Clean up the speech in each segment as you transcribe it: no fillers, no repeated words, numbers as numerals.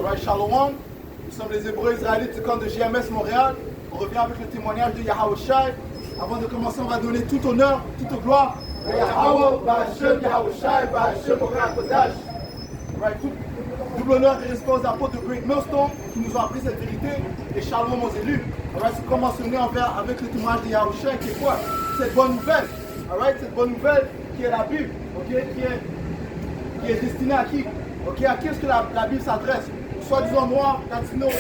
Alright, Shalom. Nous sommes les Hébreux israélites du camp de GMS Montréal. On revient avec le témoignage de Yahweh Shai. Avant de commencer, on va donner tout honneur, toute gloire à Yahweh, Ba'Hashem, Yahweh Shai, Ba'Hashem, Montréal Kodash. Tout l'honneur et respect aux apôtres de Great Millstone qui nous ont appris cette vérité. Et Shalom aux élus. Alright, c'est commencer avec le témoignage de Yahweh Shai qui est quoi? Cette bonne nouvelle. Alright, cette bonne nouvelle qui est la Bible. Okay? Qui est destinée à qui? Okay? À qui est-ce que la Bible s'adresse? Soi-disant noirs, latinos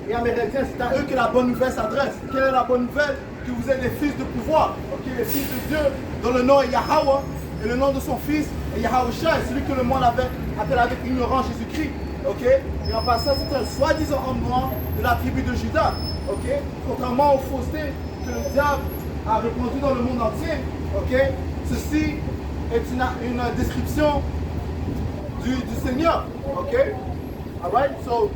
et amérindiens, c'est à eux que la bonne nouvelle s'adresse. Quelle est la bonne nouvelle? Que vous êtes les fils de pouvoir, okay? Les fils de Dieu, dont le nom est Yahweh, et le nom de son fils est Yahweh Shai, celui que le monde appelle avec ignorance Jésus-Christ. Okay? Et en passant, c'est un soi-disant homme noir de la tribu de Juda. Okay? Contrairement aux faussetés que le diable a répandues dans le monde entier. Okay? Ceci est une description du Seigneur. Okay? Alright, so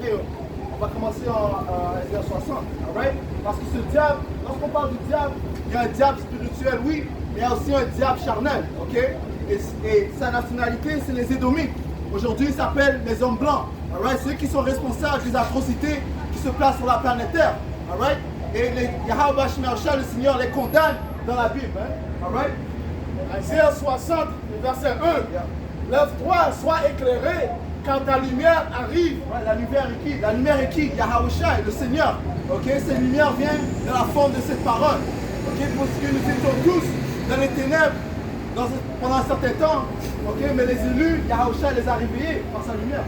on va commencer en Ezekiel 60. Alright? Parce que ce diable, lorsqu'on parle du diable, il y a un diable spirituel, oui, mais il y a aussi un diable charnel. Okay? Et sa nationalité, c'est les Édomites. Aujourd'hui, ils s'appellent les hommes blancs. Alright? Ceux qui sont responsables des atrocités qui se placent sur la planète Terre. Alright? Et Yahweh Bashmer, le Seigneur, les condamne dans la Bible. Hein? Alright? Ezekiel 60, verset 1. Yeah. Lève-toi, sois éclairé, quand ta lumière arrive. Ouais, la lumière est qui? La lumière est qui? Yahweh Shai, le Seigneur. Okay? Cette lumière vient de la forme de cette parole. Okay? Parce que nous étions tous dans les ténèbres pendant un certain temps. Okay? Mais les élus, Yahweh Shai les a réveillés par sa lumière.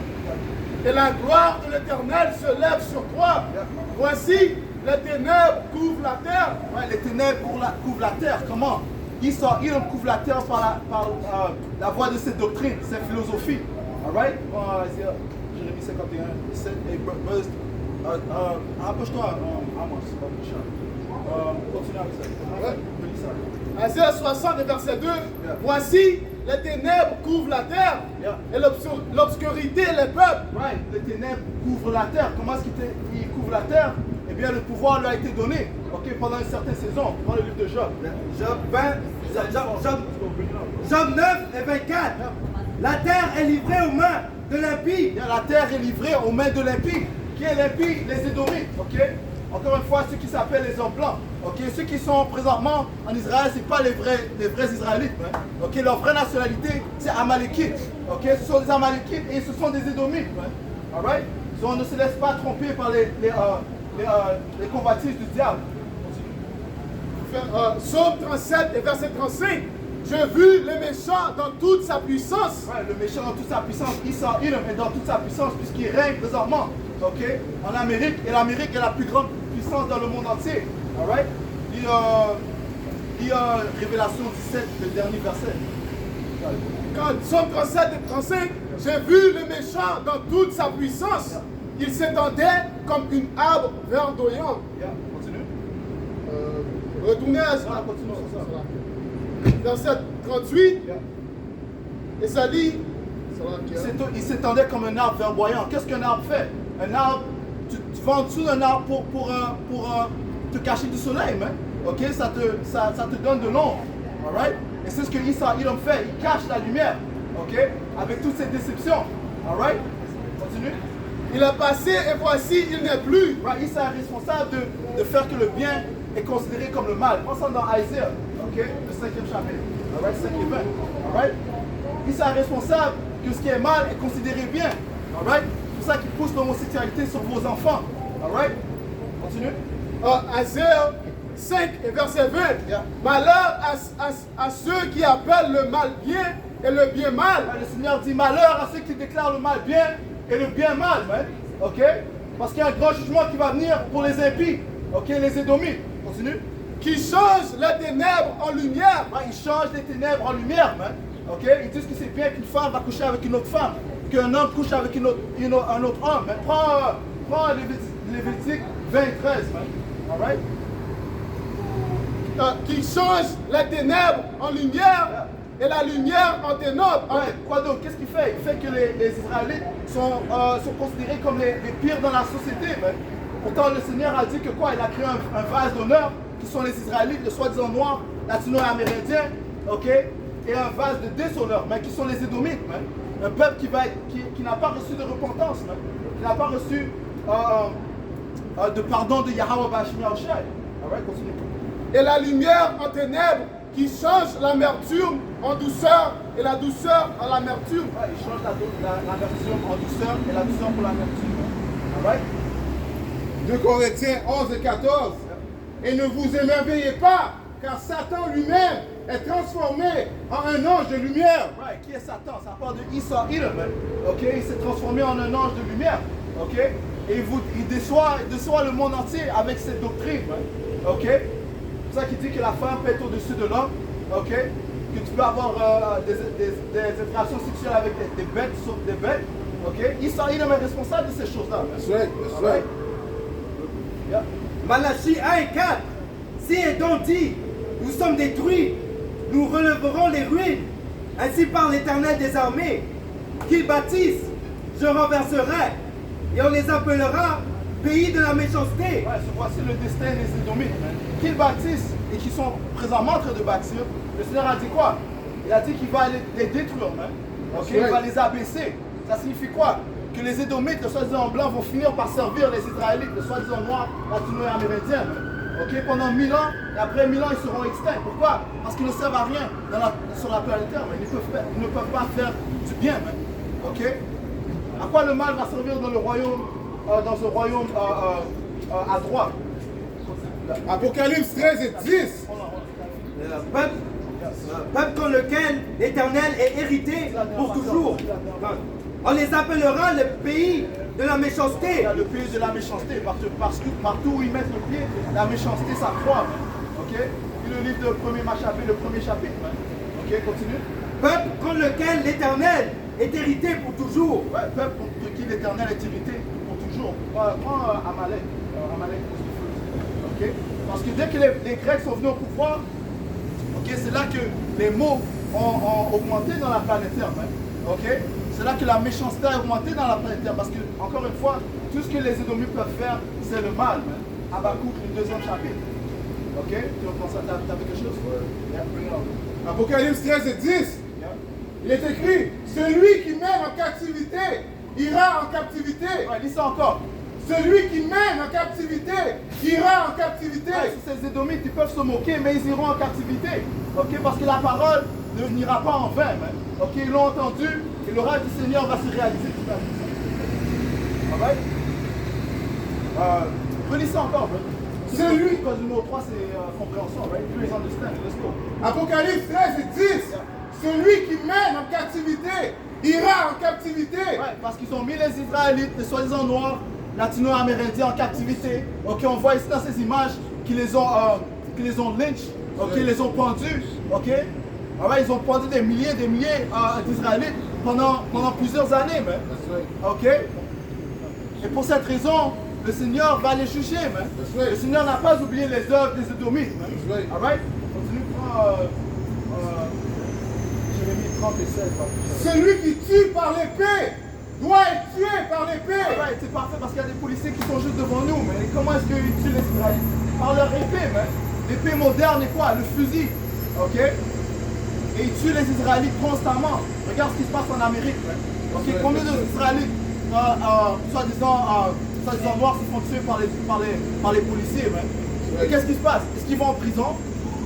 Et la gloire de l'Éternel se lève sur toi. Yeah. Voici, les ténèbres couvrent la terre. Ouais, les ténèbres couvrent la terre. Comment? Il couvre la terre par la voie de cette doctrine, cette philosophie. Alright? Jérémie 51, 7, rapproche-toi, Amos. Continue avec ça. Ezekiel 60, verset 2. Yeah. Voici, les ténèbres couvrent la terre. Yeah. Et l'obscurité les peuples. Right. Les ténèbres couvrent la terre. Comment est-ce qu'il couvre la terre? Eh bien, le pouvoir lui a été donné, okay, pendant une certaine saison, dans le livre de Job. Job 9 et 24. La terre est livrée aux mains de l'impie. La terre est livrée aux mains de l'impie. Qui est l'impie? Les Édomites. Okay? Encore une fois, ceux qui s'appellent les hommes blancs. Okay? Ceux qui sont présentement en Israël, ce n'est pas les vrais Israélites. Hein? Okay? Leur vraie nationalité, c'est Amalekite. Okay? Ce sont des Amalekites et ce sont des Édomites. Hein? Alright? So, on ne se laisse pas tromper par les convoitises du diable. Psaume 37 et verset 35. J'ai vu le méchant dans toute sa puissance. Ouais, le méchant dans toute sa puissance, il est dans toute sa puissance puisqu'il règne présentement, okay, en Amérique. Et l'Amérique est la plus grande puissance dans le monde entier. Alright? Révélation 17, le dernier verset. Quand Psaume 37 et 35, j'ai vu le méchant dans toute sa puissance. Yeah. Il s'étendait comme une arbre verdoyant. Yeah. Continue. Retournez à continue. Verset 38. Yeah. Et ça dit. Il s'étendait comme un arbre verdoyant. Qu'est-ce qu'un arbre fait? Un arbre, tu vas en dessous d'un arbre pour te cacher du soleil, man. Okay? Ça te donne de l'ombre. Alright? Et c'est ce que Edom fait. Il cache la lumière. Okay? Avec toutes ces déceptions. Alright? Continue. Il a passé et voici, il n'est plus. Right? Il est responsable de faire que le bien est considéré comme le mal. Pensons dans Isaiah, okay? Le 5e chapitre. Alright? 5 et 20. Alright? Il est responsable que ce qui est mal est considéré bien. Alright? C'est pour ça qu'il pousse l'homosexualité sur vos enfants. Alright? Continue. Isaiah 5 et verset 20. Yeah. Malheur à ceux qui appellent le mal bien et le bien mal. Le Seigneur dit malheur à ceux qui déclarent le mal bien et le bien mal. Man. Ok? Parce qu'il y a un grand jugement qui va venir pour les impies. Ok? Les Édomites. Continue. Qui change les ténèbres en lumière. Ouais, ils changent les ténèbres en lumière. Man. Ok? Ils disent que c'est bien qu'une femme va coucher avec une autre femme. Qu'un homme couche avec un autre homme. Man. Prends Lévitique 20 et 13. Man. Alright? Qui change les ténèbres en lumière et la lumière en ténèbres. Ouais, quoi donc? Qu'est-ce qu'il fait? Il fait que les Israélites sont considérés comme les pires dans la société. Man. Pourtant, le Seigneur a dit que quoi? Il a créé un vase d'honneur qui sont les Israélites, le soi-disant noirs, latino et amérindiens. Ok? et un vase de déshonneur, mais qui sont les Édomites, un peuple qui n'a pas reçu de repentance, qui n'a pas reçu de pardon de Yahweh Bashmi Yahushai. Alright, continue. Et la lumière en ténèbres qui change l'amertume en douceur et la douceur en l'amertume. Ouais, il change l'amertume en douceur et la douceur pour l'amertume. Alright? 2 Corinthiens 11 et 14. Et ne vous émerveillez pas, car Satan lui-même est transformé en un ange de lumière. Right. Qui est Satan? Ça part de Esau Edom. Ok? Il s'est transformé en un ange de lumière. Ok? Et il déçoit le monde entier avec cette doctrine. Ok? C'est pour ça qu'il dit que la femme peut être au-dessus de l'homme. Ok? Que tu peux avoir des interactions sexuelles avec des bêtes, sauf des bêtes. Ok? Esau Edom est responsable de ces choses-là. That's right, that's right. Yeah. Malachie 1 et 4. Si Édom dit, nous sommes détruits, nous relèverons les ruines. Ainsi parle l'Éternel des armées. Qu'ils bâtissent, je renverserai, et on les appellera pays de la méchanceté. Ouais, voici le destin des Édomites. Qu'ils bâtissent et qui sont présentement en train de bâtir. Le Seigneur a dit quoi? Il a dit qu'il va les détruire. Ok? Il va les abaisser. Ça signifie quoi? Que les Édomites, le soi-disant blancs, vont finir par servir les Israélites, le soi-disant noirs, latino et amérindiens. Ok? Pendant 1000 ans, et après 1000 ans, ils seront extincts. Pourquoi? Parce qu'ils ne servent à rien sur la planète Terre. Ils ne peuvent pas faire du bien. Ok? À quoi le mal va servir dans le royaume, dans ce royaume à droite? Apocalypse 13 et 10. Peuple contre lequel l'Éternel est hérité pour toujours. On les appellera le pays de la méchanceté. Le pays de la méchanceté, parce que partout où ils mettent le pied, la méchanceté s'accroît. Ok? Et le livre de le premier chapitre. Ok, continue. Peuple contre lequel l'Éternel est hérité pour toujours. Ouais, peuple contre qui l'Éternel est hérité pour toujours. Prends Amalek. Amalek, ok? Parce que dès que les Grecs sont venus au pouvoir, ok, c'est là que les maux ont augmenté dans la planète Terre. Ok? C'est là que la méchanceté a augmenté dans la planète Terre. Parce que, encore une fois, tout ce que les Édomites peuvent faire, c'est le mal. Habakkuk, le 2e chapitre. Ok? Tu veux penser à quelque chose? Yeah. Apocalypse 13 et 10. Il est écrit, celui qui mène en captivité ira en captivité. Ouais, lis ça encore. Celui qui mène en captivité ira en captivité. Ouais, ces Édomites, ils peuvent se moquer, mais ils iront en captivité. Ok? Parce que la parole ne n'ira pas en vain. Ok? Ils l'ont entendu et l'orage du Seigneur va se réaliser. Alright? Relis ça encore. Celui. Cause numéro 3, c'est compréhension. Right? Please understand. Let's go. Apocalypse 13 et 10. Celui qui mène en captivité ira en captivité. Ouais, parce qu'ils ont mis les Israélites, les soi-disant noirs, latino-amérindiens en captivité. Ok, on voit ici dans ces images qu'ils les ont lynch, ok, les ont pendus. Ok, ils ont pendu des milliers d'Israélites pendant plusieurs années. Ok, et pour cette raison, le Seigneur va les juger. Le Seigneur n'a pas oublié les œuvres des Édomites. Alright, continue, prends Jérémie 30 et 16. Celui qui tue par l'épée doit être tué par l'épée. Alright, c'est parfait parce qu'il y a des policiers qui sont juste devant nous. Mais comment est-ce qu'ils tuent les Israélites? Par leur épée. L'épée moderne est quoi? Le fusil. Ok? Et ils tuent les Israélites constamment. Regarde ce qui se passe en Amérique. Ok, combien d'Israélites, soi-disant noirs, se font tuer par les policiers? Et qu'est-ce qui se passe? Est-ce qu'ils vont en prison?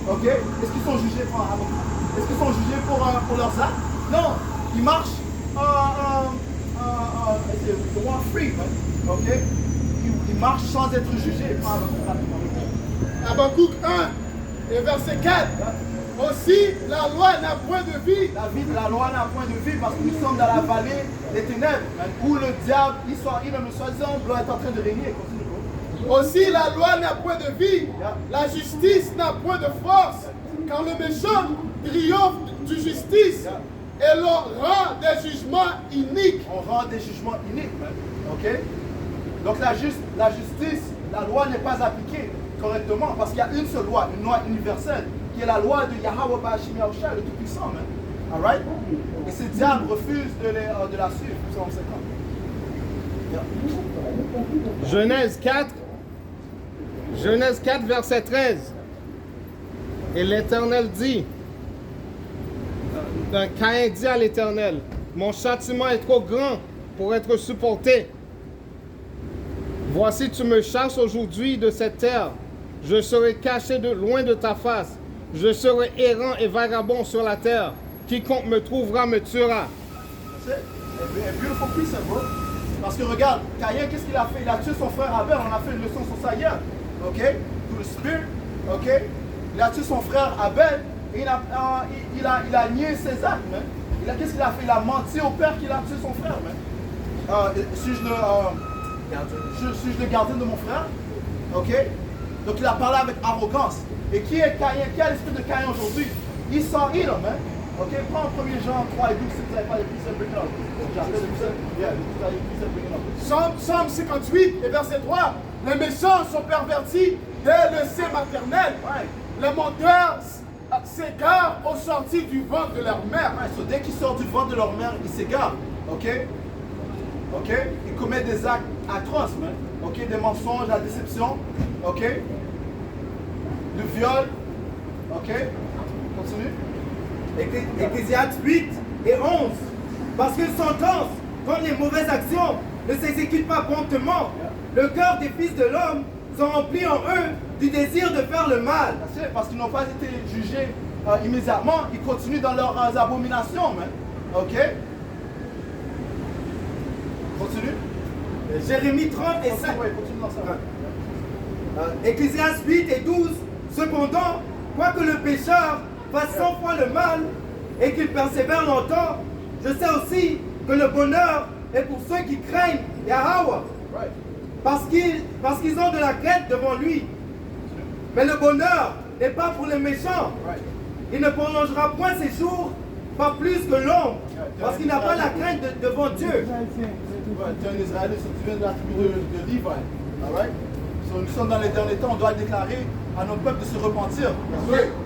Ok? Est-ce qu'ils sont jugés pour leurs actes? Non, ils marchent droit free. Ok? Ils marchent sans être jugés. Habakkuk 1 et verset 4. Aussi, la loi n'a point de vie. La loi n'a point de vie parce que nous sommes dans la vallée des ténèbres où le diable, le soi-disant, doit être en train de régner. Aussi, la loi n'a point de vie. La justice n'a point de force. Quand le méchant triomphe du justice, et l'on rend des jugements iniques. On rend des jugements iniques. Ok? Donc la justice, la loi n'est pas appliquée correctement parce qu'il y a une seule loi, une loi universelle, qui est la loi de Yahweh Bashmi Yahushai, le Tout-Puissant. Alright? Et ce diable refuse de la suivre. Psaume 50. Yeah. Genèse 4, verset 13. Et l'Éternel dit, Caïn dit à l'Éternel, mon châtiment est trop grand pour être supporté. Voici, tu me chasses aujourd'hui de cette terre. Je serai caché de loin de ta face. Je serai errant et vagabond sur la terre. Quiconque me trouvera me tuera. C'est un beautiful precept, bro. Parce que regarde, Caïn, qu'est-ce qu'il a fait? Il a tué son frère Abel. On a fait une leçon sur ça hier. OK? Through the Spirit. OK? Il a tué son frère Abel. Et il a nié ses actes, man. Qu'est-ce qu'il a fait? Il a menti au père qu'il a tué son frère, man. Suis-je le gardien de mon frère? OK? Donc il a parlé avec arrogance. Et qui est Caïn? Qui a l'esprit de Caïn aujourd'hui? Il s'en il, man. OK? Prends 1 Jean 3 et 12 si vous n'avez pas les precepts, bring it up. J'appelle les precepts. Yeah, vous avez les precepts, bring it up. Psaume 58 et verset 3. Les méchants sont pervertis dès le sein maternel. Ouais. Les menteurs s'égarent au sortir du ventre de leur mère. Ouais, so dès qu'ils sortent du ventre de leur mère, ils s'égarent. OK? OK? Ils commettent des actes atroces, man. OK? Des mensonges, la déception. OK? Le viol. OK? Continue. Ecclésiaste 8 et 11. Parce qu'une sentence contre les mauvaises actions ne s'exécute pas promptement. Le cœur des fils de l'homme sont remplis en eux du désir de faire le mal. Parce qu'ils n'ont pas été jugés immédiatement, ils continuent dans leurs abominations, man. OK? Continue. Jérémie 30 et 5. Ouais, continue dans ça. Ecclésiaste 8 et 12. Cependant, quoique le pécheur fasse 100 fois le mal et qu'il persévère longtemps, je sais aussi que le bonheur est pour ceux qui craignent Yahweh. Right. Parce qu'ils ont de la crainte devant lui. Mais le bonheur n'est pas pour les méchants. Right. Il ne prolongera point ses jours, pas plus que l'ombre, parce qu'il n'a pas la crainte devant Dieu. Ouais, tu es un Israélite, tu viens de la tribu de Levi. Alright? So, nous sommes dans les derniers temps, on doit déclarer à nos peuples de se repentir.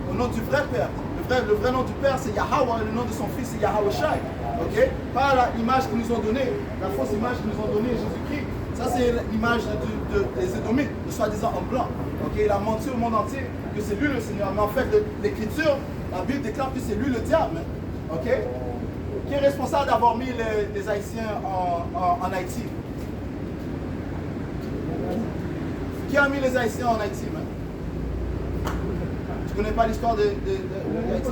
Au nom du vrai Père. Le vrai nom du Père, c'est Yahweh, et le nom de son Fils, c'est Yahweh Shai. OK? Pas l'image qu'ils nous ont donnée, la fausse image qu'ils nous ont donnée, Jésus-Christ. Ça, c'est l'image des Édomites, de soi-disant en blanc. OK? Il a menti au monde entier que c'est lui le Seigneur. Mais en fait, l'Écriture, la Bible déclare que c'est lui le diable. OK? Qui est responsable d'avoir mis les Haïtiens en Haïti? Qui a mis les Haïtiens en Haïti, man? Tu connais pas l'histoire de Haïti?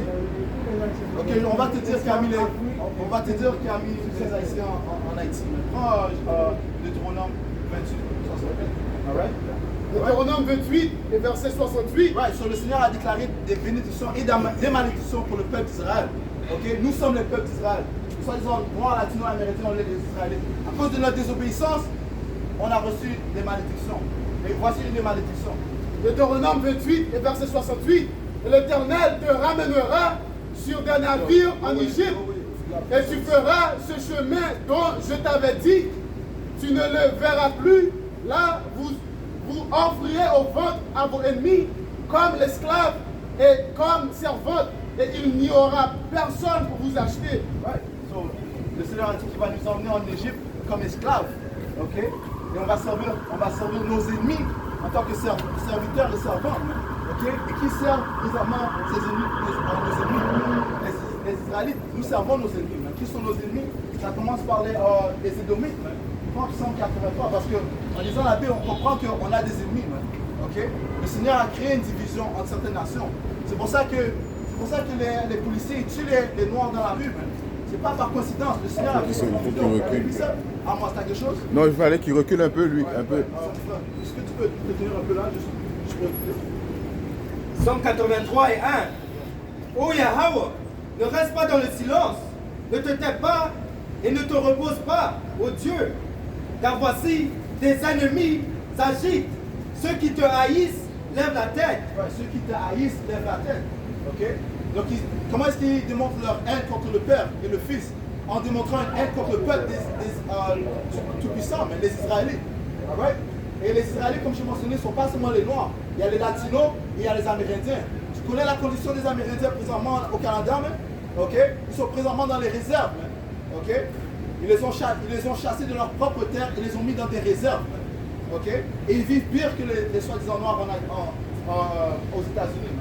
Ok, on va te dire qui a mis les Haïtiens en Haïti. Prends Deutéronome 28, 68. Alright? Deutéronome 28 et verset 68. Right, so le Seigneur a déclaré des bénédictions et des malédictions pour le peuple d'Israël. Ok, nous sommes le peuple d'Israël. Soit disant noirs, latino-américains, on est des Israélites. À cause de notre désobéissance, on a reçu des malédictions. Et voici les malédictions. Deutéronome 28 et verset 68. L'Éternel te ramènera sur des navires en Égypte et tu feras ce chemin dont je t'avais dit. Tu ne le verras plus. Là, vous offrirez au ventre à vos ennemis comme l'esclave et comme servante, et il n'y aura personne pour vous acheter. Right. So, le Seigneur a dit qu'il va nous emmener en Égypte comme esclaves. Ok? Et on va servir nos ennemis en tant que serviteurs et servants. Ok? Et qui servent présentement nos ennemis? Les Israélites, nous servons nos ennemis. Qui sont nos ennemis? Ça commence par les Édomites. Prends Psaume 83, parce qu'en lisant la Bible, on comprend qu'on a des ennemis. Ok? Le Seigneur a créé une division entre certaines nations. C'est pour ça que les policiers tuent les Noirs dans la rue. C'est pas par coïncidence. Le Seigneur a créé une division. Ah, moi, t'as quelque chose? Non, il fallait qu'il recule un peu, lui. Un peu. Est-ce que tu peux te tenir un peu là? Je peux écouter. Psaume 83 et 1. Ô Yahweh, ne reste pas dans le silence, ne te tais pas et ne te repose pas, ô Dieu. Car voici, tes ennemis s'agitent. Ceux qui te haïssent lèvent la tête. Ouais, ceux qui te haïssent lèvent la tête. Ok? Donc, comment est-ce qu'ils démontrent leur haine contre le Père et le Fils? En démontrant une haine contre le peuple tout-puissant, mais les Israélites. Right? Et les Israélites, comme je mentionné, ne sont pas seulement les Noirs. Il y a les Latinos et il y a les Amérindiens. Tu connais la condition des Amérindiens présentement au Canada, man? Ok? Ils sont présentement dans les réserves. Man. Ok? Ils les ont chassés de leur propre terre et les ont mis dans des réserves. Man. Ok? Et ils vivent pire que les soi-disant Noirs aux États-Unis.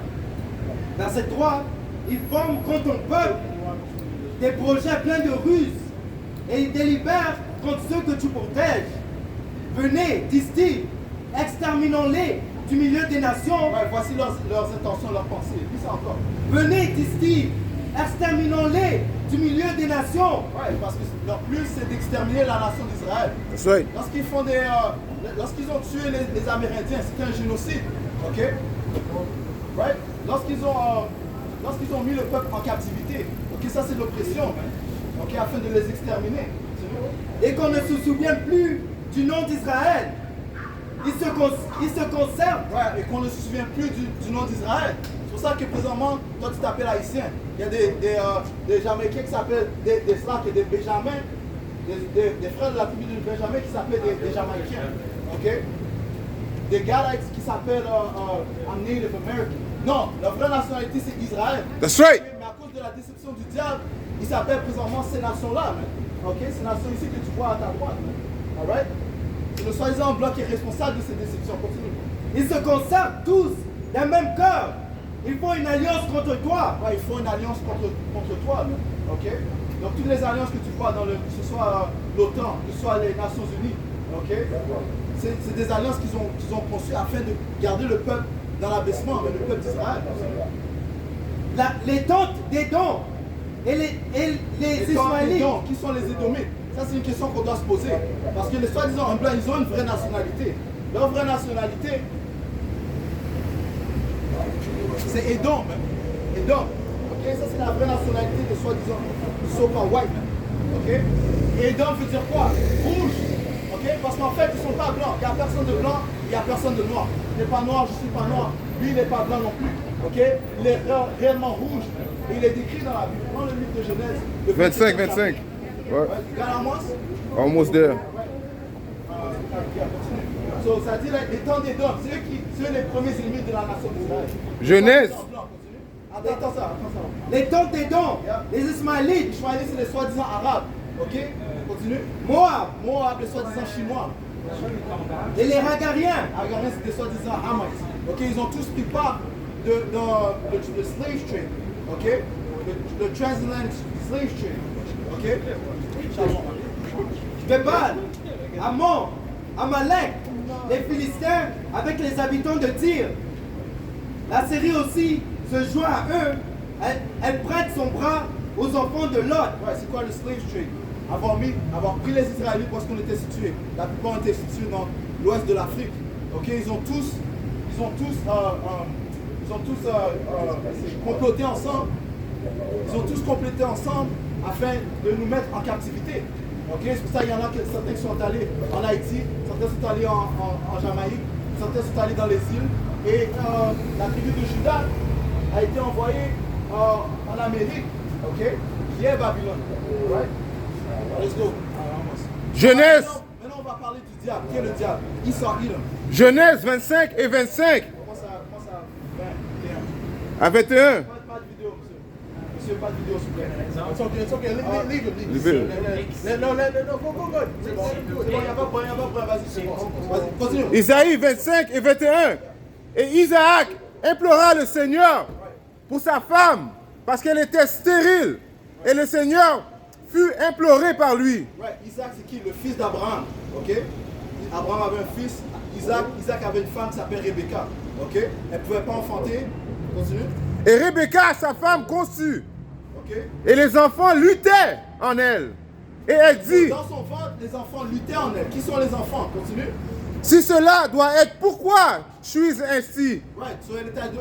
Verset 3. Ils forment contre ton peuple des projets pleins de ruses et ils délibèrent contre ceux que tu protèges. Venez, disent-ils, exterminons-les du milieu des nations. Ouais, voici leurs intentions, leurs pensées. Puis ça encore. Venez, disent-ils, exterminons-les du milieu des nations. Ouais, parce que leur but c'est d'exterminer la nation d'Israël. That's right. Lorsqu'ils ont tué les Amérindiens, c'était un génocide. Ok? Right? Lorsqu'ils ont mis le peuple en captivité, ok, ça c'est l'oppression. Ok, afin de les exterminer. Et qu'on ne se souvienne plus du nom d'Israël. Ils se conservent. Ouais, et qu'on ne se souvient plus du nom d'Israël. C'est pour ça que présentement, toi tu t'appelles haïtien. Il y a des Jamaïcains qui s'appellent des Slacks et des Benjamins, des frères de la tribu de Benjamin qui s'appellent des Jamaïcains. Ok? Des Gadites qui s'appellent I'm Native American. Non, la vraie nationalité c'est Israël. That's right. Mais à cause de la déception du diable, ils s'appellent présentement ces nations-là. Ok? Ces nations ici que tu vois à ta droite. Alright? C'est le soi-disant bloc qui est responsable de ces déceptions. Continue. Ils se conservent tous d'un même cœur. Ils font une alliance contre toi. Ouais, ils font une alliance contre toi. Ok? Donc toutes les alliances que tu vois, que ce soit l'OTAN, que ce soit les Nations Unies, ok? C'est des alliances qu'ils ont conçues afin de garder le peuple dans l'abaissement, le peuple d'Israël. Les tentes des dons et les Ismaélites. Qui sont les Édomites? Ça, c'est une question qu'on doit se poser. Parce que les soi-disant blancs, ils ont une vraie nationalité. Leur vraie nationalité, c'est Édom. Édom. Ok? Ça, c'est la vraie nationalité des soi-disant so-called white men. Ok? Et Édom veut dire quoi? Rouge. Ok? Parce qu'en fait, ils ne sont pas blancs. Il n'y a personne de blanc, il n'y a personne de noir. Je n'ai pas noir, je ne suis pas noir. Lui, il n'est pas blanc non plus. Ok? Il est réellement rouge. Et il est décrit dans la Bible. Dans le livre de Genèse. 25. Ouais. Almost there. So, ça dit les temps des dômes, c'est les premiers ennemis de la nation d'Israël. Genèse. Attends ça. Les tentes des dons, les Ismaélites. Les Ismaélites, c'est les soi-disant arabes. Ok? Continue. Moab, les soi-disant chinois. et les Hagariens. Hagariens, c'est des soi-disant Hamites. Ok? Ils ont tous pris part dans le slave trade. Ok? Le transatlantic slave trade. Ok? Bébal, Ammon, Amalek, les Philistins avec les habitants de Tyr. La Syrie aussi se joint à eux. Elle prête son bras aux enfants de Lot. Ouais, c'est quoi le slave trade? Avoir pris les Israélites parce qu'on était situés. La plupart étaient situés dans l'ouest de l'Afrique. Ok, ils ont tous comploté ensemble. Ils ont tous complété ensemble afin de nous mettre en captivité. Ok, c'est pour ça qu'il y en a certains qui sont allés en Haïti, certains sont allés en Jamaïque, certains sont allés dans les îles. Et la tribu de Juda a été envoyée en Amérique, ok, qui est Babylone. Right? Let's go. Genèse. Maintenant, on va parler du diable. Qui est le diable? Edom. Genèse 25 et 25. Comment ça? 21. À 21. Pas de vidéo, monsieur. Pas de vidéo, s'il vous plaît. It's okay. Leave. No, go. C'est bon, il n'y a pas de problème, vas-y, c'est bon. Vas-y, continue. Isaïe 25 et 21. Et Isaac implora le Seigneur pour sa femme, parce qu'elle était stérile. Et le Seigneur fut imploré par lui. Ouais, Isaac, c'est qui? Le fils d'Abraham. Ok? Abraham avait un fils, Isaac avait une femme qui s'appelle Rebecca. Ok? Elle ne pouvait pas enfanter. Continue. Et Rebecca, sa femme, conçut. Ok? Et les enfants luttaient en elle. Et elle dit, dans son ventre, les enfants luttaient en elle. Qui sont les enfants? Continue. si cela doit être, pourquoi suis-je ainsi? Ouais,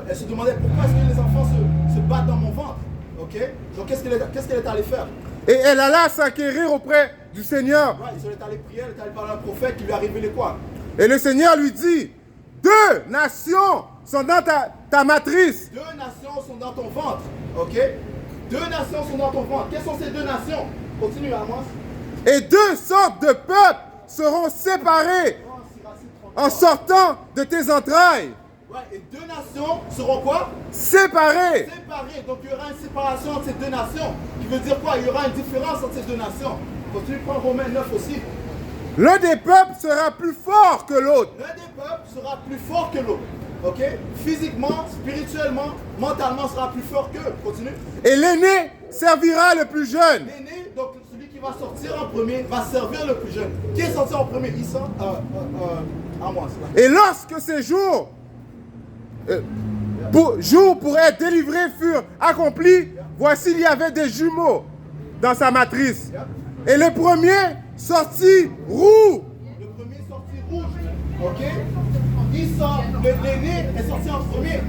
elle se demandait pourquoi est-ce que les enfants se battent dans mon ventre. Ok? Donc qu'est-ce qu'elle est allée faire? Et elle alla s'acquérir auprès du Seigneur. Ouais, elle est allée prier, elle est allée parler à un prophète qui lui a révélé quoi? Et le Seigneur lui dit, 2 nations sont dans ta matrice. 2 nations sont dans ton ventre. Ok? 2 nations sont dans ton ventre. Quelles sont ces 2 nations? Continue, Amos. Et 2 sortes de peuples seront séparés en sortant de tes entrailles. Ouais, et 2 nations seront quoi? Séparés. Séparées. Donc il y aura une séparation entre ces 2 nations. Qui veut dire quoi? Il y aura une différence entre ces 2 nations. Continue, prends Romains 9 aussi. L'un des peuples sera plus fort que l'autre. L'un des peuples sera plus fort que l'autre. ok, physiquement, spirituellement, mentalement sera plus fort qu'eux. Continue. Et l'aîné servira le plus jeune. L'aîné, donc celui qui va sortir en premier, va servir le plus jeune. Qui est sorti en premier? Issa, Amos. Et lorsque ces jours pour être délivrés furent accomplis, voici il y avait des jumeaux dans sa matrice. Et le premier sortit roux. Le premier sorti rouge. Ok? Issa, l'aîné, est sorti en premier.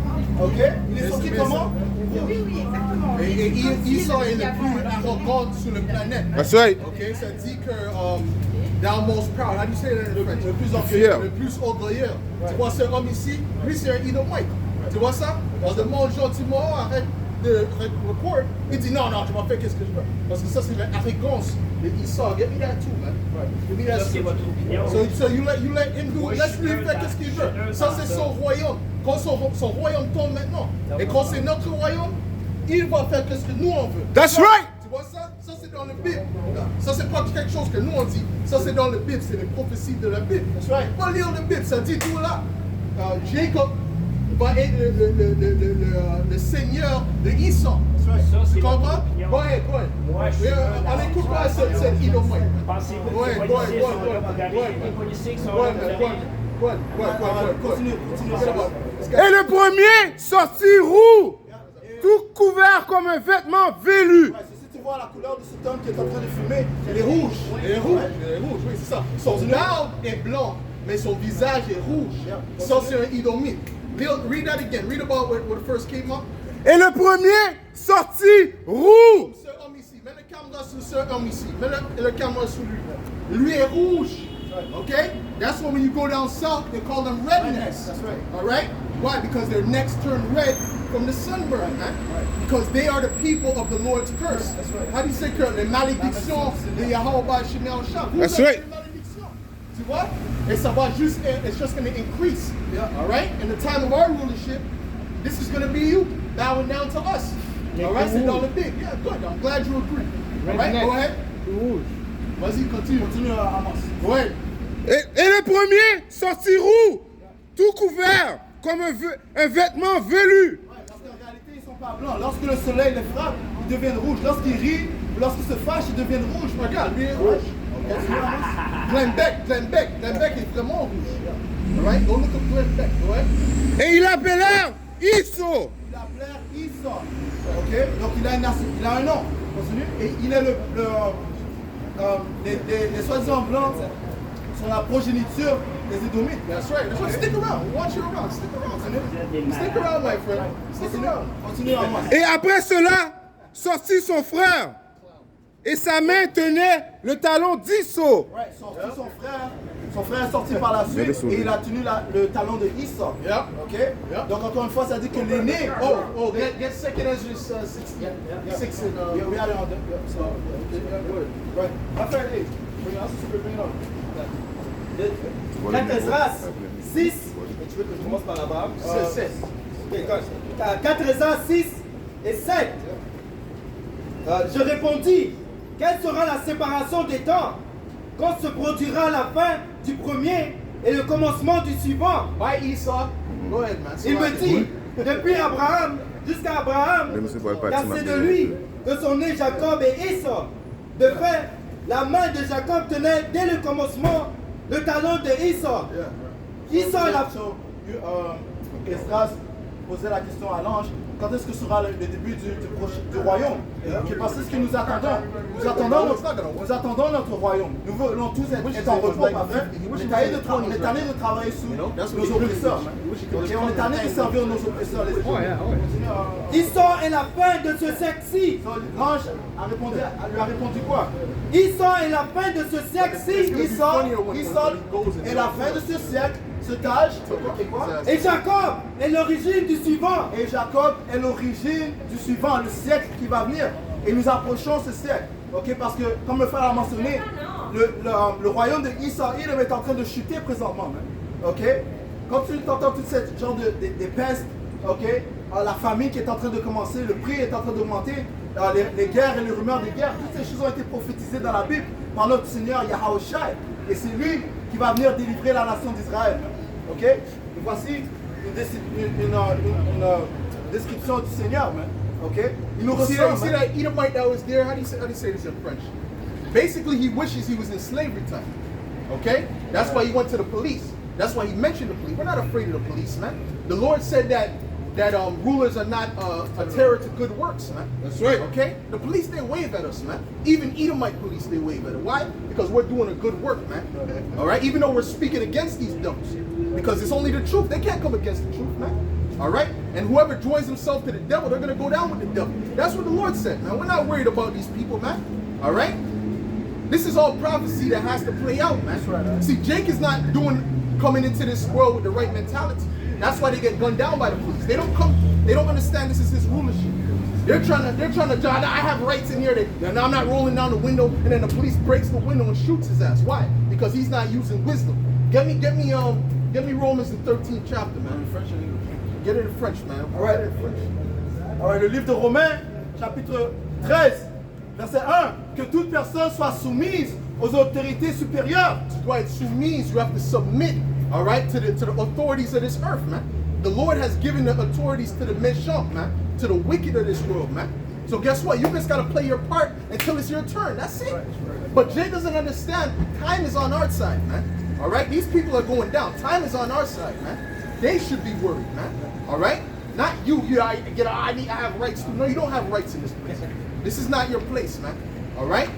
Ok? Il est sorti comment? Oui, exactement. Et Issa est le plus arrogant sur la planète. That's right. Ok, ça dit que thou most proud. How do you say that? Le plus orgueilleux. Le plus orgueilleux. Tu vois ce homme ici, lui c'est un Edomite. Tu vois ça? On demande gentiment, arrête de report. Il dit non, je vais faire qu'est-ce que je veux. Parce que ça c'est l'arrogance de Issa. Give me that too, man. Give me that too. So you let him do, laisse-lui faire qu'est-ce qu'il veut. Ça c'est son royaume. Quand son royaume tombe maintenant, et quand c'est notre royaume, il va faire qu'est-ce que nous on veut. That's right. Tu vois ça? Ça c'est dans le Bible. Ça c'est pas quelque chose que nous on dit. Ça c'est dans le Bible, c'est les prophéties de la Bible. That's right. Pas lire le Bible, ça dit tout là. Jacob va être le seigneur de Issa. Tu comprends? Go ahead. On écoute pas cette Edomite. Continue. Et le premier sortit roux, tout couvert comme un vêtement velu. Si tu vois la couleur de cet homme qui est en train de fumer, il est rouge. Il est rouge, oui, c'est ça. Son barbe est blanc, mais son visage est rouge. Ça, c'est un Edomite. Read that again. Read about what first came up. Et le premier sortit roux. Ce homme ici, mets le caméra sur ce homme ici. Mets le caméra sur lui. Lui est rouge. Okay? That's why when you go down south, they call them rednecks. That's right. All right? Why? Because their necks turn red from the sunburn, man. Because they are the people of the Lord's curse. That's right. How do you say curse? Les malédictions de Yahweh Shemel Shah. That's right. Tu vois? Et ça va juste, it's just going to increase. All right? In the time of our rulership, this is going to be you bowing down to us. All right? C'est dans le big. Yeah, good. I'm glad you agree. All right? Go ahead. Vas-y, continue Amos. Go ahead. Et le premier sortit roux, tout couvert comme un vêtement velu. Parce qu'en réalité, ils ne sont pas blancs. Lorsque le soleil les frappe, ils deviennent rouges. Lorsqu'ils rient, lorsqu'ils se fâchent, ils deviennent rouges. Regarde, lui est rouge. Glenn Beck est vraiment rouge. All right? Go look at Glenn Beck. Go ahead. Et ils l'appelèrent Isso. Il l'appelait Issa. Ok? Donc il a un nom. Continue. Et il est les soi-disant blancs sont la progéniture des Édomites. That's right. Stick around. Watch you around. Stick around. Stick around, my friend. Stick around. Continue Amos. Et après cela, sortit son frère. Et sa main tenait le talon d'Isso. Ouais, son frère est sorti par la suite et il a tenu le talon de Issa. Yeah. Ok? Yeah. Donc encore une fois, ça dit que l'aîné. Get second Ezra 6 and We are on right. Après, hey, Ezra 6. Tu veux que je commence par là-bas? 4 Ezra 6 et 7. Je répondis, quelle sera la séparation des temps quand se produira la fin du premier et le commencement du suivant? by Esau. Go ahead, man. Il me dit, depuis Abraham jusqu'à Abraham, car c'est de lui que sont nés Jacob et Esau. De fait, la main de Jacob tenait dès le commencement le talon de Esau. Esau l'a... Esdras posait la question à l'ange, quand est-ce que sera le début du royaume? Parce que c'est ce que nous attendons. Nous attendons notre royaume. Nous voulons tous être en repos, pas vrai? On est allé de travailler sous nos oppresseurs. On est allé de servir nos oppresseurs. Esau est la fin de ce siècle-ci. L'ange lui a répondu quoi? Esau est la fin de ce siècle-ci. Esau est la fin de ce siècle. Cet âge, et Jacob est l'origine du suivant. Et Jacob est l'origine du suivant, le siècle qui va venir. Et nous approchons ce siècle. Ok, parce que, comme le frère l'a mentionné, le royaume de Israël est en train de chuter présentement. Ok, quand tu entends tout ce genre des pestes, ok, la famine qui est en train de commencer, le prix est en train d'augmenter, les guerres et les rumeurs de guerre, toutes ces choses ont été prophétisées dans la Bible par notre Seigneur Yahawashi. Et c'est lui qui va venir délivrer la nation d'Israël. Ok? Et voici, description du Seigneur, man. Ok? Il nous See ressemble. that Edomite that was there? How do you say this in French? Basically, he wishes he was in slavery time. Okay? That's why he went to the police. That's why he mentioned the police. We're not afraid of the police, man. The Lord said that rulers are not a terror to good works, man. That's right. Okay? The police, they wave at us, man. Even Edomite police, they wave at us. Why? Because we're doing a good work, man. All right? Even though we're speaking against these devils. Because it's only the truth. They can't come against the truth, man. All right? And whoever joins himself to the devil, they're going to go down with the devil. That's what the Lord said, man. We're not worried about these people, man. All right? This is all prophecy that has to play out, man. That's right. See, Jake is not coming into this world with the right mentality. That's why they get gunned down by the police. They don't understand this is his rulership. They're trying to, I have rights in here. Now I'm not rolling down the window, and then the police breaks the window and shoots his ass. Why? Because he's not using wisdom. Get me Romans the 13th chapter, man. In French and English. Get it in French, man. All right. All right, le livre de Romains, chapitre 13, verset 1. Que toute personne soit soumise aux autorités supérieures. Right, soumise, you have to submit, all right, to the authorities of this earth, man. The Lord has given the authorities to the méchant, man, to the wicked of this world, man. So guess what? You just got to play your part until it's your turn. That's it. But Jay doesn't understand. Time is on our side, man. All right? These people are going down. Time is on our side, man. They should be worried, man. All right? Not you. I have rights to. No, you don't have rights in this place. This is not your place, man. All right?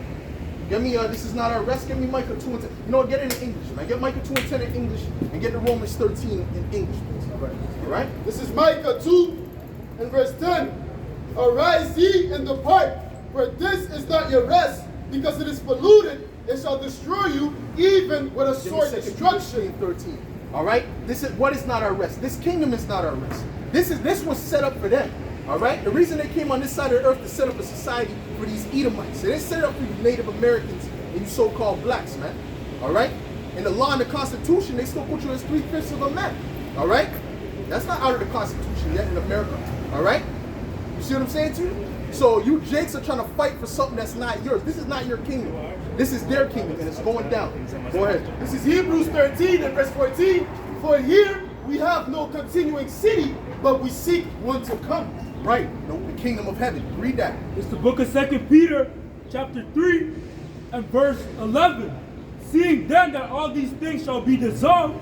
Get me, this is not our rest. Get me Micah 2 and 10. You know what? Get it in English, man. Get Micah 2 and 10 in English and get the Romans 13 in English, please. All right? This is Micah 2 and verse 10. Arise ye and depart, for this is not your rest, because it is polluted. It shall destroy you, even with a sword destruction. 13. All right? This is what is not our rest. This kingdom is not our rest. This was set up for them. All right? The reason they came on this side of the earth to set up a society for these Edomites. They didn't set it up for you Native Americans and you so-called blacks, man. All right? In the law and the Constitution, they still put you as 3/5 of a man. All right? That's not out of the Constitution yet in America. All right? You see what I'm saying to you? So you Jakes are trying to fight for something that's not yours. This is not your kingdom. This is their kingdom, and it's going down. Go ahead. This is Hebrews 13 and verse 14. For here we have no continuing city, but we seek one to come. Right. No, the kingdom of heaven. Read that. It's the book of 2 Peter, chapter 3, and verse 11. Seeing then that all these things shall be dissolved,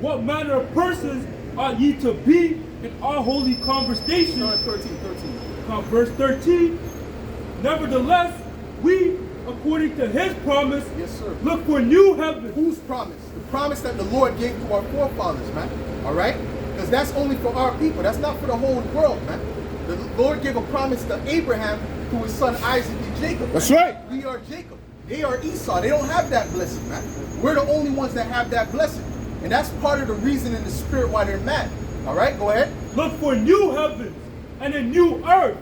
what manner of persons ought ye to be in all holy conversation? No, 13. Verse 13. Nevertheless, we, according to his promise, Yes, sir. look for new heaven. Whose promise? The promise that the Lord gave to our forefathers, man. All right? Because that's only for our people. That's not for the whole world, man. The Lord gave a promise to Abraham through his son Isaac and Jacob. That's right. We are Jacob. They are Esau. They don't have that blessing, man. We're the only ones that have that blessing. And that's part of the reason in the spirit why they're mad. All right? Go ahead. Look for new heavens and a new earth,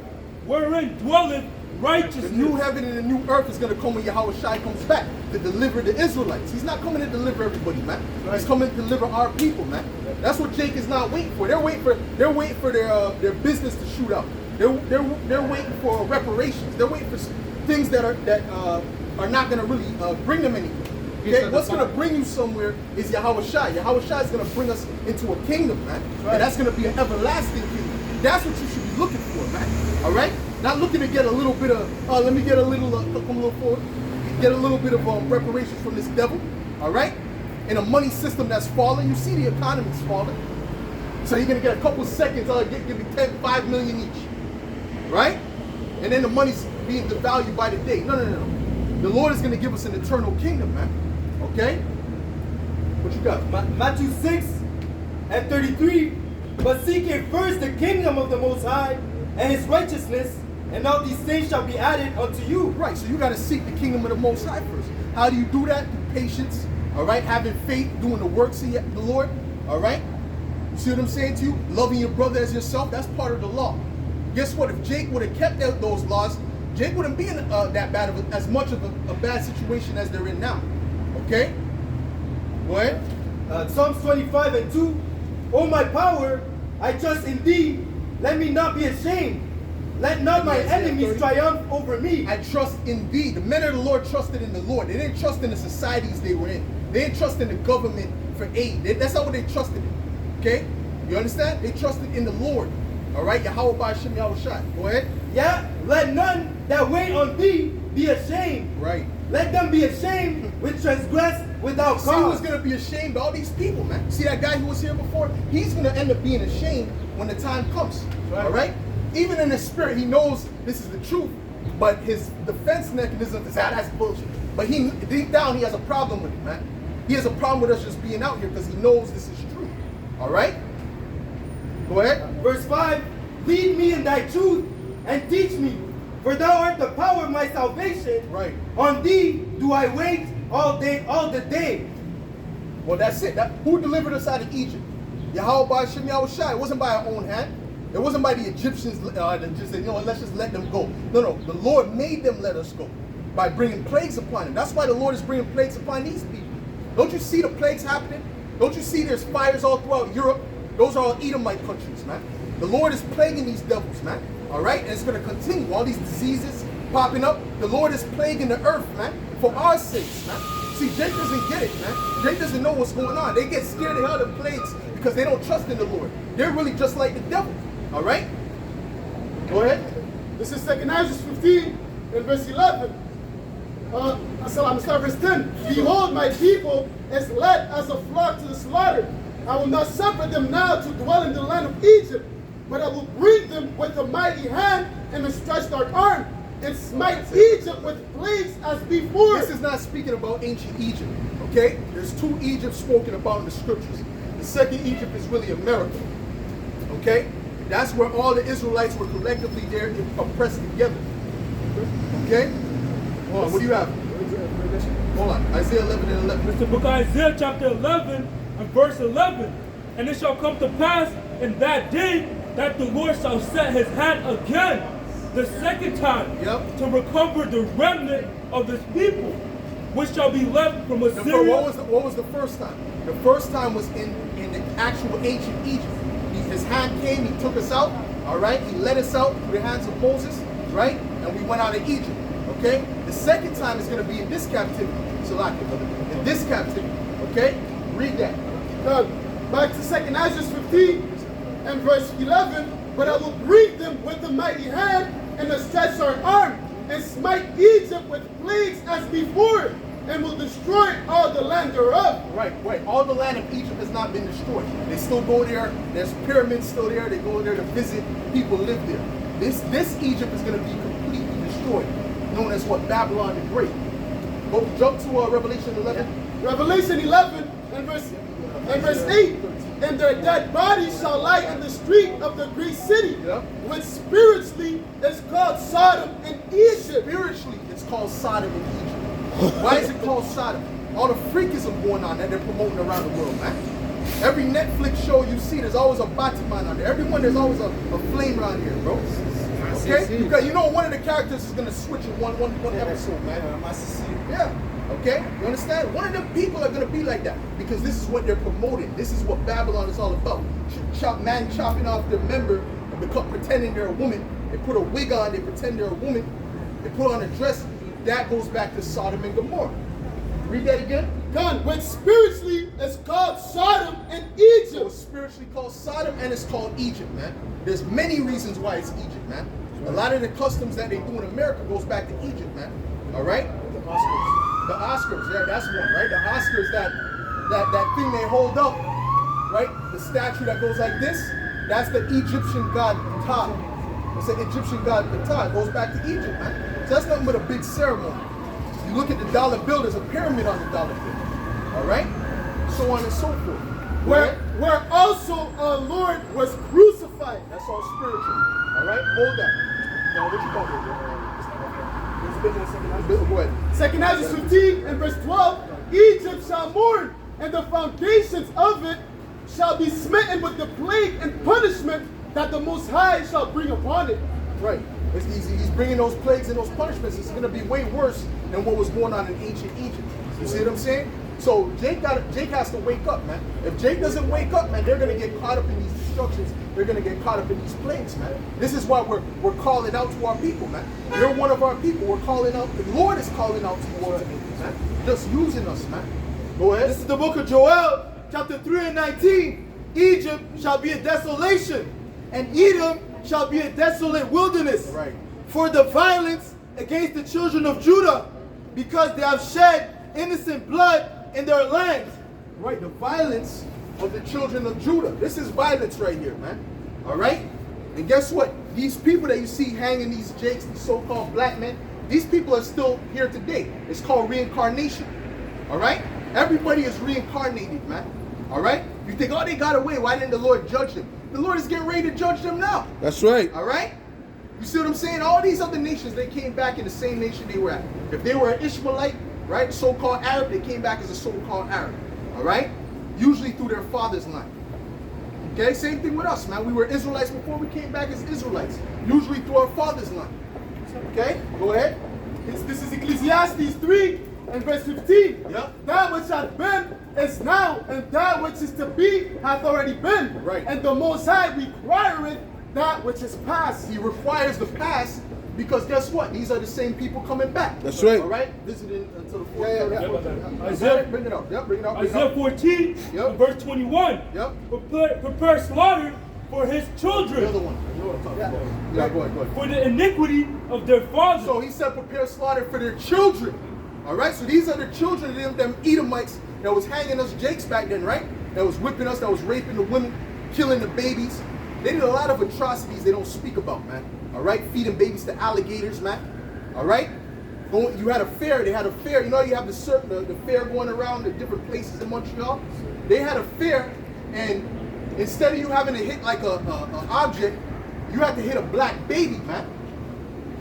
wherein dwelleth The righteousness. new heaven and the new earth is going to come when Yahweh Shai comes back to deliver the Israelites. He's not coming to deliver everybody, man. He's coming to deliver our people, man. That's what Jake is not waiting for. They're waiting for their business to shoot up. They're waiting for reparations. They're waiting for things that are not going to really bring them anywhere. Okay? What's going to bring you somewhere is Yahweh Shai. Yahweh Shai is going to bring us into a kingdom, man. And that's going to be an everlasting kingdom. That's what you should be looking for, man. All right? Not looking to get a little bit of, let me get a little, come a little forward. Get a little bit of reparations from this devil. All right? In a money system that's falling, you see the economy's falling. So you're going to get a couple seconds, give me 5 million each. Right? And then the money's being devalued by the day. No. The Lord is going to give us an eternal kingdom, man. Okay? What you got? Matthew 6 and 33. But seek ye first the kingdom of the Most High and his righteousness, and all these things shall be added unto you. Right, so you got to seek the kingdom of the Most High first. How do you do that? Through patience, all right? Having faith, doing the works of the Lord, all right? You see what I'm saying to you? Loving your brother as yourself, that's part of the law. Guess what? If Jake would have kept those laws, Jake wouldn't be in that bad of as much of a bad situation as they're in now. Okay? Go ahead. Psalms 25 and 2. O my power, I trust in thee. Let me not be ashamed. Let not my enemies triumph over me. I trust in thee. The men of the Lord trusted in the Lord. They didn't trust in the societies they were in. They didn't trust in the government for aid. That's not what they trusted in. Okay? You understand? They trusted in the Lord. All right? Yahweh Ba'ashem Yahushai. Go ahead. Yeah, let none that wait on thee be ashamed. Right. Let them be ashamed which transgress without See who's cause. going to be ashamed? All these people, man. See that guy who was here before? He's going to end up being ashamed when the time comes. Right. All right? Even in his spirit, he knows this is the truth. But his defense mechanism is that's bullshit. But he deep down, he has a problem with it, man. He has a problem with us just being out here because he knows this is true. All right? Go ahead. Verse 5, lead me in thy truth and teach me, for thou art the power of my salvation. Right. On thee do I wait all the day. Well, that's it. Who delivered us out of Egypt? Yahweh Ba'ashem Yahushai. It wasn't by our own hand. It wasn't by the Egyptians that just said, let's just let them go. No. The Lord made them let us go by bringing plagues upon them. That's why the Lord is bringing plagues upon these people. Don't you see the plagues happening? Don't you see there's fires all throughout Europe? Those are all Edomite countries, man. The Lord is plaguing these devils, man. All right? And it's going to continue. All these diseases popping up. The Lord is plaguing the earth, man, for our sakes, man. See, Jake doesn't get it, man. Jake doesn't know what's going on. They get scared of the plagues because they don't trust in the Lord. They're really just like the devil. All right? Go ahead. This is 2 Ezra 15 and verse 11. I'm start verse 10. Behold, my people is led as a flock to the slaughter. I will not suffer them now to dwell in the land of Egypt, but I will bring them with a mighty hand and a stretched out arm, and smite Egypt with plagues as before. This is not speaking about ancient Egypt, okay? There's two Egypts spoken about in the scriptures. The second Egypt is really America, okay? That's where all the Israelites were collectively there oppressed together, okay? Hold on, what do you have? Hold on, Isaiah 11 and 11. It's the book of Isaiah chapter 11 and verse 11. And it shall come to pass in that day that the Lord shall set his hand again, the second time, to recover the remnant of his people, which shall be left from Assyria. What was the first time? The first time was in the actual ancient Egypt. His hand came, he took us out, all right? He led us out through the hands of Moses, right? And we went out of Egypt, okay? The second time is going to be in this captivity. In this captivity, okay? Read that. Back to 2 Ezra 15 and verse 11. But I will bring them with the mighty hand and the stretched out arm, and smite Egypt with plagues as before, and will destroy all the land thereof. Right. All the land of Egypt has not been destroyed. They still go there. There's pyramids still there. They go there to visit. People live there. This Egypt is going to be completely destroyed, known as what? Babylon the Great. Go jump to Revelation 11. Yeah. Revelation 11 and verse 8. And their dead bodies shall lie in the street of the great city, which spiritually is called Sodom and Egypt. Spiritually, it's called Sodom and Egypt. Why is it called Sodom? All the freakism going on that they're promoting around the world, man. Every Netflix show you see, there's always a Batman on there. Everyone, there's always a flame around here, bro. Okay? Because you know one of the characters is going to switch in one episode, man. Yeah. Okay? You understand? One of them people are going to be like that because this is what they're promoting. This is what Babylon is all about. Man chopping off their member and pretending they're a woman. They put a wig on, they pretend they're a woman. They put on a dress. That goes back to Sodom and Gomorrah. Read that again. God, which spiritually is called Sodom and Egypt. So it's spiritually called Sodom and it's called Egypt, man. There's many reasons why it's Egypt, man. A lot of the customs that they do in America goes back to Egypt, man. All right? The Oscars, yeah, that's one, right? The Oscars, that thing they hold up, right? The statue that goes like this, that's the Egyptian god Ptah. It's the Egyptian god Ptah. It goes back to Egypt, man. So that's nothing but a big ceremony. You look at the dollar bill, there's a pyramid on the dollar bill. All right? So on and so forth. Where also our Lord was crucified. That's all spiritual. All right? Hold that. Now, what you talking about? Go ahead. 2 Ezra 15 and verse 12. Egypt shall mourn, and the foundations of it shall be smitten with the plague and punishment that the Most High shall bring upon it. Right. He's bringing those plagues and those punishments. It's going to be way worse than what was going on in ancient Egypt. You see what I'm saying? So Jake has to wake up, man. If Jake doesn't wake up, man, they're going to get caught up in these destructions. They're going to get caught up in these plagues, man. This is why we're calling out to our people, man. You're one of our people. We're calling out. The Lord is calling out towards us, man. Just using us, man. Go ahead. This is the book of Joel, chapter 3 and 19. Egypt shall be a desolation, and Edom shall be a desolate wilderness. Right. For the violence against the children of Judah, because they have shed innocent blood in their land. Right, the violence of the children of Judah. This is violence right here, man. All right? And guess what? These people that you see hanging these jakes, these so-called black men, these people are still here today. It's called reincarnation. All right? Everybody is reincarnated, man. All right? You think, oh, they got away. Why didn't the Lord judge them? The Lord is getting ready to judge them now. That's right. All right? You see what I'm saying? All these other nations, they came back in the same nation they were at. If they were an Ishmaelite, right, so-called Arab, they came back as a so-called Arab. All right? Usually through their father's line. Okay? Same thing with us, man. We were Israelites before we came back as Israelites. Usually through our father's line. Okay? Go ahead. This is Ecclesiastes 3 and verse 15. Yep. That which hath been is now, and that which is to be hath already been. Right. And the Most High requireth that which is past. He requires the past because guess what? These are the same people coming back. That's right. All right? Visiting until the fourth. Yeah. Isaiah, bring it up. Yep, bring it up. Isaiah 14, Yep. verse 21. Yep. Prepare slaughter for his The other children, one. You know what I'm talking about. Yeah, go ahead. for the iniquity of their fathers. So he said prepare slaughter for their children. All right? So these are the children of them Edomites that was hanging us jakes back then, right? That was whipping us, that was raping the women, killing the babies. They did a lot of atrocities they don't speak about, man. All right? Feeding babies to alligators, man. All right? You had a fair. They had a fair. You know, you have the fair going around the different places in Montreal. They had a fair, and instead of you having to hit like a object, you had to hit a black baby, man,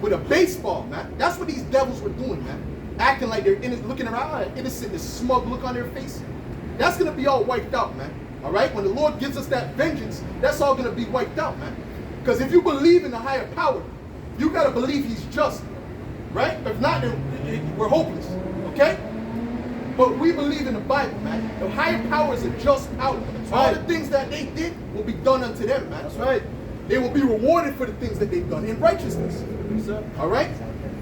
with a baseball, man. That's what these devils were doing, man. Acting like they're looking around, innocent, this smug look on their face. That's gonna be all wiped out, man. All right? When the Lord gives us that vengeance, that's all gonna be wiped out, man. Because if you believe in the higher power, you gotta believe He's just, right? If not, then we're hopeless, okay? But we believe in the Bible, man. The higher power is a just power. So all the things that they did will be done unto them, man. That's right. They will be rewarded for the things that they've done in righteousness. All right?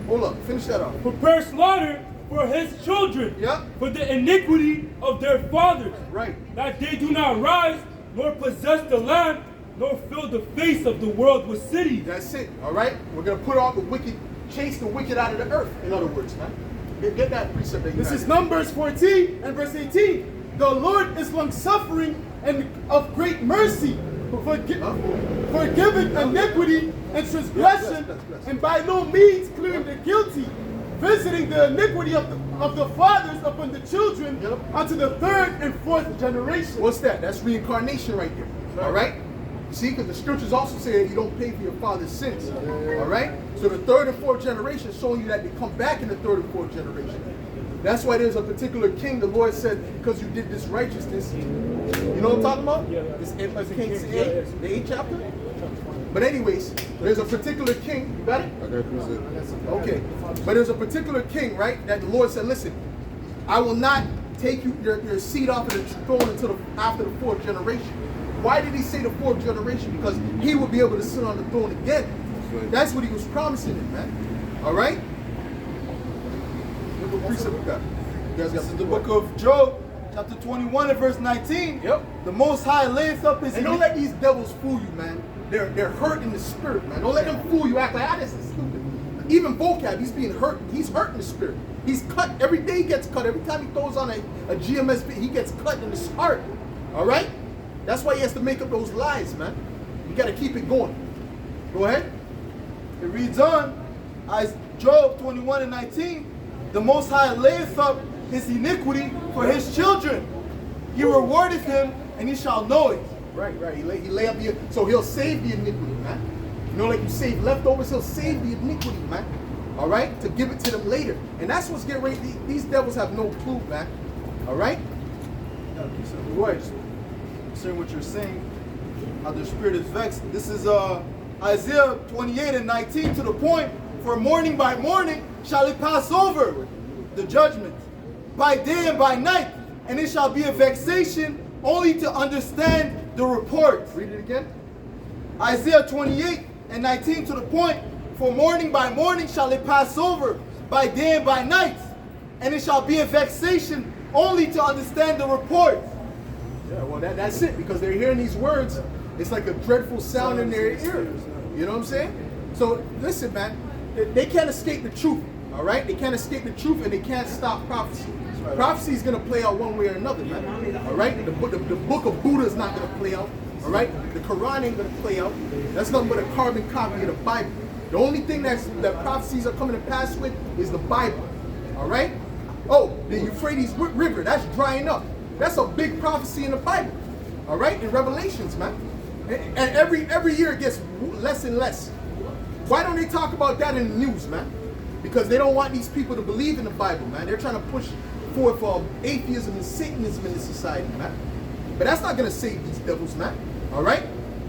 Hold up. Finish that off. Prepare slaughter for his children, Yep. for the iniquity of their fathers, Right. that they do not rise, nor possess the land, nor fill the face of the world with cities. That's it. All right? We're going to put all the wicked, chase the wicked out of the earth, in other words, man. Get that precept that you This had. is Numbers 14 and verse 18. The Lord is long-suffering and of great mercy, forgiving iniquity and transgression, and by no means clearing the guilty, visiting the iniquity of the fathers upon the children unto the third and fourth generation. What's that? That's reincarnation right there. All right? See, because the scriptures also say that you don't pay for your father's sins. All right? So the third and fourth generation is showing you that they come back in the third and fourth generation. That's why there's a particular king, the Lord said, because you did this righteousness. You know what I'm talking about? It's in Kings 8, the 8th chapter. But anyways, there's a particular king. You got it? Okay. But there's a particular king, right, that the Lord said, listen, I will not take your seed off of the throne until after the fourth generation. Why did he say the fourth generation? Because he will be able to sit on the throne again. That's what he was promising him, man. All right? Look what precept we got. You guys got This is the book of Job, chapter 21 and verse 19. Yep. The Most High layeth up his... And don't let these devils fool you, man. They're hurt in the spirit, man. Don't let them fool you. Act like, this is stupid. Even vocab, he's being hurt. He's hurt in the spirit. He's cut. Every day he gets cut. Every time he throws on a GMS, he gets cut in his heart. All right? That's why he has to make up those lies, man. You got to keep it going. Go ahead. It reads on, as Job 21 and 19, the Most High layeth up his iniquity for his children. He rewardeth him, and he shall know it. Right. He lay up the, so he'll save the iniquity, man. You know, like you save leftovers, he'll save the iniquity, man. All right? To give it to them later. And that's what's getting ready. These devils have no clue, man. All right? Go ahead. Concerning what you're saying, how the spirit is vexed. This is Isaiah 28 and 19 to the point, for morning by morning shall it pass over the judgment, by day and by night, and it shall be a vexation only to understand the report. Read it again. Isaiah 28 and 19 to the point, for morning by morning shall it pass over, by day and by night, and it shall be a vexation only to understand the report. Yeah, well, that's it, because they're hearing these words. It's like a dreadful sound in their ears. You know what I'm saying? So, listen, man, they can't escape the truth, all right? They can't escape the truth, and they can't stop prophecy. Prophecy is going to play out one way or another, man, all right? The book of Buddha is not going to play out, all right? The Quran ain't going to play out. That's nothing but a carbon copy of the Bible. The only thing that prophecies are coming to pass with is the Bible, all right? Oh, the Euphrates River, that's drying up. That's a big prophecy in the Bible, all right? In Revelations, man. And every year it gets less and less. Why don't they talk about that in the news, man? Because they don't want these people to believe in the Bible, man. They're trying to push forward for atheism and Satanism in the society, man. But that's not going to save these devils, man, all right?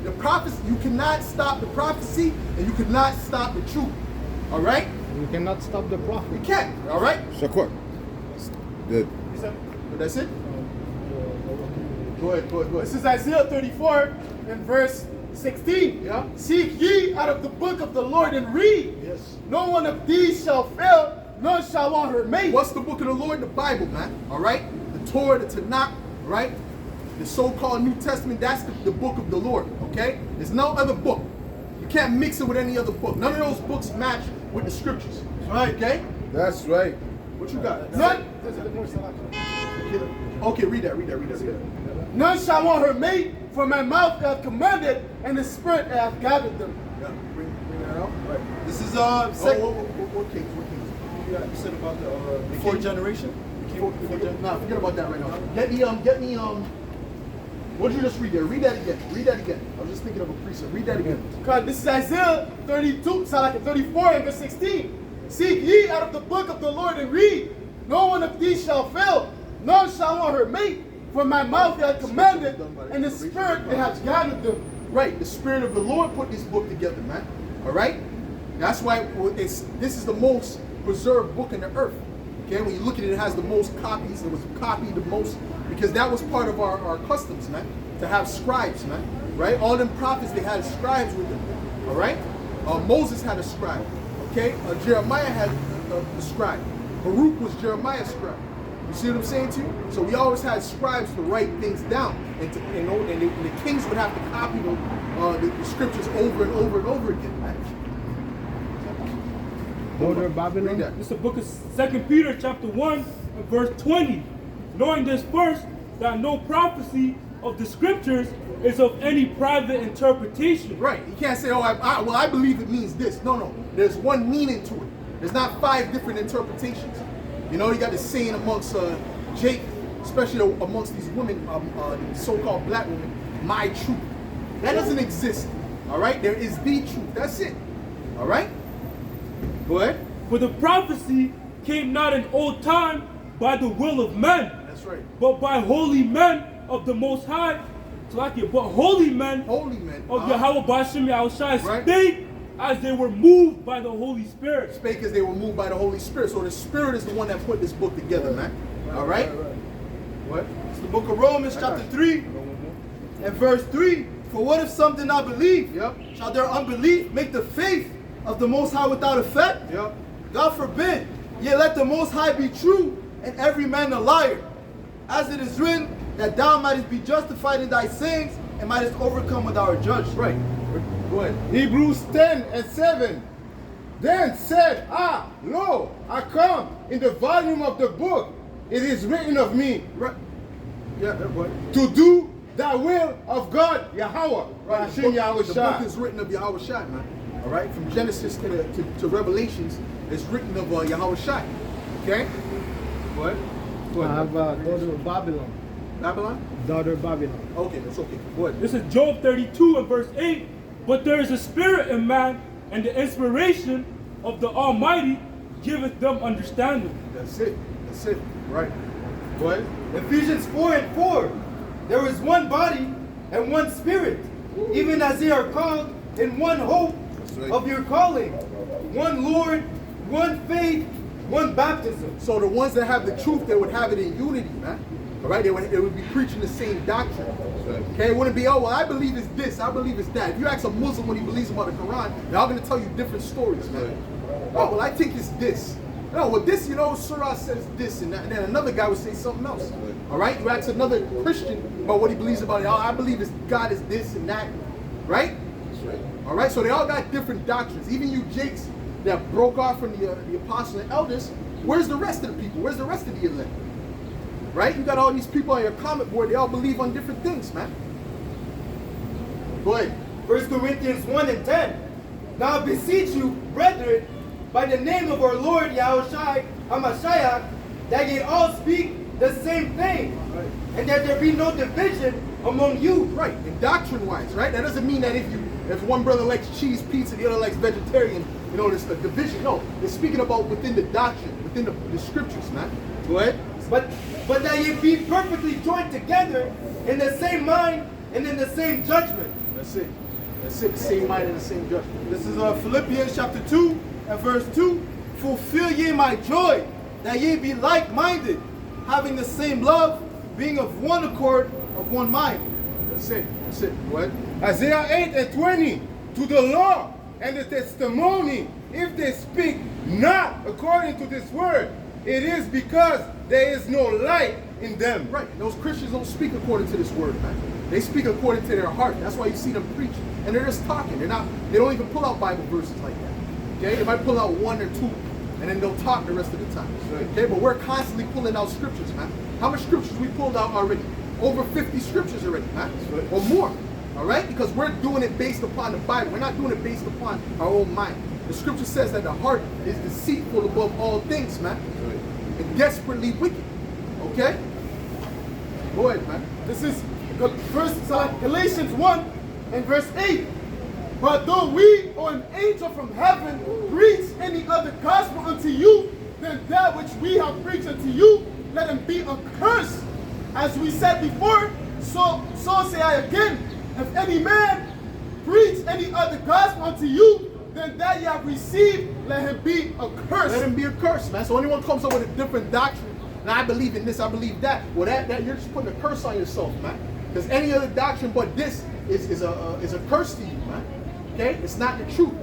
The prophecy, you cannot stop the prophecy, and you cannot stop the truth, all right? You cannot stop the prophet. You can't, all right? C'est quoi? Good. But that's it? Go ahead. This is Isaiah 34 and verse 16. Yeah. Seek ye out of the book of the Lord and read. Yes. No one of these shall fail, none shall want her mate. What's the book of the Lord? The Bible, man, all right? The Torah, the Tanakh, right? The so-called New Testament, that's the book of the Lord, okay? There's no other book. You can't mix it with any other book. None of those books match with the scriptures, right? Okay? That's right. What you got? None, Okay, read that. none shall want her mate, for my mouth hath commanded, and the spirit hath gathered them. Yeah, bring that out. Right. This is What kings? you said about the fourth generation. Nah, forget about that right now. Get me, what did you just read there? Read that again. I was just thinking of a precept. Read that again. God, this is Isaiah 32, 34 and verse 16. Seek ye out of the book of the Lord and read. No one of these shall fail, none shall want her mate, for my mouth hath commanded, and the spirit that hath gathered them. Right, the Spirit of the Lord put this book together, man. All right? That's why this is the most preserved book in the earth. Okay, when you look at it, it has the most copies. It was copied the most because that was part of our customs, man, to have scribes, man. Right? All them prophets, they had scribes with them. All right? Moses had a scribe. Okay? Jeremiah had a scribe. Baruch was Jeremiah's scribe. You see what I'm saying to you? So we always had scribes to write things down, and the kings would have to copy the scriptures over and over and over again, man. Border Babylon. Read that. This is the book of 2 Peter chapter 1 and verse 20. Knowing this first, that no prophecy of the scriptures is of any private interpretation. Right. You can't say, oh, I believe it means this. No. There's one meaning to it. There's not 5 different interpretations. You know, you got this saying amongst Jake, especially amongst these women, so-called black women, my truth. That doesn't exist. All right? There is the truth. That's it. All right? Go ahead. For the prophecy came not in old time by the will of men, That's right. but by holy men of the Most High. But holy men of Yahweh Bashem Yahushai Right. spake as they were moved by the Holy Spirit. Spake as they were moved by the Holy Spirit. So the Spirit is the one that put this book together, man. All right? What? It's the book of Romans, chapter 3, and verse 3. For what if some did not believe? Yep. Shall their unbelief make the faith of the Most High without effect? Yep. God forbid. Yet let the Most High be true, and every man a liar. As it is written, that thou mightest be justified in thy sayings, and mightest overcome with our judge. Right. Go ahead. Hebrews 10 and 7. Then said, lo, I come in the volume of the book. It is written of me Right. Yeah, go ahead. to do the will of God, Yahweh. Right. Hashem The book Yahushua. is written of Yahweh Shai, man. All right? From Genesis to Revelations, it's written of Yahweh Shai. Okay? Go ahead. Go I ahead. have daughter of Babylon. Babylon? Daughter of Babylon. Okay, that's okay. Go ahead. This is Job 32 and verse 8. But there is a spirit in man, and the inspiration of the Almighty giveth them understanding. That's it. Right. Go ahead. Ephesians 4 and 4. There is one body and one spirit, even as ye are called in one hope right. of your calling. One Lord, one faith, one baptism. So the ones that have the truth, they would have it in unity, man. All right? They would be preaching the same doctrine. Okay? It wouldn't be, oh, well, I believe it's this, I believe it's that. If you ask a Muslim what he believes about the Quran, they're all going to tell you different stories, man. Oh, well, I think it's this. No, well, this, you know, Surah says this, and then another guy would say something else. All right? You ask another Christian about what he believes about it. Oh, I believe this God is this and that. Right? All right? So they all got different doctrines. Even you Jakes that broke off from the apostles and elders, where's the rest of the people? Where's the rest of the elect? Right? You got all these people on your comment board, they all believe on different things, man. Go ahead. 1 Corinthians 1 and 10. Now I beseech you, brethren, by the name of our Lord Yahushua HaMashiach, that ye all speak the same thing, and that there be no division among you. Right, and doctrine-wise, right? That doesn't mean that if one brother likes cheese pizza, the other likes vegetarian, you know, there's a division. No, it's speaking about within the doctrine, within the scriptures, man. Go ahead. But that ye be perfectly joined together in the same mind and in the same judgment. That's it. That's it. The same mind and the same judgment. This is Philippians chapter 2 and verse 2. Fulfill ye my joy, that ye be like-minded, having the same love, being of one accord, of one mind. That's it. That's it. Go ahead. Isaiah 8 and 20. To the law and the testimony, if they speak not according to this word, it is because there is no light in them. Right. Those Christians don't speak according to this word, man. They speak according to their heart. That's why you see them preach. And they're just talking. They don't even pull out Bible verses like that. Okay? They might pull out one or two, and then they'll talk the rest of the time. Okay? But we're constantly pulling out scriptures, man. How much scriptures we pulled out already? Over 50 scriptures already, man. Or more. All right? Because we're doing it based upon the Bible. We're not doing it based upon our own mind. The scripture says that the heart is deceitful above all things, man. And desperately wicked. Okay? Go ahead, man. This is Galatians 1 and verse 8. But though we or an angel from heaven preach any other gospel unto you than that which we have preached unto you, let him be accursed. As we said before, so say I again, if any man preach any other gospel unto you than that ye have received, let him be accursed. Let him be accursed, man. So anyone comes up with a different doctrine, and I believe in this, I believe that. Well, that you're just putting a curse on yourself, man. Because any other doctrine but this is a curse to you, man. Okay? It's not the truth.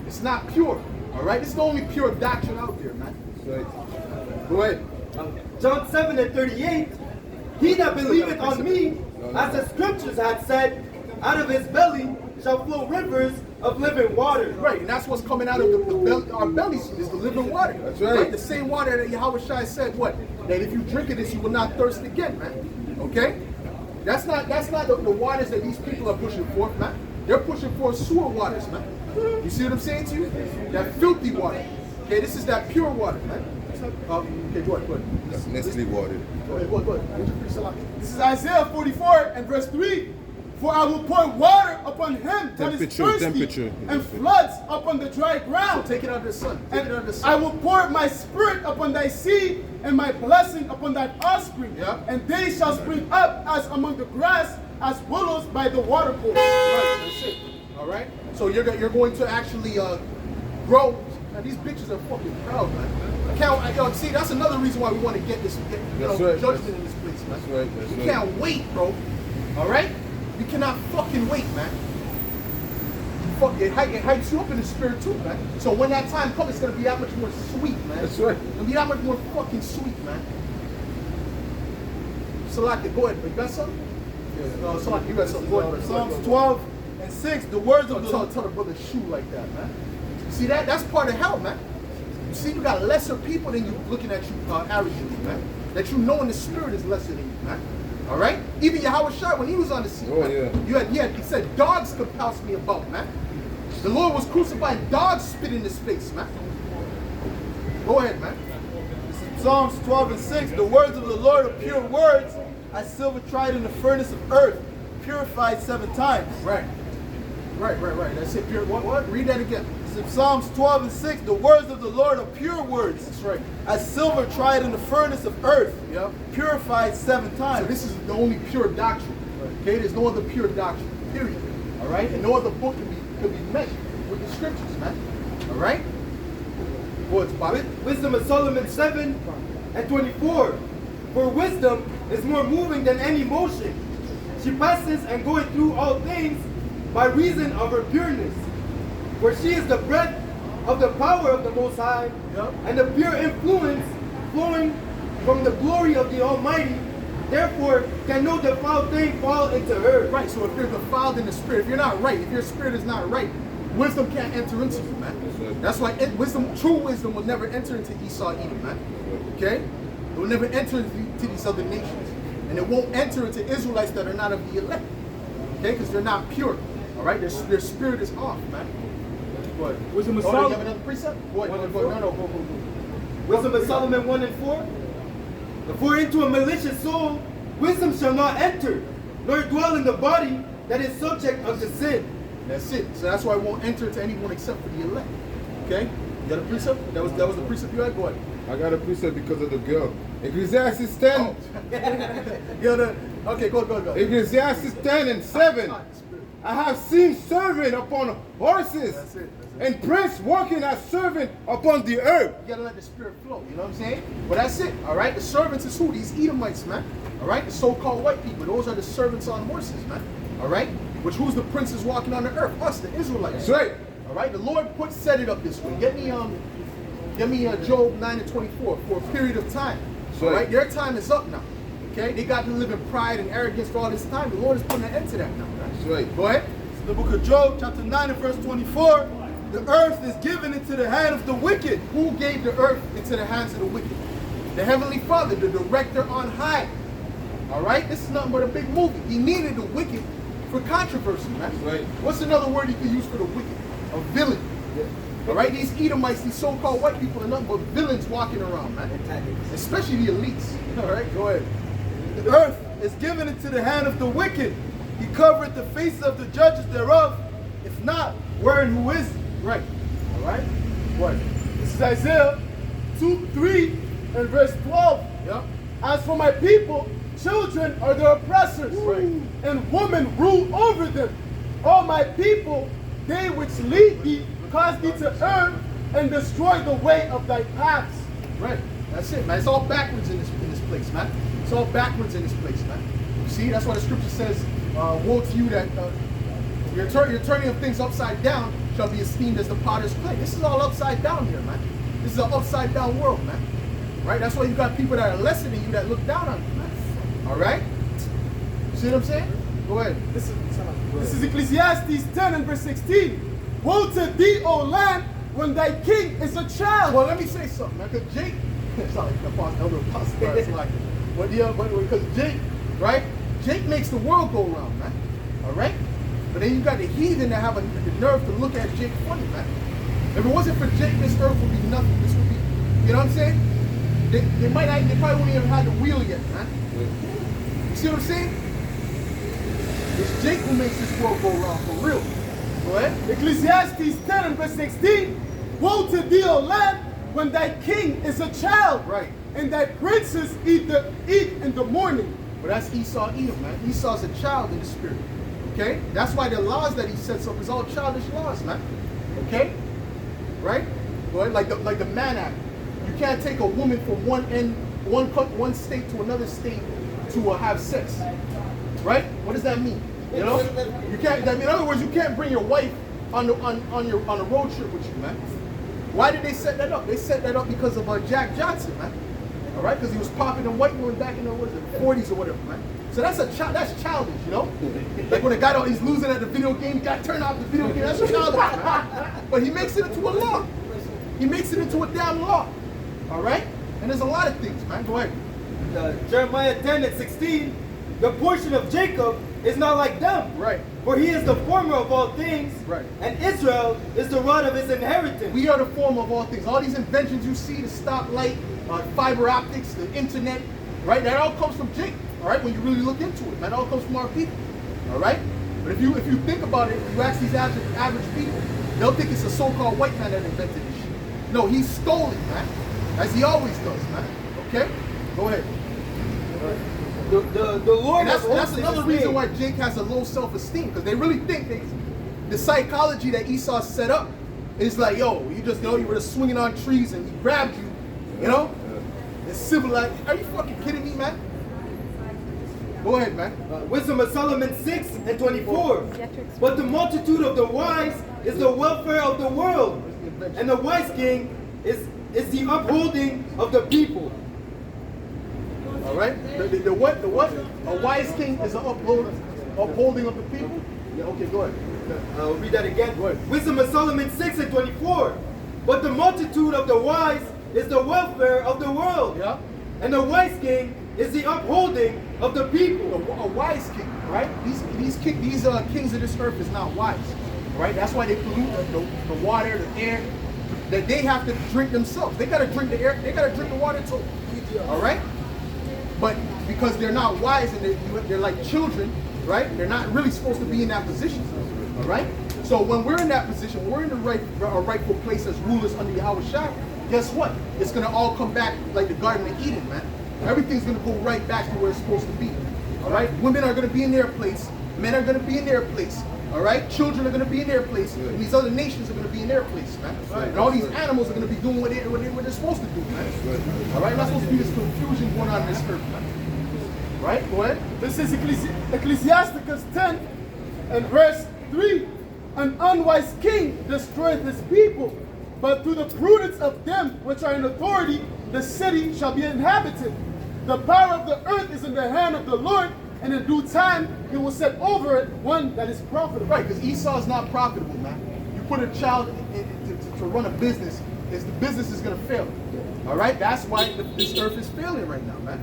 It's not pure. All right? This is the only pure doctrine out there, man. Right. Go ahead. John 7 and 38. He that believeth on me, as the scriptures had said, out of his belly shall flow rivers of living water. Right, and that's what's coming out of our bellies is the living water. That's right. The same water that Yahushua said, what? That if you drink of this, you will not thirst again, man. Okay? That's not the waters that these people are pushing forth, man. They're pushing forth sewer waters, man. You see what I'm saying to you? That filthy water. Okay, this is that pure water, man. Okay, go ahead. That's Nestle water. Go ahead. This is Isaiah 44 and verse 3. For I will pour water upon him that is thirsty, and floods upon the dry ground. So take it under the sun. I will pour my spirit upon thy seed, and my blessing upon thy offspring. Yeah. And they shall spring up as among the grass, as willows by the water course. Right, that's it. All right? So you're going to actually grow. Now, these bitches are fucking proud, man. See, that's another reason why we want to get judgment in this place, man. We can't wait, bro. All right? We cannot fucking wait, man. It hypes you up in the spirit too, man. So when that time comes, it's gonna be that much more sweet, man. That's right. It's gonna be that much more fucking sweet, man. Salaki, go ahead. You got something? Salaki, you got something. Go ahead. Psalms 12 and 6, the words of the Tell the brother shoe like that, man. See, that's part of hell, man. You see, you got lesser people than you looking at you arrogantly, man. That you know in the spirit is lesser than you, man. All right? Even Yahushua, when he was on the scene, he said, dogs could pass me about, man. The Lord was crucified, dogs spit in his face, man. Go ahead, man. Psalms 12 and 6, the words of the Lord are pure words, as silver tried in the furnace of earth, purified 7 times. Right. That's it. Pure. What? Read that again. Psalms 12 and 6, the words of the Lord are pure words. That's right. As silver tried in the furnace of earth, Yep. purified 7 times. So this is the only pure doctrine. Okay, there's no other pure doctrine. Period. All right, and no other book could be met with the scriptures, man. All right. What's about it? Wisdom of Solomon 7 and 24. For wisdom is more moving than any motion. She passes and goeth through all things by reason of her pureness. For she is the breath of the power of the Most High, and the pure influence flowing from the glory of the Almighty. Therefore, can no defiled thing fall into her. Right, so if you're defiled in the spirit, if you're not right, if your spirit is not right, wisdom can't enter into you, man. That's why true wisdom will never enter into Esau, Edom, man. Okay? It will never enter into these other nations. And it won't enter into Israelites that are not of the elect. Okay? Because they're not pure. All right? Their spirit is off, man. Go ahead. Wisdom of You Solomon. have another precept? Go ahead. Go. Wisdom of Solomon 1 and 4. For into a malicious soul wisdom shall not enter, nor dwell in the body that is subject unto sin. That's it. So that's why it won't enter to anyone except for the elect. Okay? You got a precept? That was the precept you had? Go ahead. I got a precept because of the girl. Ecclesiastes 10. Okay, go. Ecclesiastes 10 and 7. I have seen servant upon horses. That's it. And prince walking as servant upon the earth. You gotta let the spirit flow, you know what I'm saying? But that's it, all right? The servants is who? These Edomites, man. All right? The so-called white people. Those are the servants on horses, man. All right? Which who's the princes walking on the earth? Us, the Israelites. That's right. All right? The Lord set it up this way. Get me Job 9 and 24 for a period of time. All right? Their time is up now. Okay? They got to live in pride and arrogance for all this time. The Lord is putting an end to that now. That's right. Go ahead. The book of Job, chapter 9 and verse 24. The earth is given into the hand of the wicked. Who gave the earth into the hands of the wicked? The Heavenly Father, the director on high. All right? This is nothing but a big movie. He needed the wicked for controversy, man. That's right. What's another word you could use for the wicked? A villain. Yeah. All right? These Edomites, these so-called white people are nothing but villains walking around, man. Especially the elites. All right? Go ahead. The earth is given into the hand of the wicked. He covered the faces of the judges thereof. If not, where and who is he? Right. All right? What? This is Isaiah 2:3 and verse 12. Yep. As for my people, children are their oppressors, Right. and women rule over them. O my people, they which lead thee, cause thee to err, and destroy the way of thy paths. Right. That's it, man. It's all backwards in this place, man. It's all backwards in this place, man. You see, that's why the scripture says, woe to you that your turning of things upside down shall be esteemed as the potter's clay. This is all upside down here, man. This is an upside down world, man. Right? That's why you got people that are lesser than you that look down on you, man. All right? You see what I'm saying? Go ahead. This is Ecclesiastes 10 and verse 16. Woe to thee, O land, when thy king is a child. Well, let me say something, man. Because Jake, sorry, elder apostle, it's like, but because Jake, right? Jake makes the world go round, man. All right? But then you got the heathen that have the nerve to look at Jake funny, man. If it wasn't for Jake, this earth would be nothing. This would be, you know what I'm saying? They probably wouldn't even have the wheel yet, man. You see what I'm saying? It's Jake who makes this world go round for real. Go ahead. Ecclesiastes 10 and verse 16. Woe to thee, O land, when thy king is a child, Right. and thy princes eat in the morning. But that's Esau, Edom, man. Esau's a child in the spirit. Okay? That's why the laws that he sets up is all childish laws, man. Okay? Right? Go ahead. Like the Mann Act. You can't take a woman from one state to another state to have sex. Right? What does that mean? You know? You can't. In other words, you can't bring your wife on a road trip with you, man. Why did they set that up? They set that up because of Jack Johnson, man. All right, because he was popping a white woman back in the 40s or whatever, man. So that's childish, you know. Like when a guy he's losing at the video game, he got turned off the video game. That's childish, man. But he makes it into a law. He makes it into a damn law. All right, and there's a lot of things, man. Go ahead. Jeremiah 10 and 16. The portion of Jacob is not like them. Right. For he is the former of all things. Right. And Israel is the rod of his inheritance. We are the form of all things. All these inventions you see, the stoplight, fiber optics, the internet, right? That all comes from Jake. All right, when you really look into it, man, it all comes from our people. All right. But if you think about it, you ask these average people, they'll think it's a so-called white man that invented this shit. No, he stole it, man, as he always does, man. Okay. Go ahead. The Lord. And that's another reason why Jake has a low self-esteem, because they really think the psychology that Esau set up is like, yo, you were just swinging on trees and he grabbed you, you know? It's civilized. Are you fucking kidding me, man? Go ahead, man. Wisdom of Solomon 6 and 24. But the multitude of the wise is the welfare of the world, invention. And the wise king is the upholding of the people. All right? The what? The what? A wise king is an upholding of the people? Yeah, okay, go ahead. I'll read that again. Go ahead. Wisdom of Solomon 6:24. But the multitude of the wise is the welfare of the world. Yeah. And the wise king is the upholding of the people. A wise king, right? These kings of this earth is not wise, right? That's why they pollute the water, the air. That they have to drink themselves. They gotta drink the air. They gotta drink the water too. All right. But because they're not wise and they're like children, right? They're not really supposed to be in that position. All right. So when we're in that position, we're in the rightful place as rulers under Yahweh Shai. Guess what? It's gonna all come back like the Garden of Eden, man. Everything's gonna go right back to where it's supposed to be. All right. Women are gonna be in their place. Men are gonna be in their place. All right. Children are gonna be in their place, and these other nations are gonna be in their place, man. And all these animals are gonna be doing what they're supposed to do, man. All right. Not supposed to be this confusion going on in this earth, man. Right. Go ahead. This is Ecclesiasticus 10 and verse 3. An unwise king destroyeth his people, but through the prudence of them which are in authority, the city shall be inhabited. The power of the earth is in the hand of the Lord, and in due time he will set over it one that is profitable. Right, because Esau is not profitable, man. You put a child to run a business, the business is going to fail. All right, that's why this earth is failing right now, man.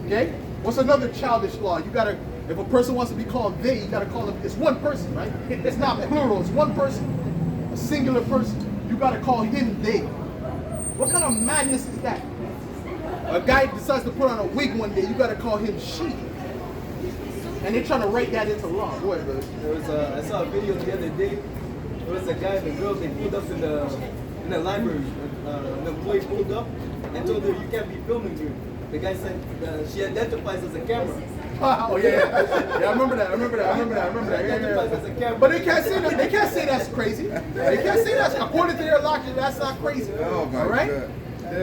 Okay? What's another childish law? You gotta, if a person wants to be called they, you gotta call them. It's one person, right? It's not plural. It's one person, a singular person. You gotta call him they. What kind of madness is that? A guy decides to put on a wig one day. You gotta call him she. And they're trying to write that into law. Go ahead, brother. There was I saw a video the other day. There was a guy and a girl, they pulled up in the library. The employee pulled up and told her, "You can't be filming here." The guy said she identifies as a camera. Oh yeah. I remember that. Identifies as a camera. But they can't say that. They can't say that's crazy. They can't say that's according to their logic. That's not crazy. Oh my all right.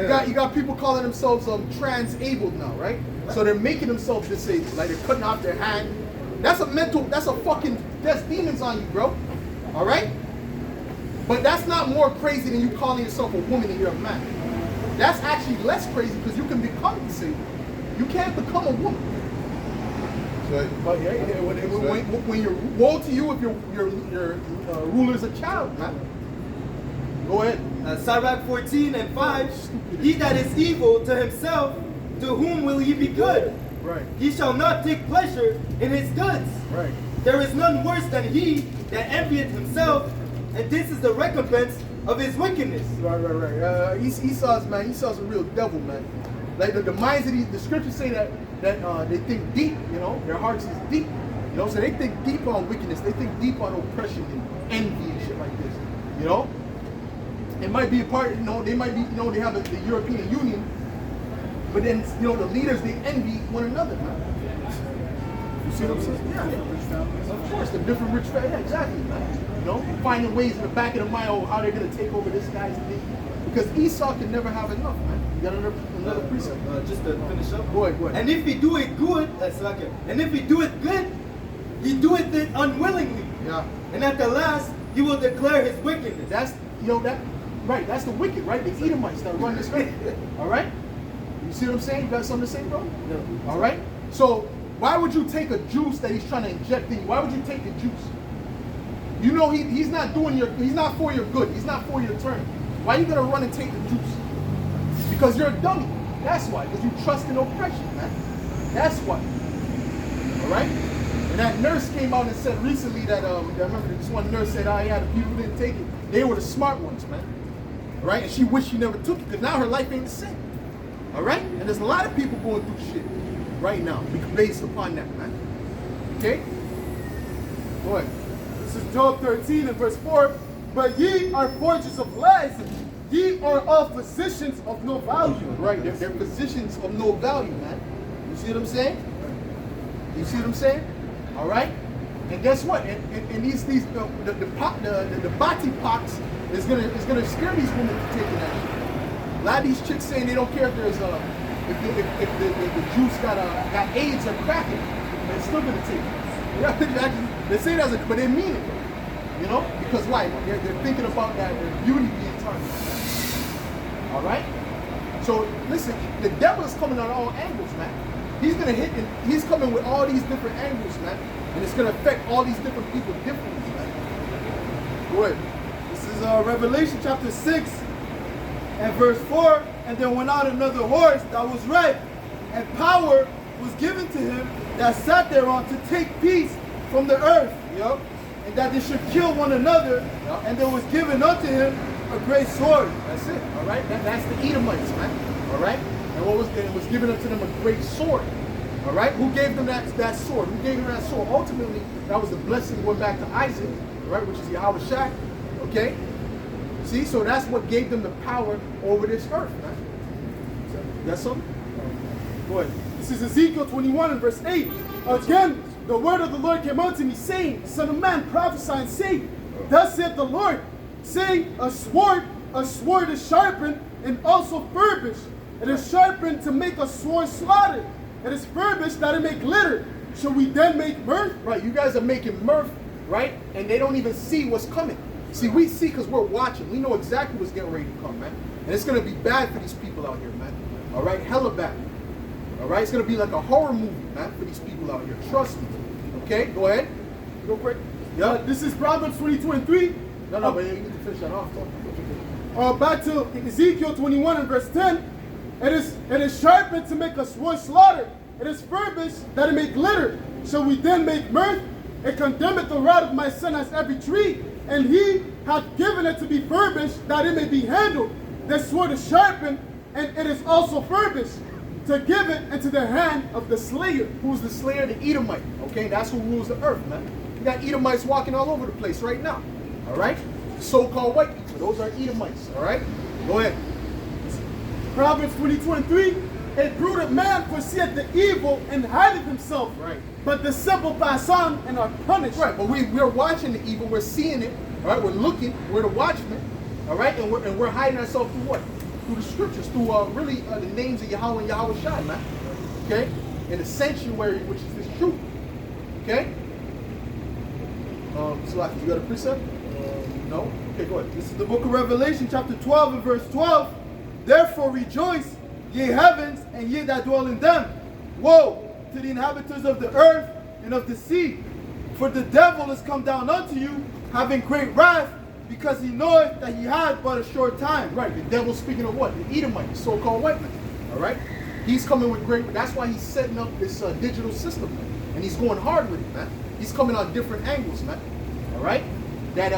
God. You got people calling themselves trans-abled now, right? So they're making themselves disabled, like they're cutting off their hand. That's demons on you, bro. All right. But that's not more crazy than you calling yourself a woman and you're a man. That's actually less crazy because you can become disabled. You can't become a woman. But yeah, when you're woe to you if your ruler's a child, man. Go ahead. Sirach 14 and 5. He that is evil to himself, to whom will he be good? Right. He shall not take pleasure in his goods. Right. There is none worse than he that envieth himself, and this is the recompense of his wickedness. Right. Esau's a real devil, man. Like the minds of the scriptures say that they think deep, you know, their hearts is deep. You know, so they think deep on wickedness, they think deep on oppression and envy and shit like this. You know? It might be a part, you know, they might be, you know, they have the European Union, but then, you know, the leaders, they envy one another, man. You see what I'm saying? Yeah. Of course, the different rich families, yeah, exactly, man. You know, finding ways in the back of the mind, how they're going to take over this guy's thing. Because Esau can never have enough, man. You got another precept. Just to finish up. Go ahead. And if he do it good, and if he do it good, he doeth it unwillingly. Yeah. And at the last, he will declare his wickedness. That's, you know, right, that's the wicked, right? The Edomites that run this earth. All right? You see what I'm saying? You got something to say, bro? No. All right? So, why would you take a juice that he's trying to inject in you? Why would you take the juice? You know he's not he's not for your good. He's not for your turn. Why are you going to run and take the juice? Because you're a dummy. That's why. Because you trust in oppression, man. That's why. All right? And that nurse came out and said recently that, I remember this one nurse said, oh yeah, the people who didn't take it, they were the smart ones, man. All right? And she wished she never took it because now her life ain't the same. All right? And there's a lot of people going through shit right now based upon that, man. Okay? Go ahead. This is Job 13 and verse 4. But ye are forgers of lies. Ye are all physicians of no value. Right, they're physicians of no value, man. You see what I'm saying? You see what I'm saying? All right? And guess what? And these the body pox is gonna scare these women from taking that shit. A lot of these chicks saying they don't care if there's if the juice got AIDS or cracking, they're still gonna take it. They say that, but they mean it. You know? Because why? They're thinking about that, their beauty being target. All right? So listen, the devil is coming on all angles, man. He's gonna hit, and he's coming with all these different angles, man. And it's gonna affect all these different people differently, man. Go ahead. This is Revelation chapter 6 and verse 4. And there went out another horse that was red, and power was given to him that sat thereon to take peace from the earth. Yep. And that they should kill one another. Yep. And there was given unto him a great sword. That's it. All right. That's the Edomites, man. All right. And what was it was given unto them a great sword. All right. Who gave them that sword? Who gave them that sword? Ultimately, that was the blessing going back to Isaac, right, which is Yahweh Shai. Okay. See, so that's what gave them the power over this earth, man. That's something. Go ahead. This is Ezekiel 21 and verse 8. Again, the word of the Lord came unto me, saying, Son of man, prophesy and say, Thus saith the Lord, saying, a sword is sharpened and also furbished. It is sharpened to make a sword slaughter. It is furbished that it may glitter. Shall we then make mirth? Right, you guys are making mirth, right? And they don't even see what's coming. See, we see because we're watching. We know exactly what's getting ready to come, man. And it's going to be bad for these people out here, man. All right, hella bad. All right, it's going to be like a horror movie, man, for these people out here. Trust me. Okay, go ahead. Real quick. Yeah. This is Proverbs 22 and 3. No, but you need to finish that off. Back to Ezekiel 21 and verse 10. It is sharpened to make a sword slaughter. It is furbished that it may glitter. Shall we then make mirth? It condemneth the rod of my son as every tree, and he hath given it to be furbished that it may be handled. This sword is sharpened, and it is also furbished, to give it into the hand of the slayer. Who's the slayer? The Edomite. Okay, that's who rules the earth, man. You got Edomites walking all over the place right now. All right? So-called white people. Those are Edomites. All right? Go ahead. Proverbs 22 and 3. A prudent man foreseeth the evil and hideth himself. Right. But the simple pass on and are punished. Right, but we're watching the evil. We're seeing it. All right? We're looking. We're the watchmen. All right? And we're hiding ourselves through what? Through the scriptures. Through really the names of Yahweh and Yahweh Shai, man. Okay? In the sanctuary, which is this truth. Okay? So you got a precept? No? Okay, go ahead. This is the book of Revelation, chapter 12 and verse 12. Therefore rejoice, ye heavens, and ye that dwell in them. Woe to the inhabitants of the earth and of the sea. For the devil is come down unto you, having great wrath, because he knoweth that he had but a short time. Right, the devil speaking of what? The Edomite, the so-called white man. All right? He's coming with great, that's why he's setting up this digital system, man. And he's going hard with it, man. He's coming on different angles, man. All right? That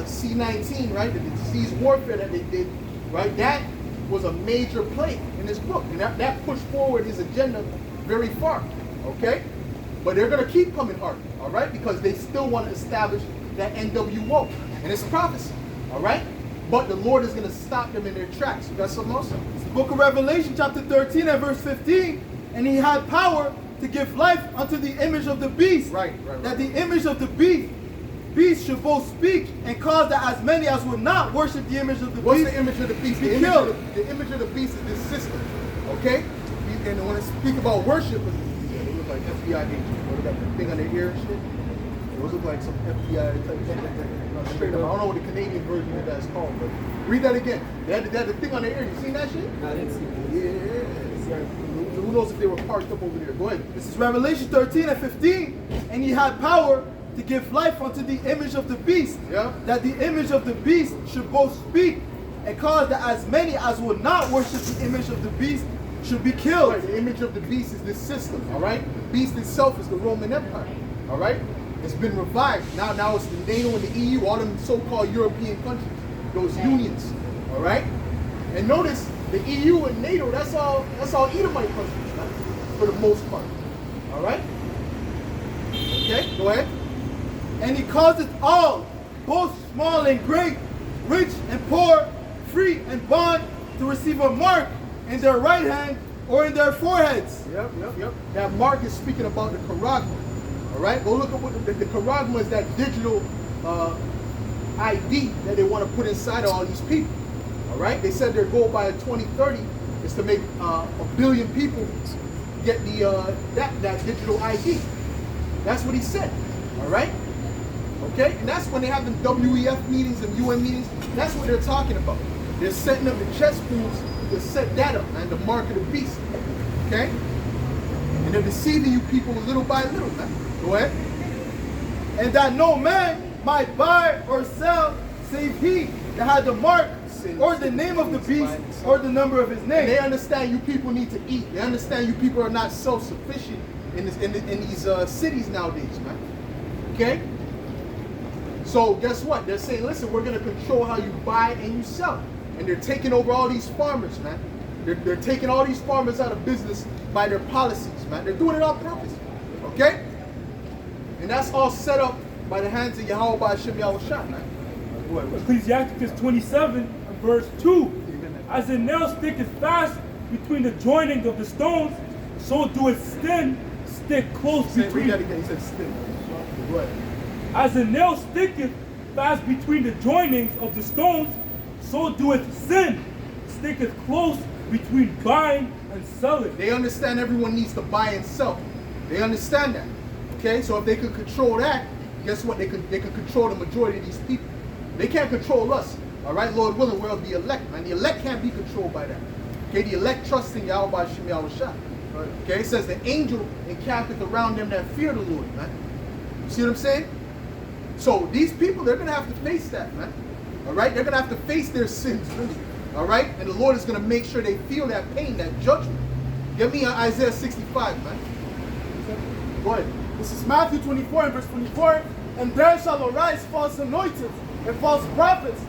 C-19, right? The disease warfare that they did, right? That was a major play in his book. And that pushed forward his agenda very far. Okay? But they're going to keep coming hard. All right? Because they still want to establish that NWO. And it's prophecy. All right? But the Lord is going to stop them in their tracks. You got something else? It's the book of Revelation, chapter 13 and verse 15. And he had power to give life unto the image of the beast. Right. That the image of the beast should both speak and cause that as many as would not worship the image of the What's beast. the image of the beast? Be The image killed. the image of the beast is this system. Okay? And when I speak about worship, they look like FBI agents. They got the thing on their ear and shit. Those look like some FBI type thing. Straight up. I don't know what the Canadian version of that is called, but read that again. They had the thing on their ear. You seen that shit? I didn't see that. Yeah. Who knows if they were parked up over there? Go ahead. This is Revelation 13 and 15. And he had power to give life unto the image of the beast. Yeah. That the image of the beast should both speak and cause that as many as would not worship the image of the beast should be killed. Right, the image of the beast is this system, all right? The beast itself is the Roman Empire, all right? It's been revived. Now it's the NATO and the EU, all them so-called European countries, those unions, all right? And notice the EU and NATO, that's all Edomite countries, man, for the most part, all right? Okay, go ahead. And he causeth all, both small and great, rich and poor, free and bond, to receive a mark in their right hand or in their foreheads. Yep. That mark is speaking about the charagma. All right, go look at what the charagma is. That digital ID that they want to put inside of all these people. All right, they said their goal by 2030 is to make 1 billion people get the that digital ID. That's what he said. All right. Okay? And that's when they have them WEF meetings and UN meetings. That's what they're talking about. They're setting up the chess pools to set that up, man, the mark of the beast. Okay? And they're deceiving you people little by little, man. Go ahead. And that no man might buy or sell save he that had the mark or the name of the beast or the number of his And they name. understand you people need to eat. They understand you people are not self-sufficient in these cities nowadays, man. Okay? So guess what? They're saying, listen, we're going to control how you buy and you sell. And they're taking over all these farmers, man. They're taking all these farmers out of business by their policies, man. They're doing it on purpose. Okay? And that's all set up by the hands of Yahweh by Hashem Yahushua, man. Ecclesiasticus 27 and verse 2. As a nail sticketh fast between the joinings of the stones, so doeth sin stick close Read between. that again. He said stick. Go ahead. As a nail sticketh fast between the joinings of the stones, so doeth sin sticketh close between buying and selling. They understand everyone needs to buy and sell. They understand that. Okay, so if they could control that, guess what? They could control the majority of these people. They can't control us. All right, Lord willing, we're of the elect, man. The elect can't be controlled by that. Okay, the elect trust in Yahweh by Hashem Yahushua. Okay, it says the angel encampeth around them that fear the Lord, man. You see what I'm saying? So these people, they're gonna have to face that, man. All right, they're gonna have to face their sins, really. All right, and the Lord is gonna make sure they feel that pain, that judgment. Get me on Isaiah 65, man. Go ahead. This is Matthew 24 and verse 24. And there shall arise false anointings and false prophets,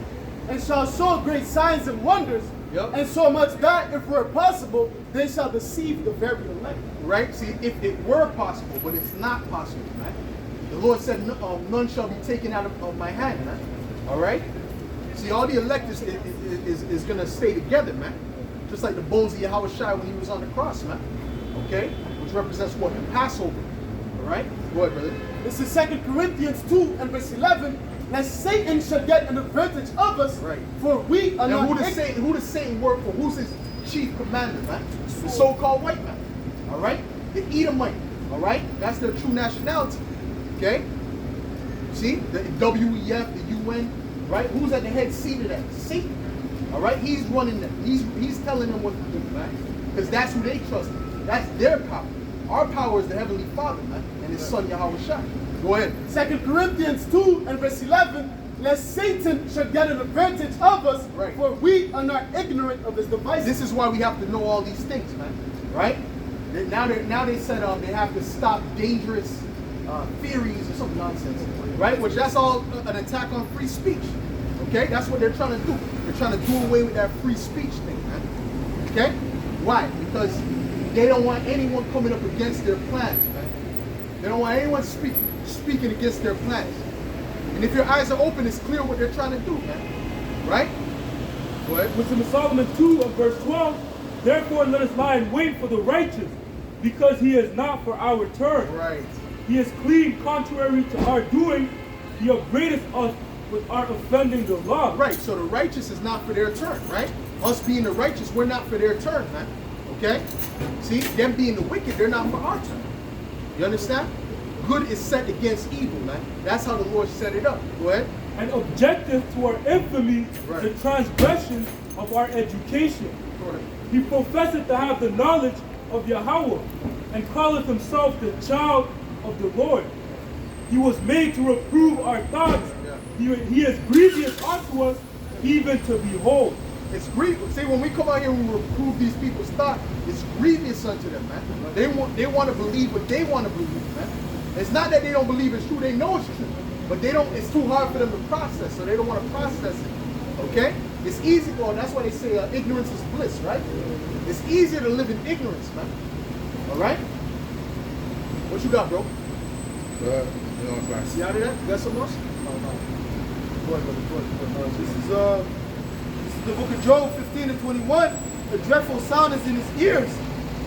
and shall show great signs and wonders, Yep. and so much that, if it were possible, they shall deceive the very elect. Right? See, if it were possible, but it's not possible, man. The Lord said, none shall be taken out of my hand, man. All right? See, all the elect is going to stay together, man. Just like the bones of Yahweh Shai when he was on the cross, man. Okay? Which represents what? The Passover. All right? Go ahead, brother. This is 2 Corinthians 2 and verse 11. Lest Satan should get an advantage of us, Right. for we are Now, not who does Satan work for? Who's his chief commander, man? The so-called white man. All right? The Edomite. All right? That's their true nationality. Okay? See? The WEF, the UN, right? Who's at the head seat of that? Satan. All right? He's running them. He's telling them what to do, man. Because that's who they trust. That's their power. Our power is the Heavenly Father, man, and His Son Yahweh Shai. Go ahead. 2 Corinthians 2 and verse 11. Lest Satan should get an advantage of us, Right. for we are not ignorant of his devices. This is why we have to know all these things, man. Right? Now they said they have to stop dangerous theories or some nonsense, right? Which that's all an attack on free speech. Okay, that's what they're trying to do. They're trying to do away with that free speech thing, man. Okay? Why? Because they don't want anyone coming up against their plans, man. They don't want anyone speaking against their plans. And if your eyes are open, it's clear what they're trying to do, man. Right? Go ahead. Which in Solomon 2 and verse 12, therefore let us lie in wait for the righteous, because he is not for our turn. Right. He is clean contrary to our doing. He upbraideth us with our offending the law. Right, so the righteous is not for their turn, right? Us being the righteous, we're not for their turn, man. Okay? See, them being the wicked, they're not for our turn. You understand? Good is set against evil, man. That's how the Lord set it up. Go ahead. And objective to our infamy, Right. the transgression of our education. Go ahead. He professeth to have the knowledge of Yahweh, and calleth himself the child of the Lord. He was made to reprove our thoughts. He is grievous unto us, even to behold. It's grievous. See, when we come out here and we reprove these people's thought, it's grievous unto them, man. They want to believe what they want to believe, man. It's not that they don't believe it's true, they know it's true. But it's too hard for them to process, so they don't want to process it. Okay? It's easy, well, that's why they say ignorance is bliss, right? It's easier to live in ignorance, man. Alright? What you got, bro? See out of that? You got something else? Go ahead, brother. This is the book of Job 15 and 21. The dreadful sound is in his ears.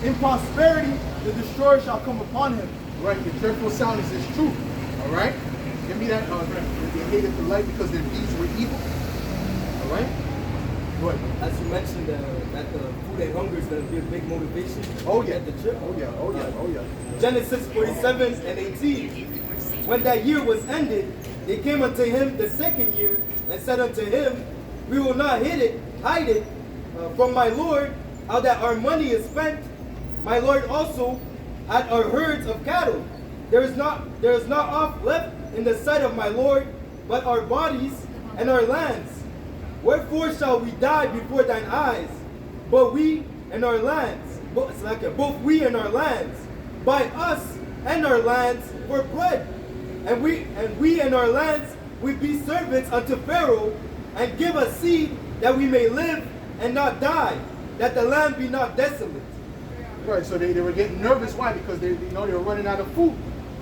In prosperity, the destroyer shall come upon him. Right, the dreadful sound is his truth. Alright? Give me that. They hated the light because their deeds were evil. Alright? Go ahead. As you mentioned, that the food and hunger is going to be a big motivation. Oh yeah. At the trip. Oh yeah, oh yeah, oh yeah. Genesis 47 and 18. When that year was ended, They came unto him the second year, and said unto him, We will not hide it from my Lord, how that our money is spent. My Lord also had our herds of cattle. There is not aught left in the sight of my Lord, but our bodies and our lands. Wherefore shall we die before thine eyes? Both we and our lands, buy us and our lands for bread. And we and our lands, we be servants unto Pharaoh, and give us seed that we may live and not die, that the land be not desolate. Right, so they were getting nervous. Why? Because they were running out of food.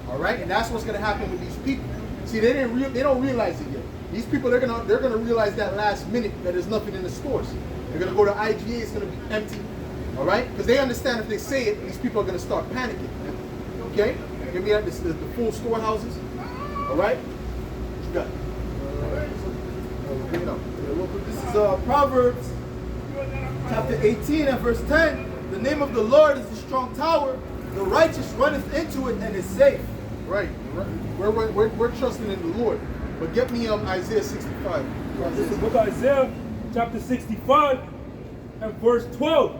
All right, and that's what's going to happen with these people. See, they don't realize it yet. These people, they're gonna realize that last minute that there's nothing in the stores. They're gonna go to IGA, it's gonna be empty. All right, because they understand if they say it, these people are gonna start panicking. Okay, give me that, the full storehouses. All right, what you got? Bring it up. This is Proverbs chapter 18 and verse 10. The name of the Lord is a strong tower. The righteous runneth into it and is safe. Right. We're trusting in the Lord. But get me Isaiah 65. This is the book of Isaiah, chapter 65, and verse 12.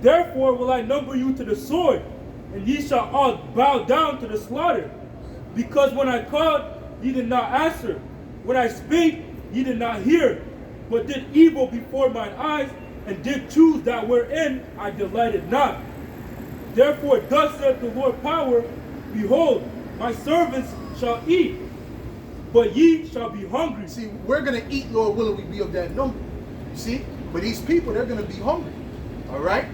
Therefore will I number you to the sword, and ye shall all bow down to the slaughter. Because when I called, ye did not answer. When I spake, ye did not hear, but did evil before mine eyes, and did choose that wherein I delighted not. Therefore thus saith the Lord power, Behold, my servants shall eat, but ye shall be hungry. See, we're going to eat, Lord willing, we be of that number. You see? But these people, they're going to be hungry. All right?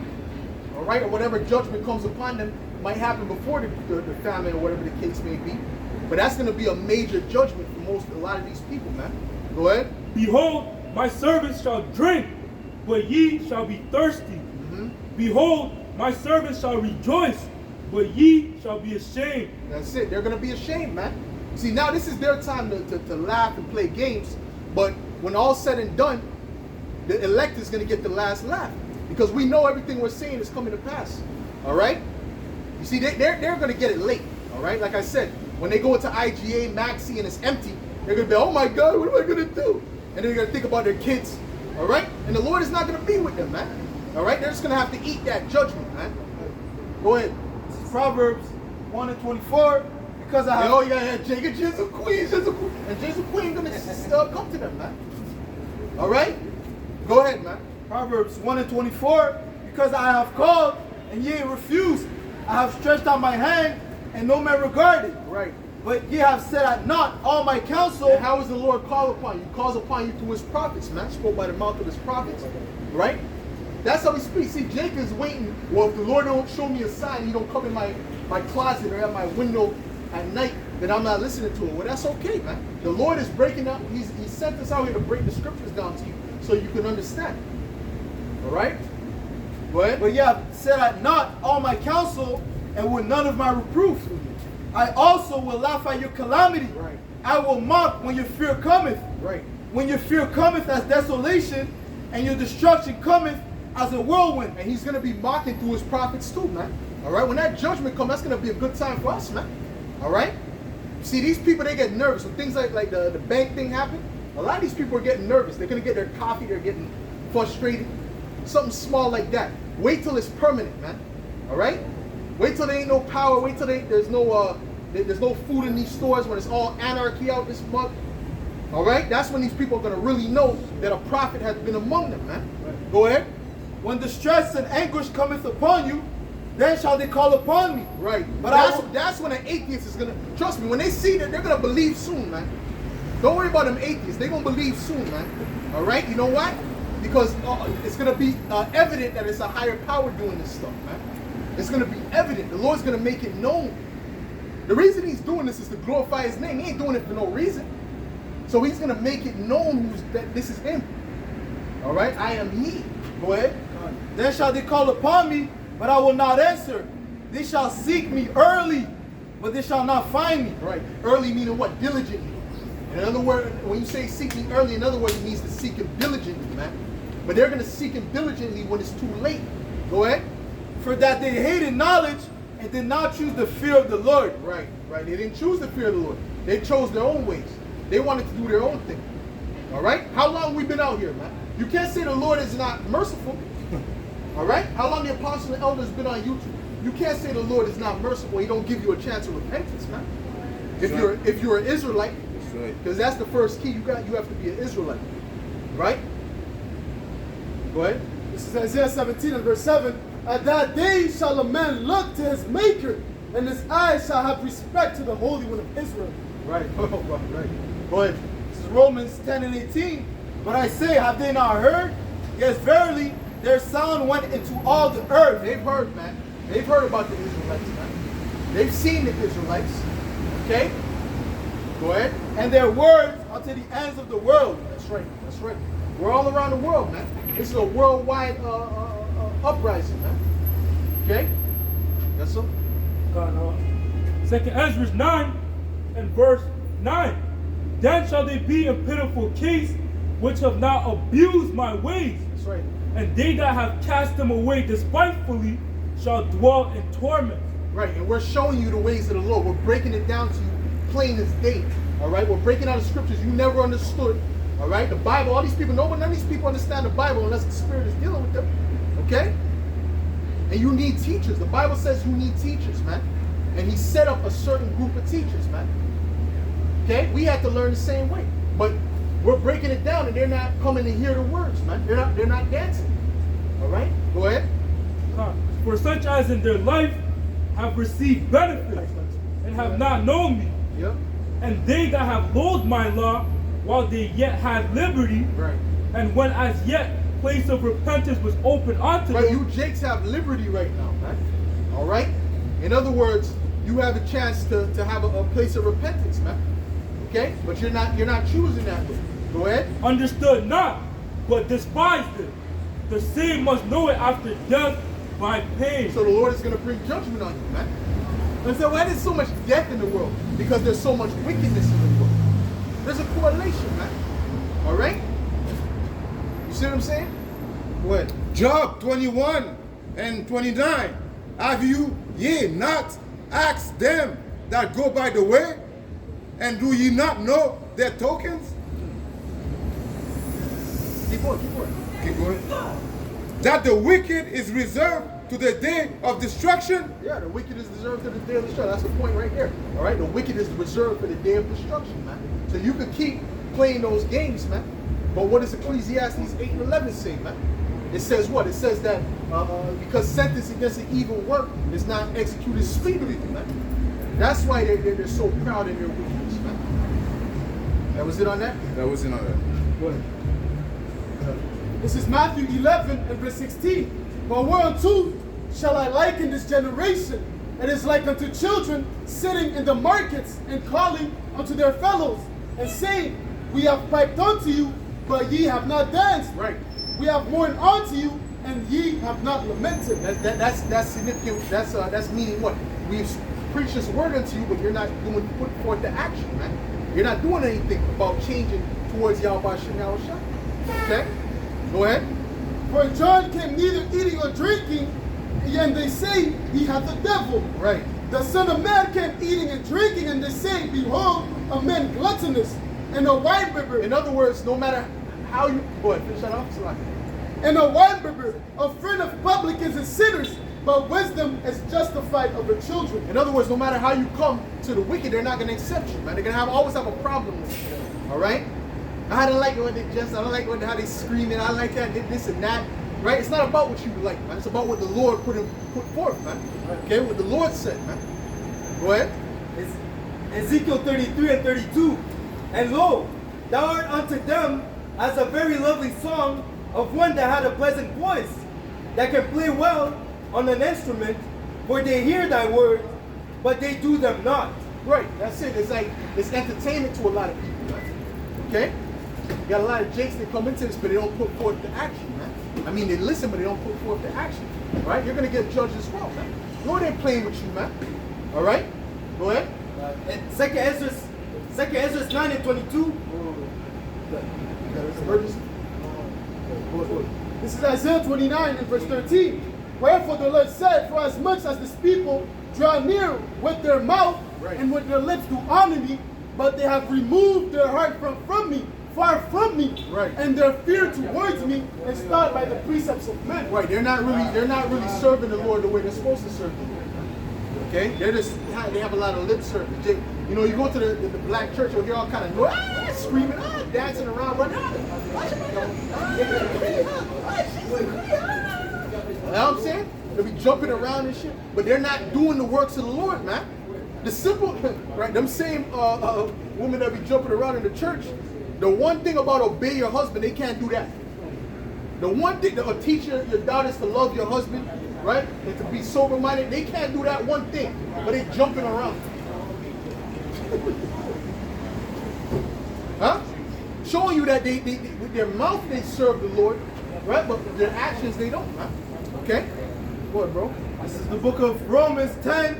All right? Or whatever judgment comes upon them might happen before the famine or whatever the case may be. But that's going to be a major judgment for a lot of these people, man. Go ahead. Behold, my servants shall drink, but ye shall be thirsty. Behold, my servants shall rejoice, but ye shall be ashamed. That's it. They're going to be ashamed, man. See, now this is their time to laugh and play games. But when all's said and done, the elect is going to get the last laugh. Because we know everything we're saying is coming to pass. All right? You see, they're going to get it late. All right? Like I said, when they go into IGA, Maxi, and it's empty, they're going to be, oh my God, what am I going to do? And they're going to think about their kids. All right? And the Lord is not going to be with them, man. All right? They're just going to have to eat that judgment, man. Go ahead. This is Proverbs 1 and 24. Because I have... Oh, yeah, Jacob, Jesus Queen. And Jesus Queen going to come to them, man. All right? Go ahead, man. Proverbs 1 and 24. Because I have called, and ye refused. I have stretched out my hand, and no man regarded. Right. But ye have set at naught all my counsel. And how is the Lord called upon you? He calls upon you through his prophets, man. Spoke by the mouth of his prophets. Right? That's how he speaks. See, Jacob is waiting. Well, if the Lord don't show me a sign, he don't come in my closet or at my window at night, then I'm not listening to him. Well, that's okay, man. The Lord is breaking out. He sent us out here to break the scriptures down to you so you can understand. All right? Go ahead. But ye have set at naught all my counsel, and with none of my reproof. I also will laugh at your calamity. Right. I will mock when your fear cometh. Right. When your fear cometh as desolation, and your destruction cometh as a whirlwind. And he's going to be mocking through his prophets too, man. All right? When that judgment comes, that's going to be a good time for us, man. All right? See, these people, they get nervous. When things like the bank thing happen, a lot of these people are getting nervous. They're going to get their coffee. They're getting frustrated. Something small like that. Wait till it's permanent, man. All right? Wait till there ain't no power. Wait till there's no food in these stores, when it's all anarchy out this month. All right? That's when these people are going to really know that a prophet has been among them, man. Right. Go ahead. When distress and anguish cometh upon you, then shall they call upon me. Right. But that's when an atheist is going to, trust me, when they see that, they're going to believe soon, man. Don't worry about them atheists. They're going to believe soon, man. All right? You know why? Because it's going to be evident that it's a higher power doing this stuff, man. It's going to be evident. The Lord's going to make it known. The reason he's doing this is to glorify his name. He ain't doing it for no reason. So he's going to make it known that this is him. All right? I am he. Go ahead. Then shall they call upon me, but I will not answer. They shall seek me early, but they shall not find me. Right. Early meaning what? Diligently. In other words, when you say seek me early, in other words, it means to seek him diligently, man. But they're going to seek him diligently when it's too late. Go ahead. For that they hated knowledge and did not choose the fear of the Lord. Right, right. They didn't choose the fear of the Lord. They chose their own ways. They wanted to do their own thing. All right? How long we been out here, man? You can't say the Lord is not merciful. All right? How long the apostles and elders been on YouTube? You can't say the Lord is not merciful. He don't give you a chance of repentance, man. If you're an Israelite, because that's the first key. You have to be an Israelite, right? Go ahead. This is Isaiah 17 and verse 7. At that day shall a man look to his maker, and his eyes shall have respect to the Holy One of Israel. Right. Right. Go ahead. This is Romans 10 and 18. But I say, have they not heard? Yes, verily, their sound went into all the earth. They've heard, man. They've heard about the Israelites, man. They've seen the Israelites. Okay? Go ahead. And their words unto the ends of the world. That's right. That's right. We're all around the world, man. This is a worldwide uprising, man. Okay? That's so. Second Ezra 9 and verse 9. Then shall they be in pitiful case which have not abused my ways. That's right. And they that have cast them away despitefully shall dwell in torment. Right, and we're showing you the ways of the Lord. We're breaking it down to you plain as day. All right, we're breaking out the scriptures you never understood. All right, the Bible, all these people, none of these people understand the Bible unless the Spirit is dealing with them. Okay? And you need teachers. The Bible says you need teachers, man. And He set up a certain group of teachers, man. Okay? We have to learn the same way. But we're breaking it down and they're not coming to hear the words, man. They're not dancing. All right? Go ahead. For such as in their life have received benefits and have not known me. Yep. And they that have loathed my law while they yet had liberty, Right. and when as yet place of repentance was open unto Right, them. you Jakes have liberty right now, man. All right? In other words, you have a chance to have a place of repentance, man. Okay? But you're not choosing that way. Go ahead. Understood not, but despised it. The same must know it after death by pain. So the Lord is going to bring judgment on you, man. And so why there's so much death in the world? Because there's so much wickedness in the world. There's a correlation, man. All right? You see what I'm saying? Go ahead. Job 21 and 29. Have you ye not asked them that go by the way? And do ye not know their tokens? Keep going. Keep going. That the wicked is reserved to the day of destruction? Yeah, the wicked is reserved to the day of destruction. That's the point right here. All right? The wicked is reserved for the day of destruction, man. So you can keep playing those games, man. But what does Ecclesiastes 8 and 11 say, man? It says what? It says that because sentence against an evil work is not executed speedily, man. That's why they're so proud in their wickedness, man. That was it on that? That was in on that. Go ahead. This is Matthew 11 and verse 16. But whereunto shall I liken this generation? It is like unto children sitting in the markets and calling unto their fellows and saying, we have piped unto you, but ye have not danced. Right. We have mourned unto you, and ye have not lamented. That's significant. That's meaning what? We've preached this word unto you, but you're not putting forth the action, man. You're not doing anything about changing towards Yahweh Shem Yahushua. Okay? Go ahead. For John came neither eating or drinking, and they say he hath the devil. Right. The Son of Man came eating and drinking, and they say, behold, a man gluttonous, and a winebibber. In other words, no matter how you... Go ahead, finish that off. And a winebibber, a friend of publicans and sinners, but wisdom is justified of the children. In other words, no matter how you come to the wicked, they're not going to accept you, man. They're going to always have a problem with you. All right? I don't like it when they just, I don't like how they screaming, I like that, this and that. Right? It's not about what you like, man. It's about what the Lord put forth, man. Okay? What the Lord said, man. Go ahead. It's Ezekiel 33 and 32. And lo, thou art unto them as a very lovely song of one that had a pleasant voice, that can play well on an instrument, for they hear thy words, but they do them not. Right, that's it. It's like, it's entertainment to a lot of people, right? Okay? You got a lot of jakes that come into this, but they don't put forth the action, man. I mean, they listen, but they don't put forth the action. Right? You're going to get judged as well, man. Lord ain't playing with you, man. All right? Go ahead. Second Ezra 9 and 22. Emergency. This is Isaiah 29 and verse 13. Wherefore the Lord said, for as much as this people draw near with their mouth Right. and with their lips do honor me, but they have removed their heart from me, far from me, Right. and their fear towards me is taught by the precepts of men. Right, they're not really serving the Lord the way they're supposed to serve the Lord. Okay, they have a lot of lip service. You know, you go to the black church, you'll hear all kind of screaming, dancing around, running. You know what I'm saying? They'll be jumping around and shit, but they're not doing the works of the Lord, man. The simple, right? Them same women that be jumping around in the church. The one thing about obey your husband, they can't do that. The one thing that teach your daughters to love your husband, right, and to be sober-minded, they can't do that one thing, but they jumping around. Huh? Showing you that they with their mouth they serve the Lord, right? But with their actions they don't. Huh? Okay? Go ahead, bro. This is the book of Romans 10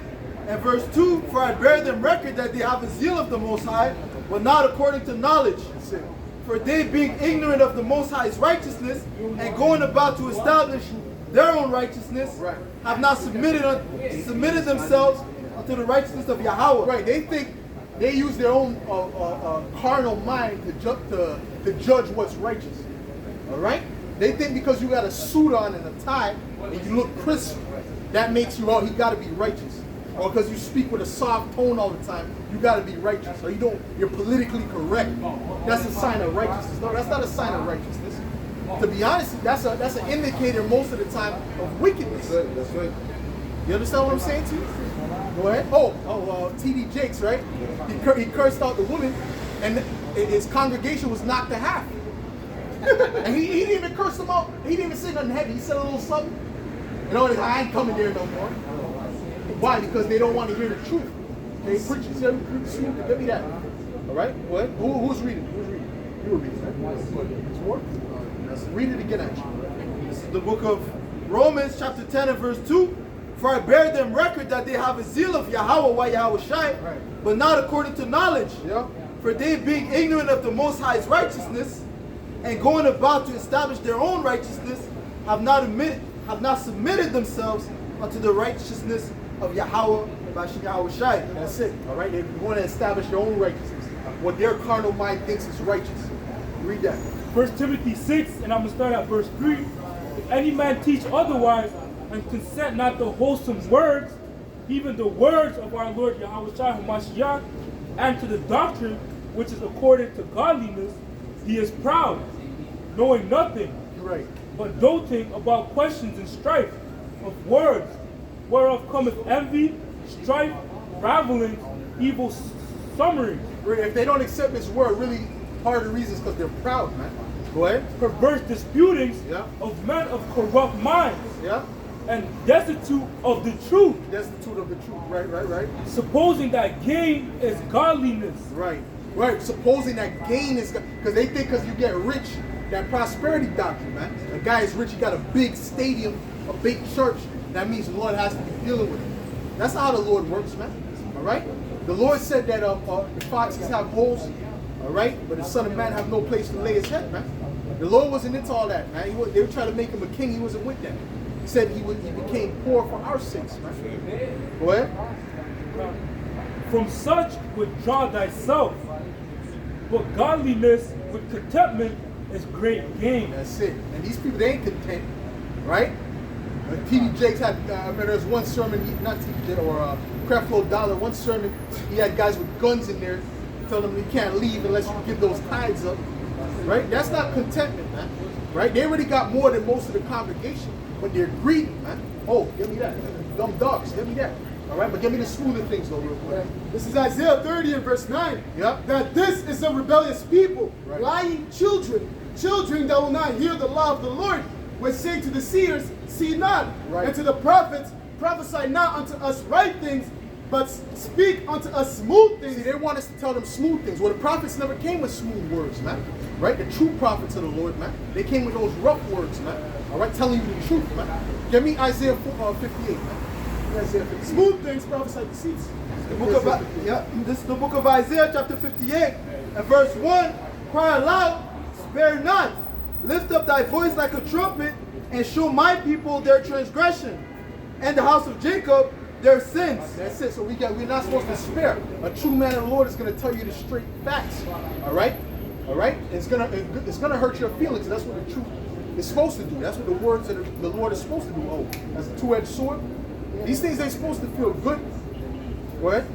and verse 2. For I bear them record that they have a zeal of the Most High, but not according to knowledge. That's it. For they, being ignorant of the Most High's righteousness and going about to establish their own righteousness, Right. have not submitted themselves unto the righteousness of Yahweh. Right, they think they use their own carnal mind to judge what's righteous. All right? They think because you got a suit on and a tie and you look crisp, that makes you, he got to be righteous. Or because you speak with a soft tone all the time, you got to be righteous. Or you're politically correct. That's a sign of righteousness. No, that's not a sign of righteousness. To be honest, that's an indicator most of the time of wickedness. That's right. You understand what I'm saying to you? Go ahead. T.D. Jakes, right? He cursed out the woman, and his congregation was knocked to half. And he didn't even curse them out. He didn't even say nothing heavy. He said a little something. You know, I ain't coming there no more. Why? Because they don't want to hear the truth. They preach it. Give me that. All right? What? Who's reading? Who's reading? You were reading, right? It's more? Read it again, actually. This is the book of Romans chapter 10 and verse 2. For I bear them record that they have a zeal of Yahweh, why Yahweh Shai, Right. but not according to knowledge. Yeah. For they, being ignorant of the Most High's righteousness and going about to establish their own righteousness, have not submitted themselves unto the righteousness of Yahweh, Bashin Yahweh Shai. That's it. All right? They want to establish their own righteousness. What their carnal mind thinks is righteous. Read that. 1 Timothy 6, and I'm going to start at verse 3. If any man teach otherwise, and consent not to wholesome words, even the words of our Lord Yahweh Shai HaMashiach, and to the doctrine which is according to godliness, he is proud, knowing nothing, You're right. but doting about questions and strife of words, whereof cometh envy, strife, ravelings, evil summaries, If they don't accept his word, really part of the reason is because they're proud, man. Go ahead. perverse disputings Yeah. of men of corrupt minds, Yeah? and destitute of the truth, Destitute of the truth. Right. supposing that gain is godliness. Right. Supposing that gain is, because they think because you get rich, that prosperity doctrine, man. A guy is rich, he got a big stadium, a big church. That means the Lord has to be dealing with him. That's not how the Lord works, man. All right? The Lord said that the foxes have holes, all right? But the Son of Man have no place to lay his head, man. The Lord wasn't into all that, man. They were trying to make him a king. He wasn't with that. He said he became poor for our sakes, man. Go ahead. From such withdraw thyself, but godliness with contentment is great gain. That's it. And these people, they ain't content, right? T.D. Jakes had, I remember there was one sermon, not T.D. Jakes, or Creflo Dollar, one sermon, he had guys with guns in there, telling them you can't leave unless you give those tithes up, right? That's not contentment, man, right? They already got more than most of the congregation, but they're greedy, man. Oh, give me that. Dumb dogs, give me that. All right, but give me the smoother things, though, real quick. This is Isaiah 30 and verse 9. Yeah. That this is a rebellious people, Right. lying children that will not hear the law of the Lord, which say to the seers, see not, Right. and to the prophets, prophesy not unto us right things, but speak unto us smooth things. See, they want us to tell them smooth things. Well, the prophets never came with smooth words, man. Right? The true prophets of the Lord, man. They came with those rough words, man. All right? Telling you the truth, man. Give me Isaiah 58, man. Isaiah 58. Smooth things prophesy deceits. This is the book of Isaiah chapter 58 and verse 1. Cry aloud, spare not. Lift up thy voice like a trumpet and show my people their transgression and the house of Jacob their sins. That's it. So we're not supposed to spare. A true man of the Lord is going to tell you the straight facts. All right? All right? It's gonna hurt your feelings. That's what the truth is supposed to do. That's what the words of the Lord is supposed to do. Oh, that's a two-edged sword. These things ain't supposed to feel good. Go ahead.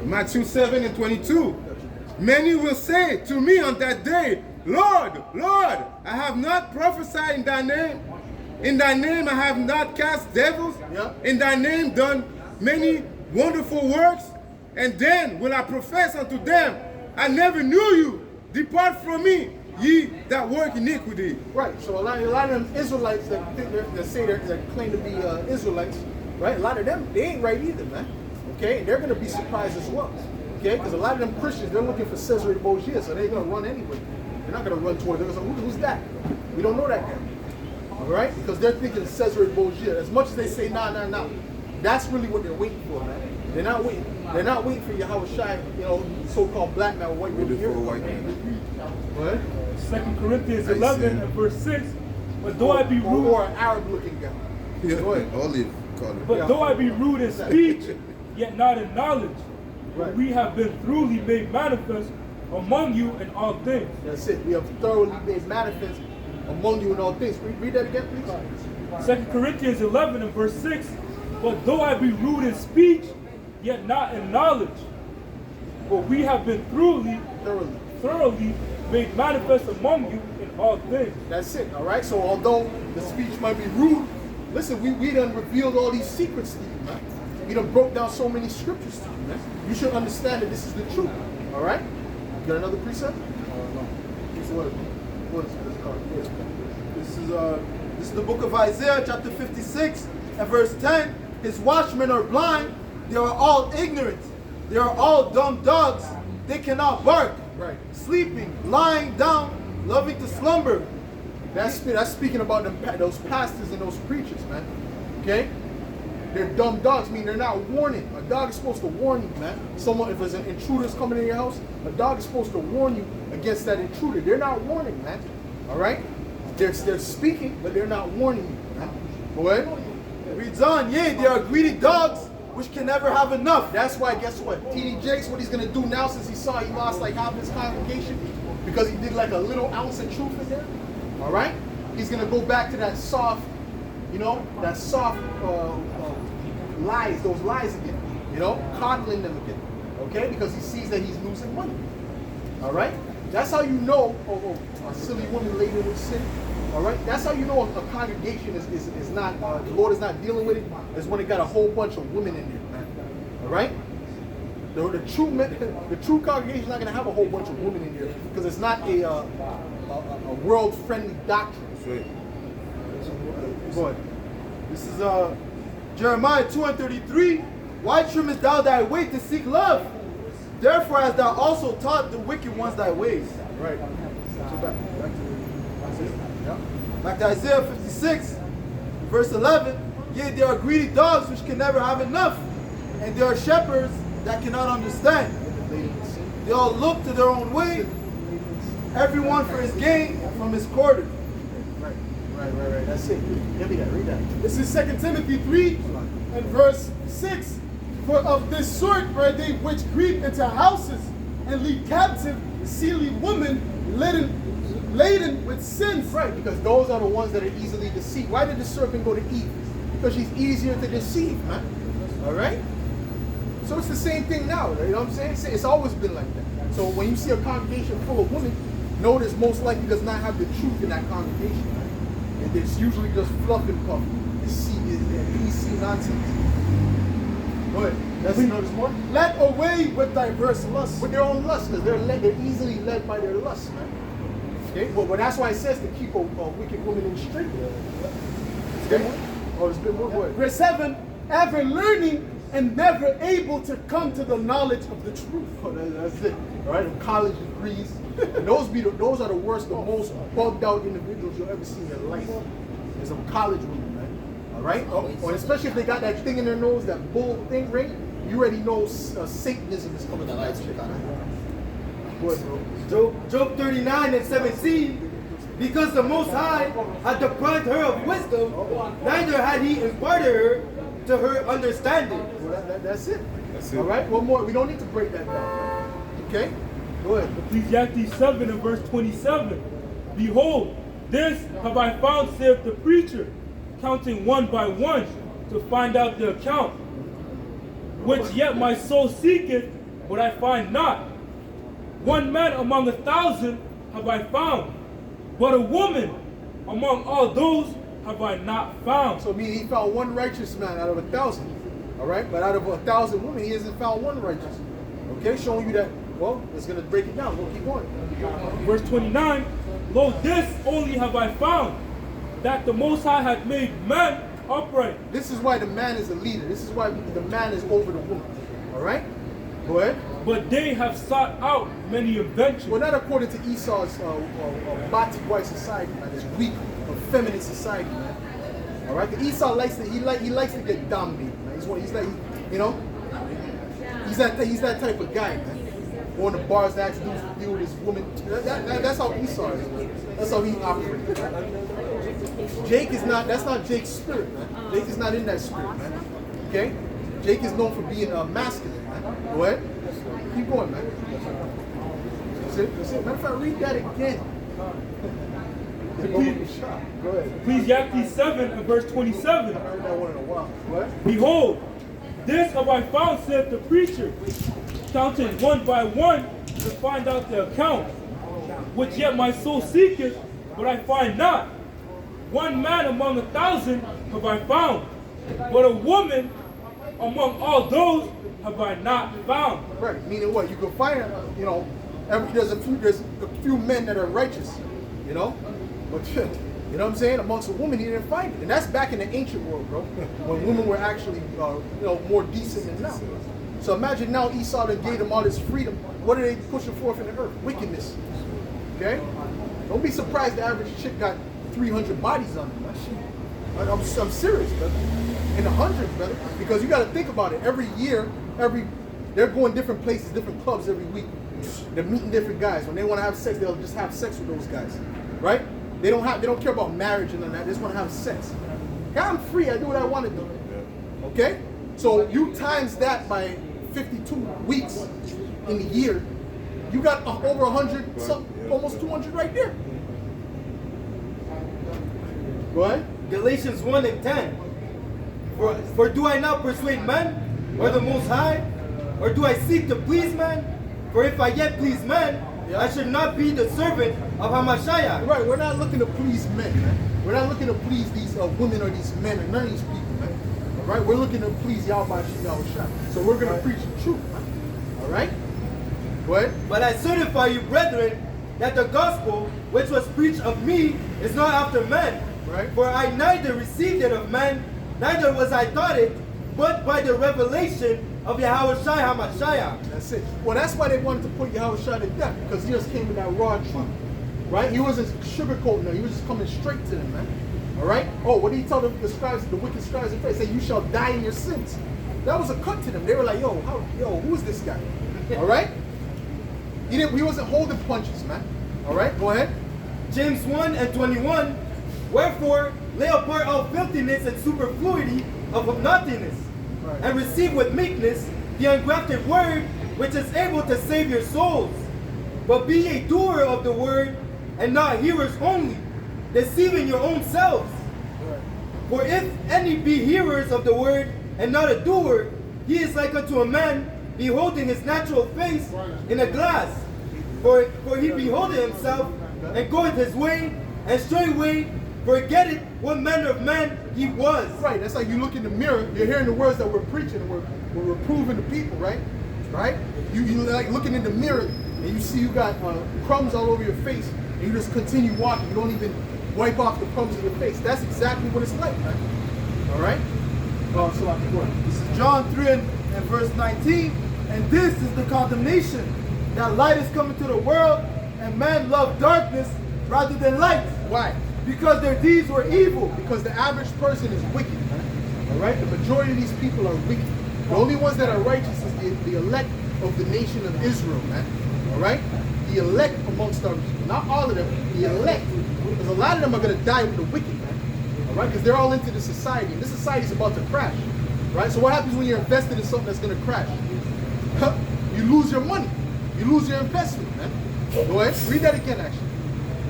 Matthew 7:22. Many will say to me on that day, Lord, Lord, I have not prophesied in thy name. In thy name I have not cast devils. Yeah. In thy name done many wonderful works. And then will I profess unto them, I never knew you. Depart from me, ye that work iniquity. Right. So a lot of them Israelites that claim to be Israelites, right? A lot of them, they ain't right either, man. Okay? And they're going to be surprised as well. Okay? Because a lot of them Christians, they're looking for Cesare Borgia, so they're going to run anyway. They're not going to run toward them. So who's that? We don't know that guy. All right? Because they're thinking Cesare Borgia. As much as they say, nah. That's really what they're waiting for, man. They're not waiting. They're not waiting for Yahweh Shai, so-called black man with white people here. What? 2 Corinthians 11 and verse 6. But though I be rude, or an Arab-looking guy. Go ahead. Olive color. but though I be rude in speech, yet not in knowledge, Right. we have been thoroughly made manifest among you in all things. That's it. We have thoroughly made manifest among you in all things. Read that again, please. 2 Corinthians 11 and verse 6. But though I be rude in speech, yet not in knowledge, but we have been thoroughly made manifest among you in all things. That's it. All right. So although the speech might be rude, listen, we done revealed all these secrets to you, man. We done broke down so many scriptures to you, man. You should understand that this is the truth. All right. Got another precept? No. What is this? This is the book of Isaiah, chapter 56 and verse 10. His watchmen are blind. They are all ignorant. They are all dumb dogs. They cannot bark. Right. Sleeping, lying down, loving to slumber. That's speaking about those pastors and those preachers, man. Okay? They're dumb dogs, meaning they're not warning. A dog is supposed to warn you, man. If there's an intruder's coming in your house, a dog is supposed to warn you against that intruder. They're not warning, man. All right? They're speaking, but they're not warning you, man. Go ahead. It reads on, yea, they are greedy dogs which can never have enough. That's why, guess what? TD Jakes, what he's going to do now since he saw he lost like half his congregation because he did like a little ounce of truth in there. All right? He's going to go back to that soft, lies, those lies again. Coddling them again. Okay? Because he sees that he's losing money. All right? That's how you know, a silly woman laden with sin. All right? That's how you know a congregation is not, the Lord is not dealing with it, is when it got a whole bunch of women in there, man. All right? The true congregation is not going to have a whole bunch of women in there because it's not a world-friendly doctrine. That's right. Go ahead. This is Jeremiah 2:33. Why trimmest thou thy way to seek love? Therefore hast thou also taught the wicked ones thy ways. Right. So back to Isaiah 56, verse 11. Yea, there are greedy dogs which can never have enough, and there are shepherds that cannot understand. They all look to their own way, everyone for his gain from his quarter. Right. That's it. Give me that. Read that. This is 2 Timothy 3 and verse 6. For of this sort are they which creep into houses and lead captive silly women laden with sins. Right, because those are the ones that are easily deceived. Why did the serpent go to Eve? Because she's easier to deceive, man. All right? So it's the same thing now. You know what I'm saying? It's always been like that. So when you see a congregation full of women, notice most likely does not have the truth in that congregation. Right? And it's usually just fluff and puff. It's PC nonsense. Go ahead. Let's notice more. Led away with diverse lusts. With their own lusts, because they're easily led by their lusts, man. Okay? Well, that's why it says to keep a wicked woman in straight. There's a bit more. Go ahead. Verse 7, ever learning and never able to come to the knowledge of the truth. Oh, that's it. All right? College degrees. And those are the worst, the most bugged out individuals you'll ever see in your life. There's some college women, man. All right? Or especially if they got that thing in their nose, that bull thing ring, you already know Satanism is coming to that shit. What, bro? Job 39 and 17. Because the Most High had deprived her of wisdom, neither had he imparted her to her understanding. Well, that's it. That's it. All right. One more. We don't need to break that down. Okay. Go ahead. Ecclesiastes 7 and verse 27. Behold, this have I found, saith the preacher, counting one by one to find out the account, which yet my soul seeketh, but I find not. One man among 1,000 have I found, but a woman among all those have I not found. So meaning he found one righteous man out of 1,000. All right. But out of 1,000 women, he hasn't found one righteous. Okay. Showing you that. Well, it's going to break it down. We'll keep going. Verse 29, lo, this only have I found, that the Most High hath made man upright. This is why the man is the leader. This is why the man is over the woman. All right? Go ahead. But they have sought out many inventions. Well, not according to Esau's body white society, man. It's weak, effeminate society, man. All right? The Esau likes to he likes to get dominated, man. He's like, you know, he's that type of guy, man. Going to bars to actually deal with this woman. That's how Esau is, man. That's how he operates. Jake is not. That's not Jake's spirit, man. Jake is not in that spirit, man. Okay? Jake is known for being masculine, man. Go ahead. Keep going, man. That's it. That's it. Matter of fact, read that again. Go ahead. Ecclesiastes 7 and verse 27. I heard that one in a while. What? Behold, this have I found, saith the preacher, counting one by one to find out the account, which yet my soul seeketh, but I find not. One man among 1,000 have I found, but a woman among all those have I not found. Right. Meaning what? You can find, you know, there's a few men that are righteous, you know, but you know what I'm saying? Amongst a woman, he didn't find it, and that's back in the ancient world, bro, when women were actually, you know, more decent than now. So imagine now Esau that gave them all this freedom. What are they pushing forth in the earth? Wickedness. Okay? Don't be surprised the average chick got 300 bodies on them. I'm serious, brother. In the hundreds, brother. Because you got to think about it. Every year, they're going different places, different clubs every week. They're meeting different guys. When they want to have sex, they'll just have sex with those guys. Right? They don't care about marriage and all that. They just want to have sex. God, I'm free. I do what I want to do. Okay? So you times that by 52 weeks in a year, you got over 100, almost 200 right there. Go ahead. Galatians 1 and 10. For do I not persuade men, or the Most High? Or do I seek to please men? For if I yet please men, I should not be the servant of Hamashiach. Right, we're not looking to please men, man. We're not looking to please these women or these men or none of these people, man. All right, we're looking to please Yahweh Shah. So we're going to preach the truth, man. All right? Go ahead. But I certify you, brethren, that the gospel which was preached of me is not after men. Right. For I neither received it of men, neither was I taught it, but by the revelation of Yahawashi HaMashiach. That's it. Well, that's why they wanted to put Yahawashi to death, because he just came with that raw truth. Right? He wasn't sugarcoating them. He was just coming straight to them, man. All right? Oh, what did he tell the scribes, the wicked scribes in faith? He said, you shall die in your sins. That was a cut to them. They were like, yo, who is this guy? All right? He wasn't holding punches, man. All right? Go ahead. James 1 and 21. Wherefore, lay apart all filthiness and superfluity of nothingness, Right. and receive with meekness the engrafted word, which is able to save your souls. But be a doer of the word, and not hearers only, deceiving your own selves. Right. For if any be hearers of the word, and not a doer, he is like unto a man beholding his natural face in a glass. For he beholdeth himself, and goeth his way, and straightway forgetteth what manner of man he was. Right, that's like you look in the mirror, you're hearing the words that we're preaching, and we're reproving the people, right? Right? You like looking in the mirror, and you see you got crumbs all over your face, and you just continue walking. You don't even wipe off the crumbs in your face. That's exactly what it's like, man. All right? So I can go ahead. This is John 3 and verse 19. And this is the condemnation, that light is coming to the world, and man loved darkness rather than light. Why? Because their deeds were evil. Because the average person is wicked, man. All right? The majority of these people are wicked. The only ones that are righteous is the elect of the nation of Israel, man. All right? The elect amongst our people. Not all of them, the elect. Because a lot of them are going to die with the wicked, man. All right? Because they're all into the society. And this society is about to crash. Right? So what happens when you're invested in something that's going to crash? You lose your money. You lose your investment, man. Go ahead. Read that again, actually.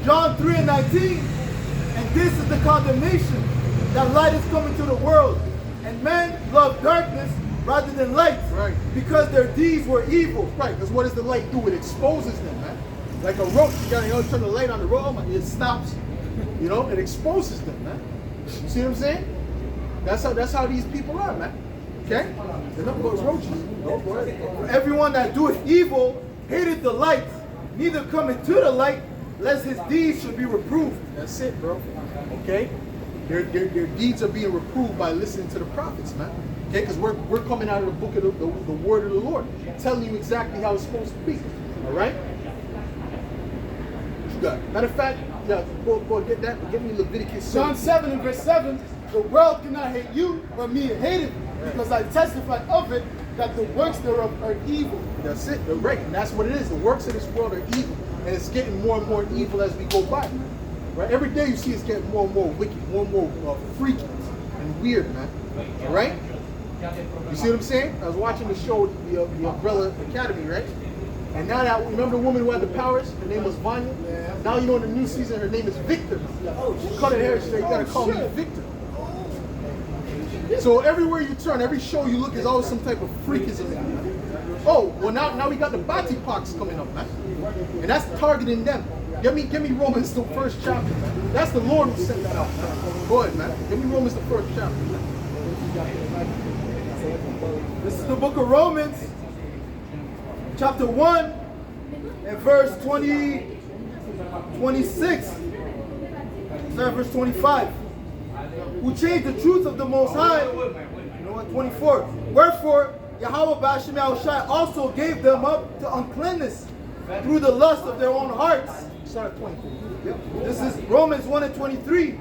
John 3:19, and this is the condemnation, that light is coming to the world, and men love darkness rather than light, Right. because their deeds were evil. Right, because what does the light do? It exposes them, man. Like a roach, you gotta turn the light on the road, it stops. You know, it exposes them, man. You see what I'm saying? That's how these people are, man. Okay? They're not those roaches. No, go ahead. For everyone that doeth evil hated the light, neither cometh to the light, lest his deeds should be reproved. That's it, bro. Okay? Their deeds are being reproved by listening to the prophets, man. Okay? Because we're coming out of the book of the word of the Lord, telling you exactly how it's supposed to be. All right? What you got? Matter of fact, yeah, go get that. Get me Leviticus. John 7 and verse 7, the world cannot hate you, but me hate it, because I testify of it, that the works thereof are evil. That's it. They're right. And that's what it is. The works of this world are evil. And it's getting more and more evil as we go by. Right? Every day you see it's getting more and more wicked, more and more freaky and weird, man. All right? You see what I'm saying? I was watching the show, the Umbrella Academy, right? And now that, remember the woman who had the powers? Her name was Vanya? Now you know in the new season her name is Victor. She cut her hair straight, you gotta call me Victor. So everywhere you turn, every show you look, is always some type of freakism. Oh, well now we got the body pox coming up, man. And that's targeting them. Give me Romans the first chapter, man. That's the Lord who sent that out, man. Go ahead, man. Give me Romans the first chapter, man. This is the book of Romans, chapter 1, and verse 26. Sorry, verse 25. Who changed the truth of the Most High. You know what? 24. Wherefore, Yahweh Ba'ashem Yahushai also gave them up to uncleanness through the lust of their own hearts. Start at 24. This is Romans 1 and 23.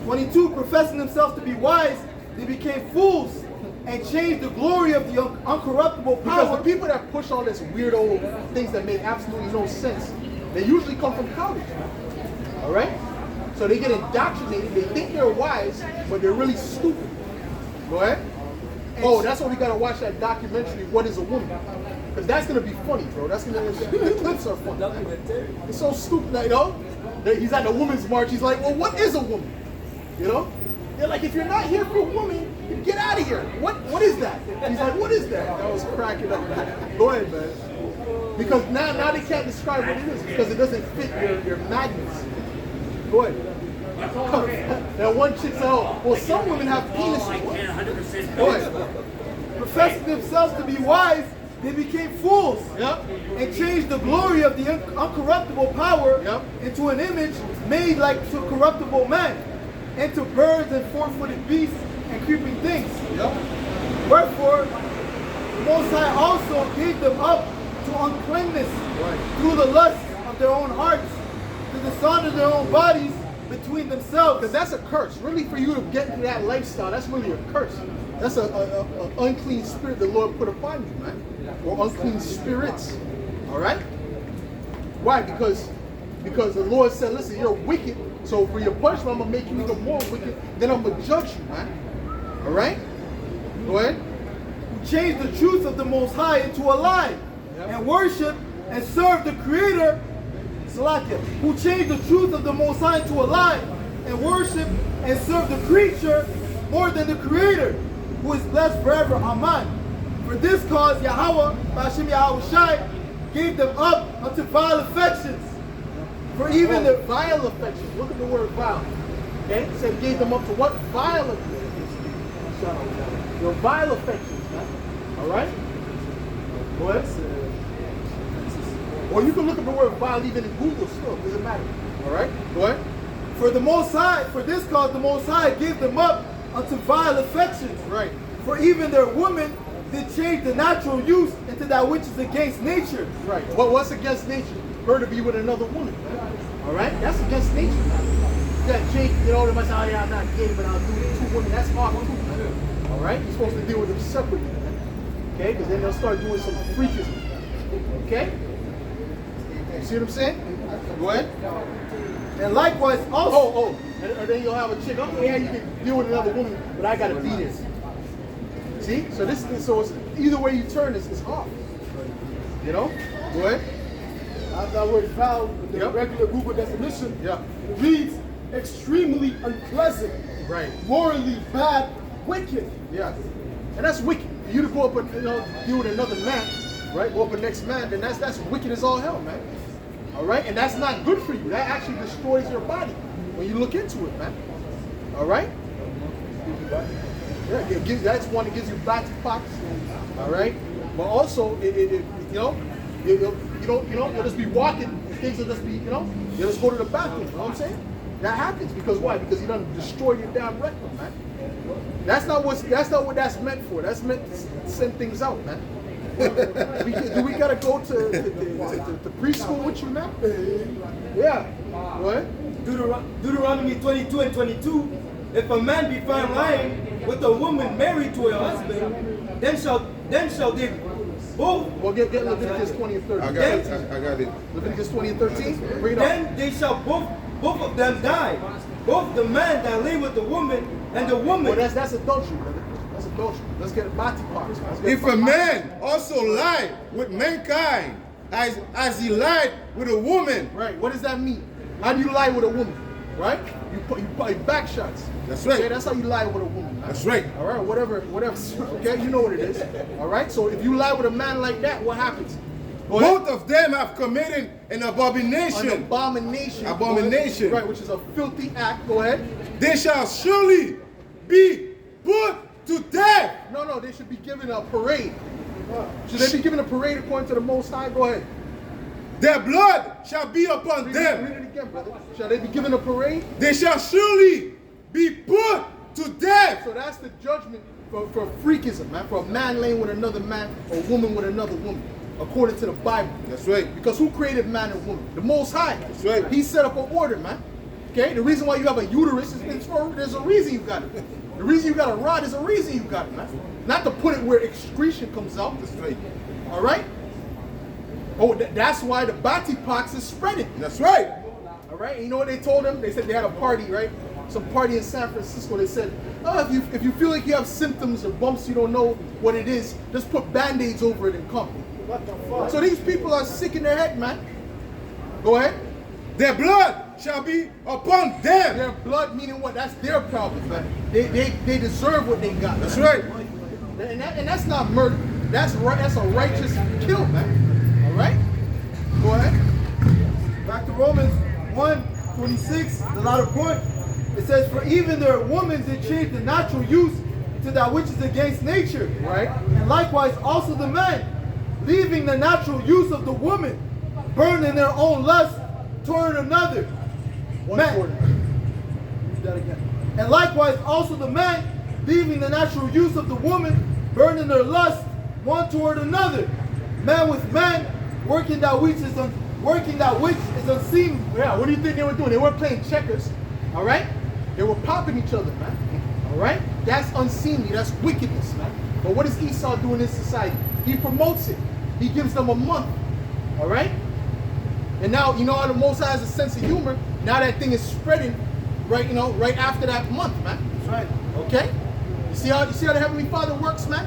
22. Professing themselves to be wise, they became fools and changed the glory of the uncorruptible power. Because the people that push all this weirdo things that make absolutely no sense, they usually come from college. All right? So they get indoctrinated. They think they're wise, but they're really stupid. Go ahead. Oh, that's why we gotta watch that documentary, What is a Woman? Because that's gonna be funny, bro. The clips are funny. It's so stupid, you know? He's at the women's march, he's like, well, what is a woman? You know? They're like, if you're not here for a woman, get out of here. What is that? He's like, what is that? I was cracking up. Go ahead, man. Because now they can't describe what it is because it doesn't fit your magnets. Go ahead. That one chick said, oh, well, some women have penises. Go ahead. Professing themselves to be wise, they became fools. Yep. And changed the glory of the uncorruptible power Yep. into an image made like to corruptible man, into birds and four-footed beasts and creeping things. Yep. Wherefore, the Most High also gave them up to uncleanness through the lust of their own hearts, to dishonor their own bodies between themselves. Because that's a curse. Really, for you to get into that lifestyle, that's really a curse. That's an unclean spirit the Lord put upon you, man. Or unclean spirits. All right? Why? Because the Lord said, listen, you're wicked. So for your punishment, I'm going to make you even more wicked. Then I'm going to judge you, man. All right? Go ahead. Who changed the truth of the Most High into a lie, and worship and serve the Creator, Salakia, who changed the truth of the Most High into a lie, and worship and serve the creature more than the Creator, who is blessed forever. Amen. For this cause, Yahweh, Ba'ashem Yahushai, gave them up unto vile affections. For even the vile affections. Look at the word vile. Okay? It said gave them up to what? Vile affections. Your vile affections, man. All right? What? Or you can look at the word vile even in Google still. It doesn't matter. All right? Go ahead. For the Most High, for this cause the Most High gave them up unto vile affections. Right. For even their women did change the natural use into that which is against nature. Right. What's against nature? Her to be with another woman. Right? All right? That's against nature. You got Jake, you know, they might say, oh yeah, I'm not gay, but I'll do two women. That's off too. All right? You're supposed to deal with them separately. Man. Okay? Because then they'll start doing some freakism. Okay? You see what I'm saying? Go ahead. And likewise also. And then you'll have a chick, okay, yeah, you can deal with another woman, but I gotta be this. See? So it's, either way you turn, it's off. You know? Go ahead. As that word foul, the regular Google definition, it reads extremely unpleasant, Right. morally bad, wicked. Yeah. And that's wicked. For you to go up and deal with another man, right? Go up with next man, then that's wicked as all hell, man. All right? And that's not good for you. That actually destroys your body when you look into it, man. All right? Yeah, that's one that gives you back pox. All right? But also, you'll just be walking, and things will just be, you'll just go to the bathroom. You know what I'm saying? That happens because why? Because you done destroyed your damn rectum, man. That's not what that's meant for. That's meant to send things out, man. Do we gotta go to preschool with you now? Yeah. What? Deuteronomy 22 and 22. If a man be found lying with a woman married to a husband, then shall they both. Well, get Leviticus 20 and 13. I got it. Leviticus 20 and 13. Read on. Then they shall both of them die. Both the man that lay with the woman and the woman. Well, that's adultery, brother. That's adultery. Let's get bati parts. If a man also lied with mankind as he lied with a woman. Right. What does that mean? How do you lie with a woman? Right? You put back shots. That's right. Okay, that's how you lie with a woman. Right? That's right. All right, whatever. Okay, you know what it is. All right. So if you lie with a man like that, what happens? Both of them have committed an abomination. An abomination. Abomination. Right, which is a filthy act. Go ahead. They shall surely be put to death. No, they should be given a parade. Should they be given a parade according to the Most High? Go ahead. Their blood shall be upon them. Read it again, brother. Shall they be given a parade? They shall surely be put to death. So that's the judgment for freakism, man. For a man laying with another man, or a woman with another woman, according to the Bible. That's right. Because who created man and woman? The Most High. That's right. He set up an order, man. Okay? The reason why you have a uterus is there's a reason you got it. The reason you got a rod is a reason you got it, man. Not to put it where excretion comes out. That's right. All right? Oh, that's why the bati pox is spreading. That's right. All right? And you know what they told them? They said they had a party, right? Some party in San Francisco. They said, oh, if you feel like you have symptoms or bumps, you don't know what it is, just put Band-Aids over it and come. What the fuck? So these people are sick in their head, man. Go ahead. Their blood shall be upon them. Their blood meaning what? That's their problem, man. They deserve what they got. That's right. And that's not murder. That's right. That's a righteous kill, man. All right. Go ahead. Back to Romans 1:26, the latter point. It says, for even their women did change the natural use to that which is against nature. Right. And likewise also the men, leaving the natural use of the woman, burn in their own lust toward another. Read that again. And likewise also the men, leaving the natural use of the woman, burn in their lust one toward another. Man with man, working that which is unseemly. Yeah, what do you think they were doing? They weren't playing checkers. All right? They were popping each other, man. All right? That's unseemly. That's wickedness, man. But what does Esau do in this society? He promotes it. He gives them a month. All right? And now, you know how the Most High has a sense of humor? Now that thing is spreading right, right after that month, man. That's right. Okay? You see how the Heavenly Father works, man?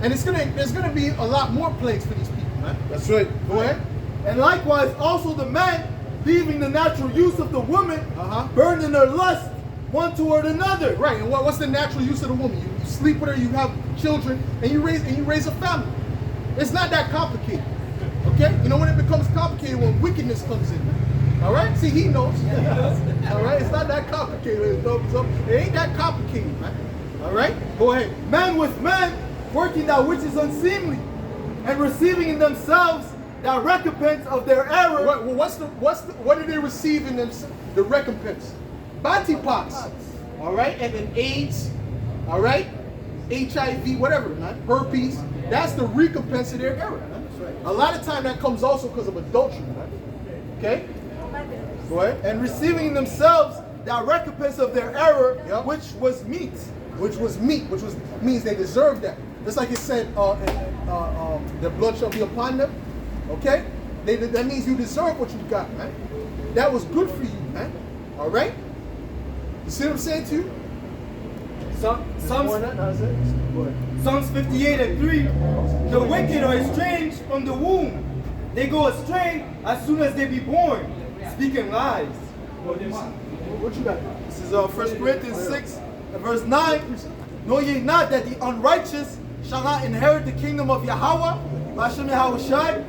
And there's gonna be a lot more plagues for these people, man. That's right. Go ahead. And likewise also the man, leaving the natural use of the woman, burn in their lust one toward another. Right, and what's the natural use of the woman? You sleep with her, you have children, and you raise a family. It's not that complicated. Okay? You know when it becomes complicated? When wickedness comes in. All right? See, he knows. All right? It's not that complicated. It ain't that complicated, man. All right? Go ahead. Man with man, working that which is unseemly, and receiving in themselves that recompense of their error. What did they receive in them? The recompense. Bati pox. All right? And then AIDS. All right? HIV, whatever, man. Herpes. That's the recompense of their error, man. A lot of time that comes also because of adultery, man. Okay? Go ahead. And receiving in themselves that recompense of their error, which was meat. Which means they deserve that. Just like it said, their blood shall be upon them. Okay? That means you deserve what you got, man. That was good for you, man. All right? You see what I'm saying to you? Psalms 58 and 3. The wicked are estranged from the womb. They go astray as soon as they be born, speaking lies. What you got? This is 1 Corinthians 6 and verse 9. Know ye not that the unrighteous shall not inherit the kingdom of Yahweh? Hashem Yahushai.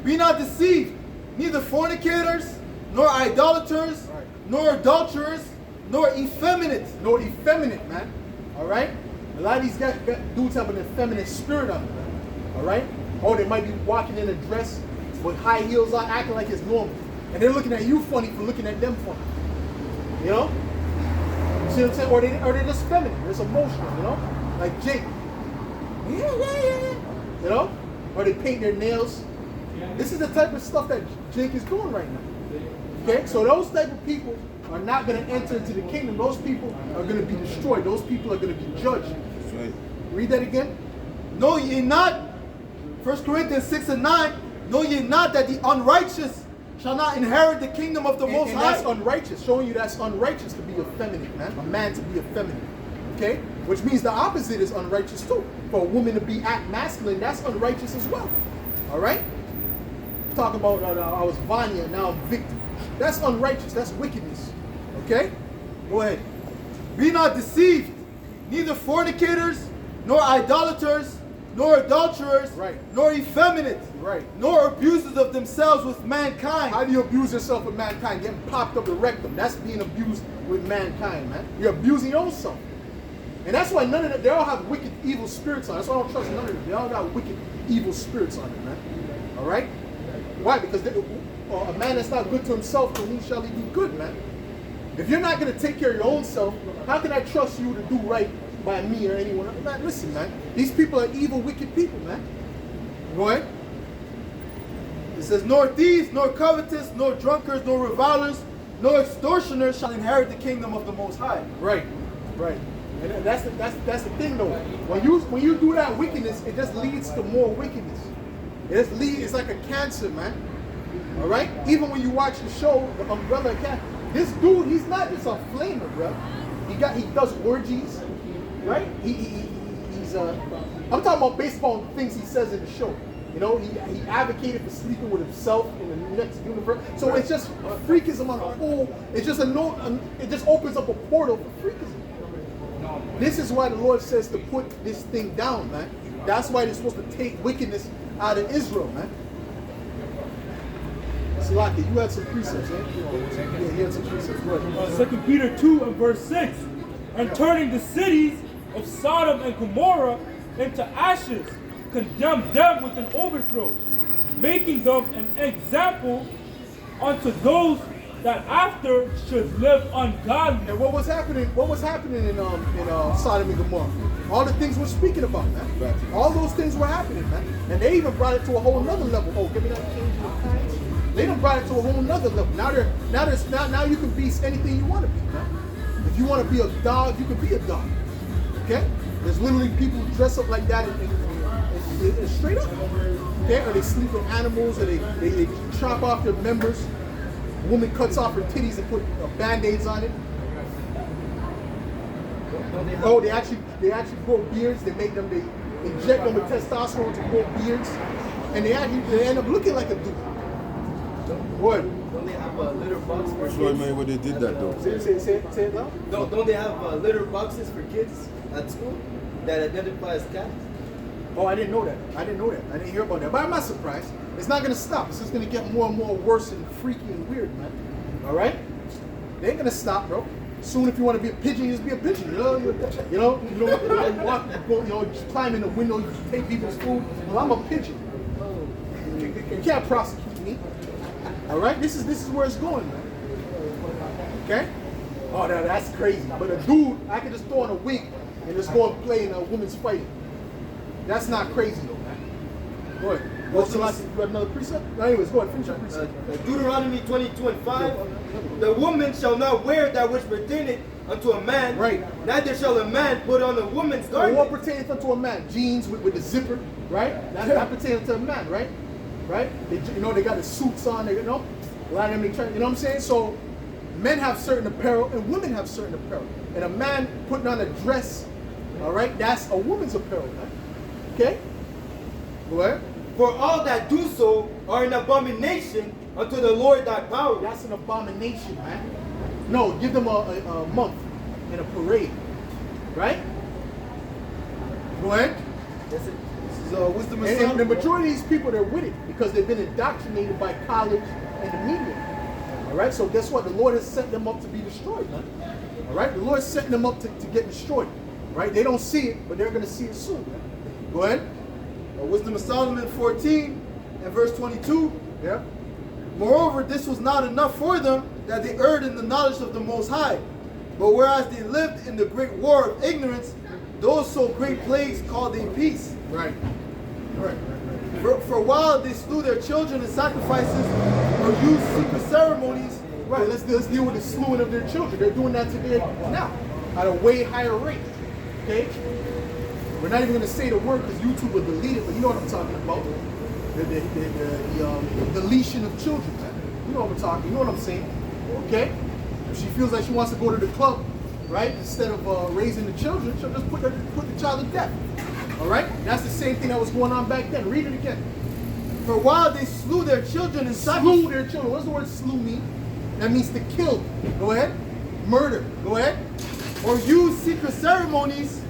Be not deceived, neither fornicators, nor idolaters, nor adulterers, nor effeminate. No, effeminate, man. All right? A lot of these guys, dudes have an effeminate spirit on them. All right? Or they might be walking in a dress with high heels on, acting like it's normal. And they're looking at you funny for looking at them funny. You know? You see what I'm saying? Or they're just feminine. They're just emotional, you know? Like Jake. Yeah. You know? Or they paint their nails. This is the type of stuff that Jake is doing right now. Okay? So those type of people are not going to enter into the kingdom. Those people are going to be destroyed. Those people are going to be judged. That's right. Read that again. Know ye not, 1 Corinthians 6 and 9, know ye not that the unrighteous shall not inherit the kingdom of the Most And High? that's unrighteous. Showing you that's unrighteous to be effeminate, man. A man to be effeminate. Okay? Which means the opposite is unrighteous too. For a woman to be act masculine, that's unrighteous as well. All right? Talking about I was Vanya, now I'm victim. That's unrighteous. That's wickedness. Okay? Go ahead. Be not deceived, neither fornicators, nor idolaters, nor adulterers, Right. nor effeminate, Right. nor abusers of themselves with mankind. How do you abuse yourself with mankind? Getting popped up the rectum. That's being abused with mankind, man. You're abusing your own self. And that's why none of them, they all have wicked, evil spirits on it. That's why I don't trust none of them. They all got wicked, evil spirits on it, man. All right? Why? Because a man that's not good to himself, to whom shall he be good, man? If you're not going to take care of your own self, how can I trust you to do right by me or anyone else? Man, listen, man. These people are evil, wicked people, man. Go ahead. It says, nor thieves, nor covetous, nor drunkards, nor revilers, nor extortioners shall inherit the kingdom of the Most High. Right. And that's the thing, though. When you do that wickedness, it just leads to more wickedness. It's like a cancer, man. All right. Even when you watch the show, The Umbrella Academy, this dude, he's not just a flamer, bro. He does orgies, right? I'm talking about based on things he says in the show. You know, he advocated for sleeping with himself in the next universe. So it's just freakism on a whole. It's just it just opens up a portal for freakism. This is why the Lord says to put this thing down, man. That's why they're supposed to take wickedness out of Israel, man. Salaki, you had some precepts, eh? Yeah, you had some precepts. Go ahead. 2 Peter 2 and verse 6. And turning the cities of Sodom and Gomorrah into ashes, condemned them with an overthrow, making them an example unto those that after should live ungodly. And what was happening in Sodom and Gomorrah? All the things we're speaking about, man. Right. All those things were happening, man. And they even brought it to a whole nother level. Oh, give me that change in the pants. They done brought it to a whole nother level. Now you can be anything you want to be, man. If you want to be a dog, you can be a dog. Okay? There's literally people who dress up like that and straight up. Okay? Or they sleep with animals, or they chop off their members. A woman cuts off her titties and put band-aids on it. Oh, they actually grow beards. They inject them with testosterone to grow beards, and they end up looking like a dude. What? Don't they have litter boxes for Floyd kids? Mayweather did that though. Say it now. Don't they have litter boxes for kids at school that identify as cats? Oh, I didn't know that. I didn't hear about that. But I'm not surprised. It's not gonna stop. It's just gonna get more and more worse and freaky and weird, man. All right? They ain't gonna stop, bro. Soon, if you want to be a pigeon, you just be a pigeon. You just climb in the window, you take people's food. Well, I'm a pigeon. You can't prosecute me. All right? This is where it's going, man. Okay? Oh, that's crazy. But a dude, I can just throw on a wig and just go and play in a woman's fight. That's not crazy, though, man. Go ahead. You have another precept? No, anyways, go ahead. Finish your precept. Deuteronomy 22 and 5. The woman shall not wear that which pertaineth unto a man. Right. Neither shall a man put on a woman's So what garment. pertains unto a man? Jeans with the zipper, right? That pertains to a man, right? Right? They got the suits on. A lot of them, you know what I'm saying? So men have certain apparel and women have certain apparel. And a man putting on a dress, all right, that's a woman's apparel, man. Okay? Go ahead. For all that do so are an abomination unto the Lord thy power. That's an abomination, man. No, give them a month and a parade, right? Go ahead. This is wisdom of And Solomon. the majority of these people, they're with it because they've been indoctrinated by college and the media. All right, so guess what? The Lord has set them up to be destroyed, man. All right, the Lord is setting them up to get destroyed. Right? They don't see it, but they're going to see it soon, man. Go ahead. Wisdom of Solomon 14 and verse 22. Yeah. Moreover, this was not enough for them, that they erred in the knowledge of the Most High. But whereas they lived in the great war of ignorance, those so great plagues called they peace. Right. Right. For while they slew their children in sacrifices or used secret ceremonies. Right. Let's deal with the slewing of their children. They're doing that today now at a way higher rate. Okay. We're not even going to say the word because YouTube will delete it, but you know what I'm talking about. The deletion of children. You know what we're talking. You know what I'm saying. Okay. If she feels like she wants to go to the club, right, instead of raising the children, she'll just put the child to death. All right? That's the same thing that was going on back then. Read it again. For while they slew their children in Slew sacrifices. their children. What does the word slew mean? That means to kill. Go ahead. Murder. Go ahead. Or used secret ceremonies,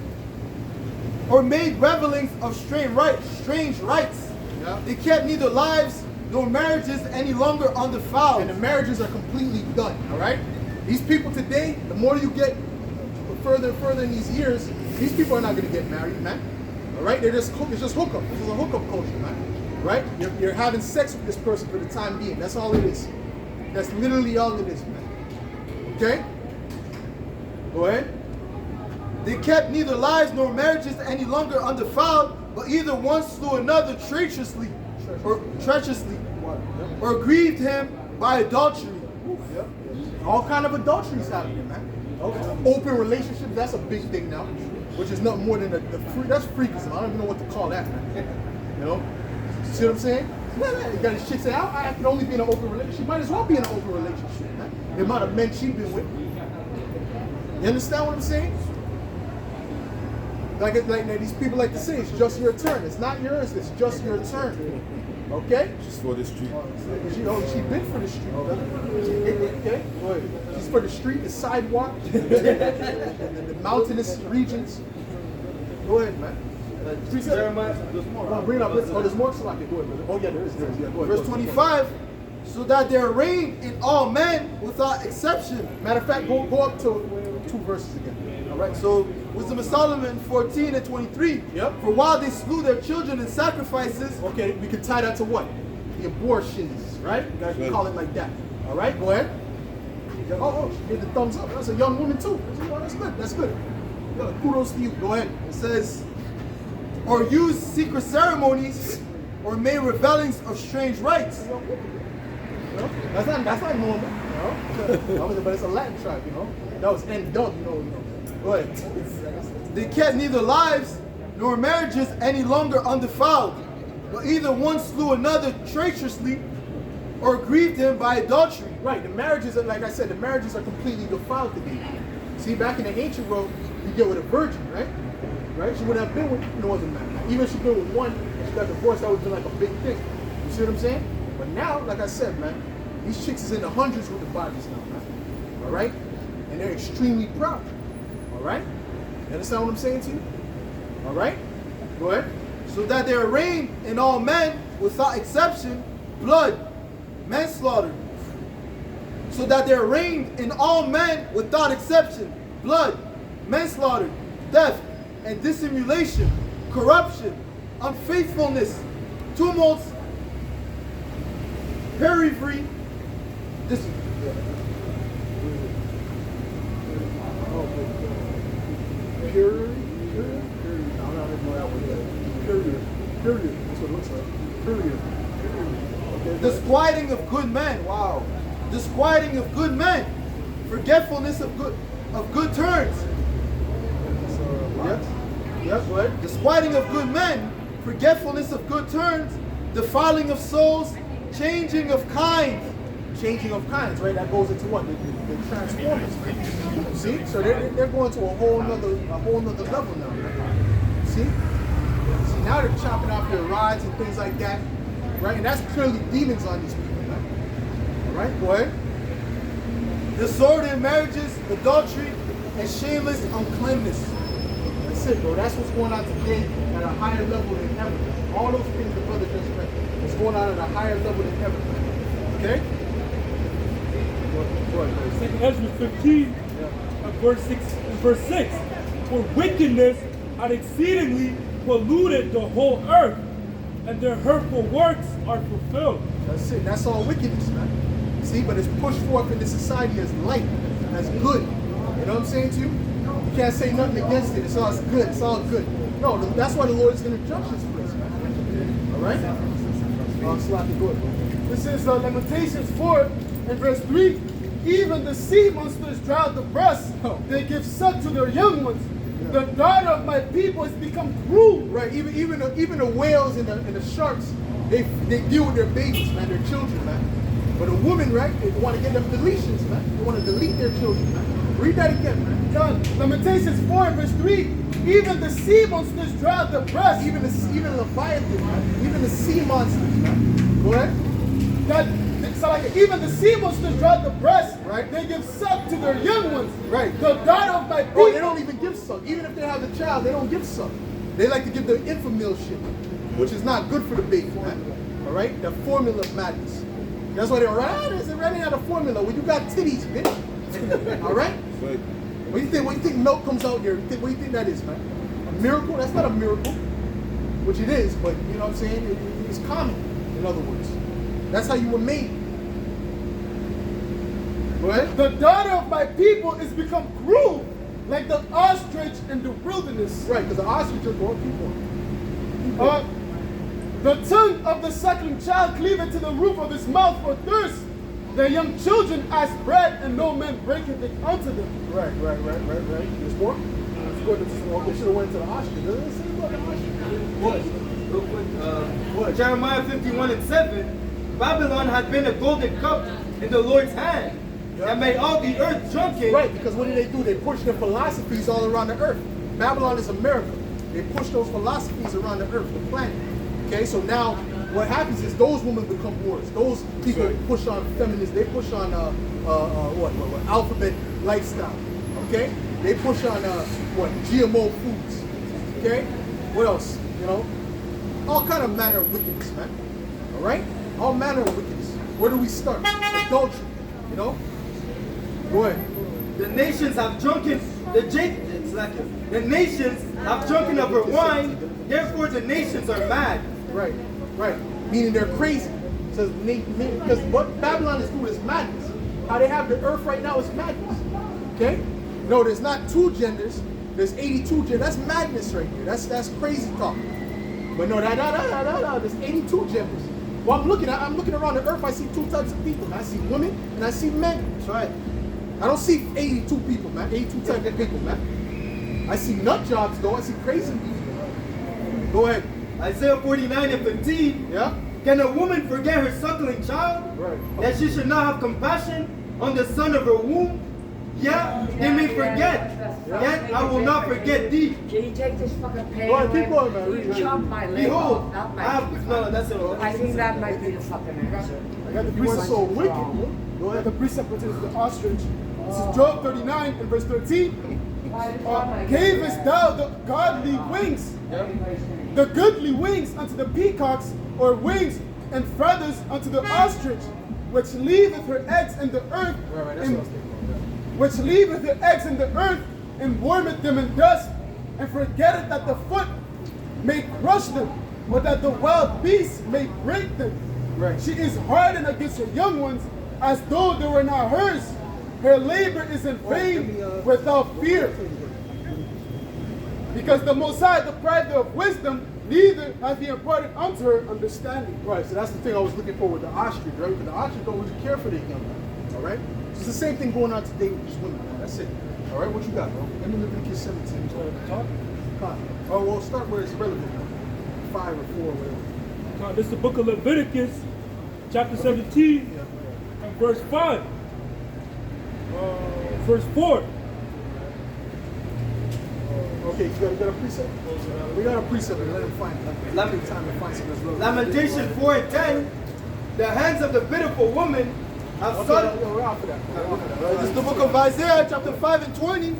or made revelings of strange rites. Yeah. They kept neither lives nor marriages any longer undefiled. And the marriages are completely done. All right? These people today, the more you get further and further in these years, these people are not going to get married, man. All right? It's just hookup. This is a hookup culture, man. Right? You're having sex with this person for the time being. That's all it is. That's literally all it is, man. Okay? Go ahead. They kept neither lives nor marriages any longer undefiled, but either one slew another treacherously, or grieved him by adultery. Yep. All kind of adulteries happening, man. Open relationships, that's a big thing now, which is nothing more than that's freakism. I don't even know what to call that, man. You know? See what I'm saying? You got this chick say, I can only be in an open relationship. She might as well be in an open relationship, man. The amount of men she's been with. You understand what I'm saying? Like these people like to say, it's just your turn. It's not yours, it's just your turn. Okay? Just for the street. She been for the street, brother. Okay? Go ahead. She's for the street, the sidewalk, the mountainous regions. Go ahead, man. Jeremiah, there's more. Bring it up. Oh, there's more, so I can go ahead, brother. Oh, yeah, there is. Yeah, go ahead. Verse 25, so that they are reigned in all men without exception. Matter of fact, go up to 2 verses again. All right, so Wisdom of Solomon 14 and 23. Yep. For while they slew their children in sacrifices. Okay, we can tie that to what? The abortions, right? You guys can call it like that. All right, go ahead. Oh, she gave the thumbs up. That's a young woman too. That's good. That's good. Yeah, kudos to you. Go ahead. It says, or used secret ceremonies, or made revelings of strange rites. You know? That's not normal. You know? But it's a Latin tribe, you know. That was N-dub, you know. Go ahead. They kept neither lives nor marriages any longer undefiled, but either one slew another treacherously, or grieved him by adultery. Right, the marriages are, like I said, the marriages are completely defiled today. See, back in the ancient world, you get with a virgin, right? Right? She wouldn't have been with no other man. Even if she been with one and she got divorced, that would have been like a big thing. You see what I'm saying? But now, like I said, man, these chicks is in the hundreds with the bodies now, man. All right? And they're extremely proud. All right? You understand what I'm saying to you? All right? Go ahead. So that they are reigned in all men without exception, blood, manslaughter. So that they are reigned in all men without exception, blood, manslaughter, theft, and dissimulation, corruption, unfaithfulness, tumults, periphery, Period. That's what it looks like. Period. Okay. disquieting of good men. Wow. Disquieting of good men, forgetfulness of good turns. Yes, go ahead. Disquieting of good men, forgetfulness of good turns, defiling of souls, changing of kind, changing of kinds, right? That goes into what? The transformers, right? See? So they're going to a whole nother level now. Right? See? See, now they're chopping off their rods and things like that, right? And that's clearly demons on these people, right? All right, go ahead. Disorder in marriages, adultery, and shameless uncleanness. That's it, bro. That's what's going on today at a higher level than ever. All those things the brother just read. What's going on at a higher level than ever. Okay? Go ahead. Second Ezra 15, and verse 6. For wickedness had exceedingly polluted the whole earth, and their hurtful works are fulfilled. That's it. That's all wickedness, man. See, but it's pushed forth in the society as light, as good. You know what I'm saying to you? You can't say nothing against it. It's all good. It's all good. No, that's why the Lord is going to judge this place, man. All right? This is Lamentations 4 and verse 3. Even the sea monsters drown the breast. They give suck to their young ones. The daughter of my people has become cruel. Right, even the whales and the sharks, they deal with their babies, man, their children, man. But a woman, right, they want to get them deletions, man. They want to delete their children, man. Read that again, man. John, Lamentations 4 and verse 3. Even the sea monsters drown the breast. Even Leviathan, man. Even the sea monsters, man. Go ahead. Even the sea monsters drown the breast. Right. They give suck to their young ones. Right. The daughter of my people. Oh, they don't even give suck. Even if they have the child, they don't give suck. They like to give the infamil shit, which is not good for the baby, man. All right? The formula of madness. That's why they're running out of formula. Well, you got titties, bitch. All right? What do you think milk comes out here? What do you think that is, man? A miracle? That's not a miracle. Which it is, but you know what I'm saying? It's common, in other words. That's how you were made. Go ahead. The daughter of my people is become cruel, like the ostrich in the wilderness. Right, because the ostrich are going people. The tongue of the suckling child cleaveth to the roof of his mouth for thirst. Their young children ask bread, and no man breaketh it unto them. Right. There's more? They should have went to the ostrich. Doesn't it say about the ostrich? What? Jeremiah 51 and 7. Babylon had been a golden cup in the Lord's hand, and made all the earth drunken. Right, because what do? They push their philosophies all around the earth. Babylon is America. They push those philosophies around the earth, the planet. Okay, so now what happens is those women become whores. Those people push on feminists. They push on alphabet lifestyle. Okay, they push on GMO foods. Okay, what else? You know, all kind of manner of wickedness, man. All right, all manner of wickedness. Where do we start? Adultery. You know. Go ahead. The nations have drunken the nations have drunken of her wine. Therefore, the nations are mad. Right. Meaning they're crazy. Says because what Babylon is doing is madness. How they have the earth right now is madness. Okay? No, there's not two genders. There's 82 genders. That's madness right there. That's crazy talk. But no, there's 82 genders. Well, I'm looking around the earth. I see two types of people. I see women and I see men. That's right. I don't see 82 people, man. 82 types of people, man. I see nut jobs though. I see crazy people. Go ahead. Isaiah 49 and 15. Yeah. Can a woman forget her suckling child? Right. That she should not have compassion on the son of her womb? Yeah, they may forget. Yet I will not forget thee. Can you take this fucking pen? Go ahead, keep going, man. You chop my leg Behold, off, not my I have, no, that's it. I think that might be the fucking answer. I got the You are precept. so wicked. Go ahead. The precept pertains to the ostrich. This is Job 39 and verse 13. Gavest thou the godly wings, the goodly wings unto the peacocks, or wings and feathers unto the ostrich, which leaveth her eggs in the earth, which leaveth her eggs in the earth, and warmeth them in dust, and forgetteth that the foot may crush them, or that the wild beasts may break them. Right. She is hardened against her young ones, as though they were not hers. Her labor is in vain without fear. Because the Most High deprived her of wisdom, neither hath he imparted unto her understanding. Right, so that's the thing I was looking for with the ostrich, right? Because the ostrich don't really care for their young men, all right? It's the same thing going on today with these women, man. That's it. All right, what you got, bro? Let me Leviticus 17. Talk? Oh, well, start where it's relevant. 5 or 4 or whatever. This is the book of Leviticus, chapter 17, and verse 5. Verse 4. Okay, you got a precept? We got a precept and let him find it. Let me time to find something as well. Lamentation 4:10. The hands of the pitiful woman have Okay, sought. we're out for that. This is the book of Isaiah, chapter 5 and 20.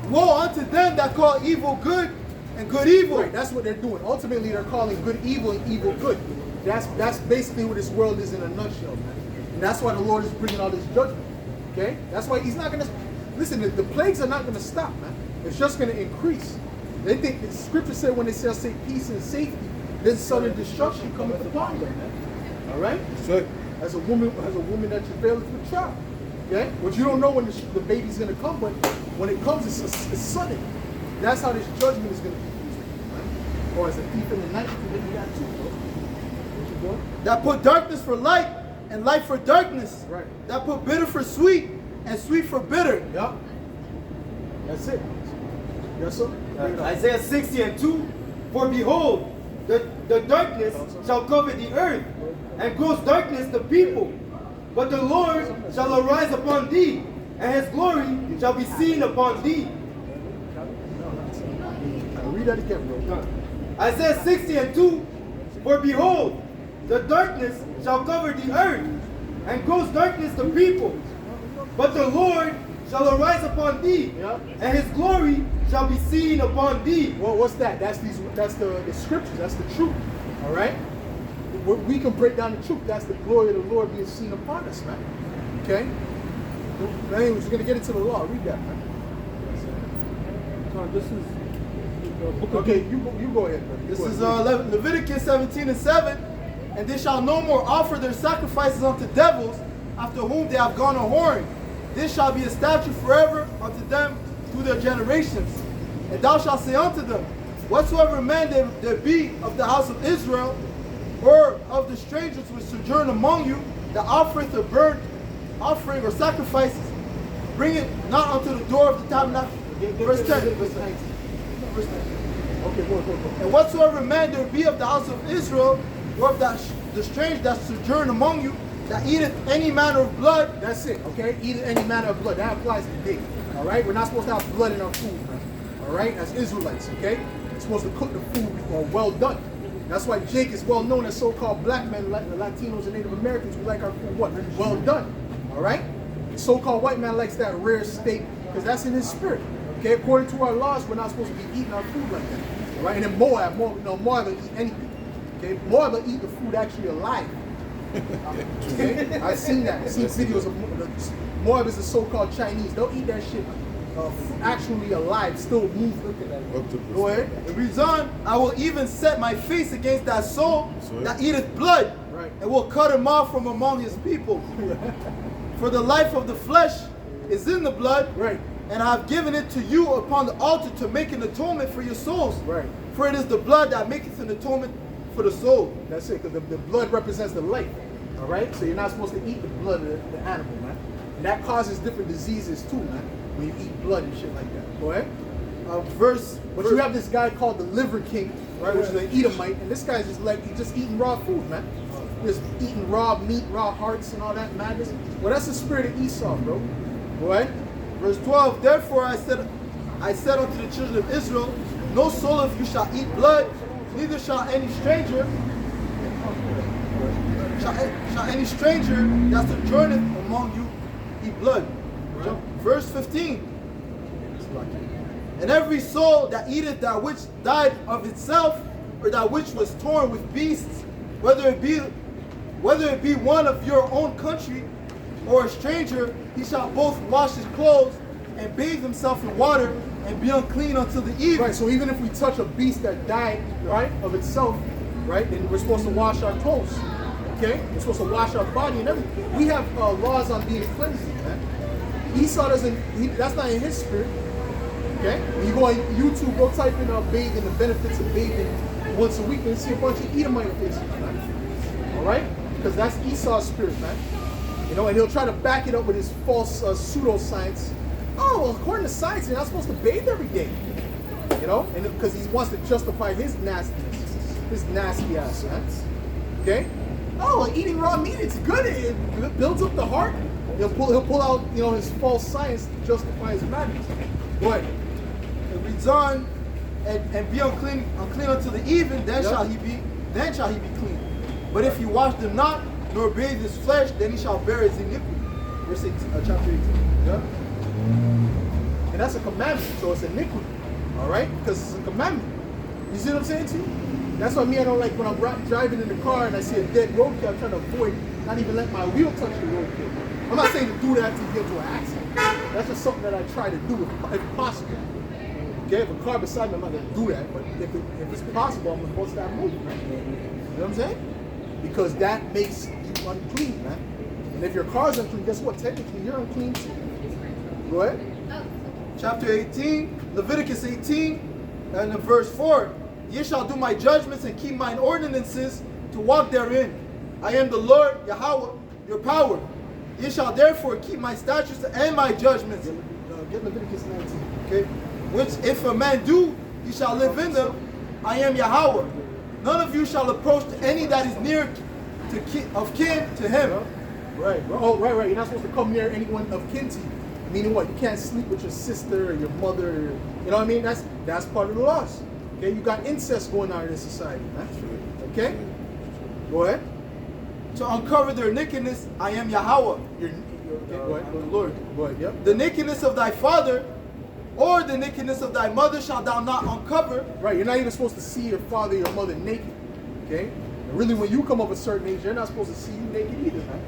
Woe unto them that call evil good and good evil. Right, that's what they're doing. Ultimately, they're calling good evil and evil good. That's basically what this world is in a nutshell, man. And that's why the Lord is bringing all this judgment. Okay? That's why he's not going to... Listen, the plagues are not going to stop, man. It's just going to increase. They think, the scripture said when they shall say peace and safety, then sudden destruction cometh upon them, man. All right? So, As a woman that travaileth with child. Okay? But you don't know when the baby's going to come, but when it comes, it's sudden. That's how this judgment is going to be used. Right? Or as a thief in the night, you can do that too, bro. What you doing? That put darkness for light and light for darkness. Right. That put bitter for sweet and sweet for bitter. Yup. That's it. Yes, sir? Bring it up. Isaiah 60:2. For behold, the darkness shall cover the earth, and gross darkness the people. But the Lord shall arise upon thee, and his glory shall be seen upon thee. Read that again, bro. Isaiah 60:2. For behold, the darkness shall cover the earth, and gross darkness the people. But the Lord shall arise upon thee, Yeah. and his glory shall be seen upon thee. Well, what's that? That's the scriptures. That's the truth. All right? We can break down the truth. That's the glory of the Lord being seen upon us, man. Okay? Anyways, we're going to get into the law. Read that, man. This is the book of Okay, you go ahead, brother. This is Leviticus 17:7. And they shall no more offer their sacrifices unto devils, after whom they have gone a whoring. This shall be a statute forever unto them through their generations. And thou shalt say unto them, whatsoever man there be of the house of Israel, or of the strangers which sojourn among you, that offereth a burnt offering or sacrifices, bring it not unto the door of the tabernacle. Verse 10. Verse 19. Verse 10. Okay, go. And whatsoever man there be of the house of Israel, or of the stranger that sojourn among you, that eateth any manner of blood. That's it, okay? Eat any manner of blood. That applies today. All right? We're not supposed to have blood in our food, man. All right? As Israelites, okay? We're supposed to cook the food well done. That's why Jake is well known as so-called black men, like the Latinos and Native Americans who like our food what? Well done. All right? The so-called white man likes that rare steak because that's in his spirit. Okay? According to our laws, we're not supposed to be eating our food like that. All right? And then Moab will eat anything. Okay? Moab will eat the food actually alive. Okay? I've seen that. I've seen videos of Moab is the so-called Chinese. They'll eat that shit actually alive, still move. Look at that. Go ahead. It reads on, I will even set my face against that soul that eateth blood, Right. and will cut him off from among his people. For the life of the flesh is in the blood, Right. and I have given it to you upon the altar to make an atonement for your souls. Right. For it is the blood that maketh an atonement for the soul. That's it, because the blood represents the life. All right? So you're not supposed to eat the blood of the animal, man. And that causes different diseases too, man, when you eat blood and shit like that. Go ahead. But you have this guy called the Liver King, right, which is an Edomite, and this guy's just like, he's just eating raw food, man. Just eating raw meat, raw hearts, and all that madness. Well, that's the spirit of Esau, bro. Go ahead. Verse 12, therefore I said unto the children of Israel, no soul of you shall eat blood, neither shall any stranger that sojourneth among you eat blood. Right. Verse 15, and every soul that eateth that which died of itself, or that which was torn with beasts, whether it be one of your own country or a stranger, he shall both wash his clothes and bathe himself in water and be unclean until the evening. Right, so even if we touch a beast that died, right, of itself, right, then we're supposed to wash our clothes. Okay? We're supposed to wash our body and everything. We have laws on being cleansing, man. Esau that's not in his spirit. Okay? When you go on YouTube, go type in bathing, the benefits of bathing once a week, and see a bunch of Edomite faces, man. Alright? Because that's Esau's spirit, man. You know, and he'll try to back it up with his false pseudoscience. Oh, well, according to science, you're not supposed to bathe every day. You know? And because he wants to justify his nastiness. His nasty ass, man. Okay? Oh, well, eating raw meat, it's good. It builds up the heart. He'll pull out, you know, his false science to justify his madness. Go ahead. It reads on, and be unclean unto the even, then shall he be clean. But if he wash them not, nor bathe his flesh, then he shall bear his iniquity. Verse 18, chapter 18. Yeah. And that's a commandment, so it's iniquity. All right? Because it's a commandment. You see what I'm saying to you? That's why I don't like when I'm driving in the car and I see a dead roadkill, I'm trying to avoid, not even let my wheel touch the roadkill. I'm not saying to do that to get into an accident. That's just something that I try to do if possible. Okay, if a car beside me, I'm not going to do that. But if it's possible, I'm supposed to start moving, right? You know what I'm saying? Because that makes you unclean, man. And if your car's unclean, guess what? Technically, you're unclean too. Go ahead. Chapter 18, Leviticus 18, and in verse 4. Ye shall do my judgments and keep mine ordinances to walk therein. I am the Lord, Yahweh, your power. Ye shall therefore keep my statutes and my judgments. Get Leviticus 19. Okay? Which if a man do, he shall live in them. I am Yahweh. None of you shall approach to any that is near of kin to him. Right. Oh, right. You're not supposed to come near anyone of kin to you. Meaning what? You can't sleep with your sister or your mother. Or, you know what I mean? That's part of the laws. Okay, you got incest going on in this society. That's true. Okay? Go ahead. To uncover their nakedness, I am Yahweh. Okay, go ahead. Go Lord. Go ahead. Yep. The nakedness of thy father or the nakedness of thy mother shalt thou not uncover. Right, you're not even supposed to see your father or your mother naked. Okay? And really, when you come of a certain age, you're not supposed to see you naked either, man.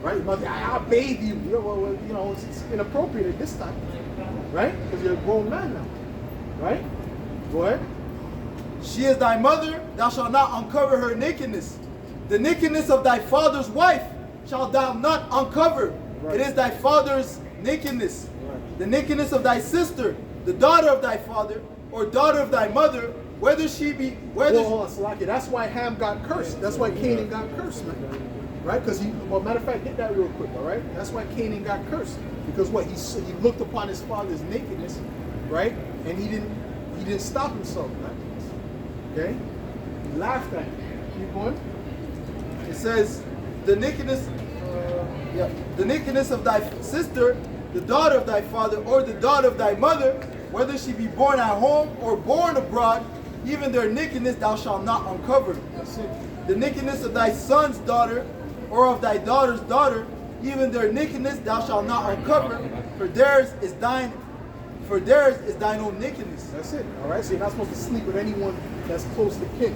Right? Your mother, I'll bathe you. Well, you know, it's inappropriate at this time. Right? Because you're a grown man now. Right? Go ahead. She is thy mother, thou shalt not uncover her nakedness. The nakedness of thy father's wife shalt thou not uncover. Right. It is thy father's nakedness. Right. The nakedness of thy sister, the daughter of thy father, or daughter of thy mother, whether she be... Hold on, Salaki. That's why Ham got cursed. That's why Canaan got cursed, man. Right? Because matter of fact, get that real quick, all right? That's why Canaan got cursed. Because what? He looked upon his father's nakedness, right? And he didn't stop himself, right? Okay? He laughed at it. Keep going. It says, the nakedness of thy sister, the daughter of thy father, or the daughter of thy mother, whether she be born at home or born abroad, even their nakedness thou shalt not uncover. That's it. The nakedness of thy son's daughter, or of thy daughter's daughter, even their nakedness thou shalt not uncover, for theirs is thine own nakedness. That's it. All right. So you're not supposed to sleep with anyone that's close to kin.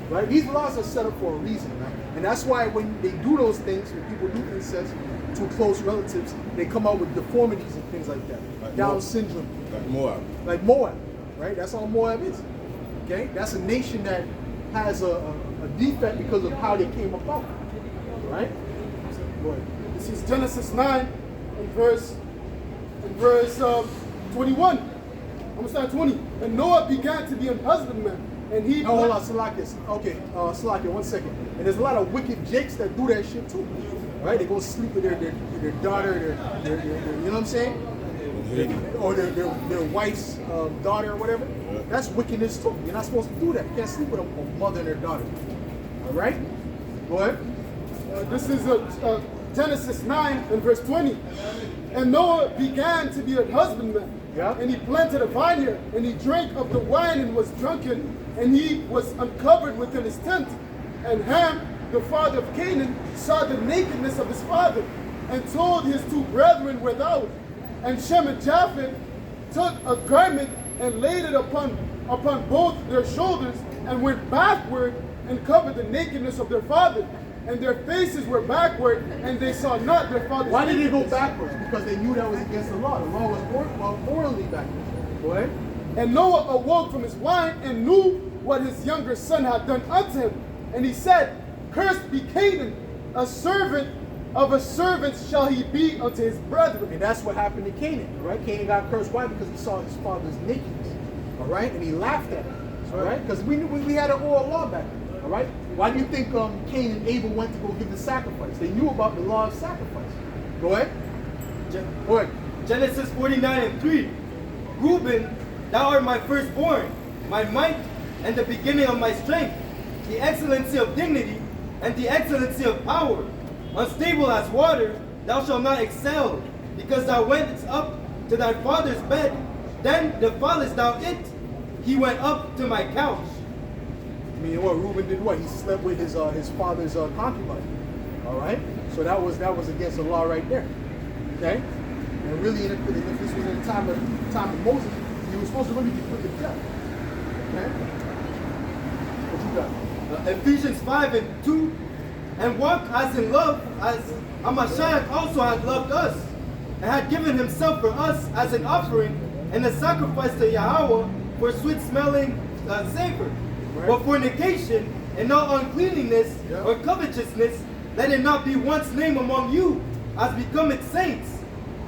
Right? These laws are set up for a reason, man. And that's why when they do those things, when people do incest to close relatives, they come out with deformities and things like that. Like Down syndrome. Like Moab. Like Moab. Right? That's all Moab is. Okay? That's a nation that has a defect because of how they came about. Right? Go ahead. This is Genesis 9 and verse 21. I'm going to start 20. And Noah began to be an husbandman. And he... No, hold on, Salakia. Okay, Salakia, 1 second. And there's a lot of wicked jakes that do that shit too. Right? They go sleep with their daughter, their you know what I'm saying? Or their wife's daughter or whatever. That's wickedness too. You're not supposed to do that. You can't sleep with a mother and their daughter. All right? Go ahead. This is Genesis 9 and verse 20. And Noah began to be a husbandman. Yeah. And he planted a vineyard, and he drank of the wine and was drunken, and he was uncovered within his tent. And Ham, the father of Canaan, saw the nakedness of his father, and told his two brethren without. And Shem and Japheth took a garment and laid it upon both their shoulders, and went backward and covered the nakedness of their father. And their faces were backward, and they saw not their father's Why did they go nakedness. backwards? Because they knew that was against the law. The law was morally backwards. Go ahead. And Noah awoke from his wine and knew what his younger son had done unto him. And he said, Cursed be Canaan, a servant of a servant shall he be unto his brethren. And that's what happened to Canaan, right? Canaan got cursed. Why? Because he saw his father's nakedness, all right? And he laughed at it, all right? Because we had an oral law back then, all right? Why do you think Cain and Abel went to go give the sacrifice? They knew about the law of sacrifice. Go ahead. Go ahead. Genesis 49 and 3. Reuben, thou art my firstborn, my might, and the beginning of my strength, the excellency of dignity, and the excellency of power. Unstable as water, thou shalt not excel, because thou wentest up to thy father's bed, then defilest thou it. He went up to my couch. I mean, what Reuben did? What he slept with his father's concubine. All right, so that was against the law right there. Okay, and really, if this was in the time of Moses, he was supposed to really be put to death. Okay, what you got? Ephesians 5:2, and walk as in love, as Amashiach also had loved us, and had given himself for us as an offering and a sacrifice to Yahweh for sweet-smelling savor. Right. But fornication and all uncleanliness or covetousness, let it not be once named among you, as becometh saints,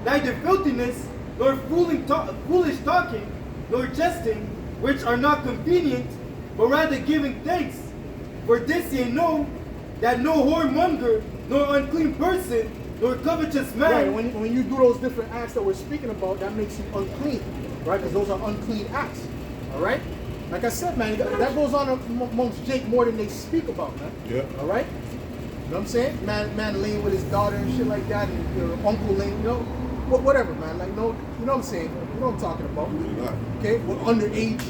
neither filthiness, nor foolish talking, nor jesting, which are not convenient, but rather giving thanks. For this ye know, that no whoremonger, nor unclean person, nor covetous man. Right, when you do those different acts that we're speaking about, that makes you unclean, right? Because those are unclean acts, all right? Like I said, man, that goes on amongst Jake more than they speak about, man. Yeah. All right? You know what I'm saying? Man laying with his daughter and shit like that, and your uncle laying, you know, whatever, man. Like, no, you know what I'm saying? You know what I'm talking about. Okay? Well, underage.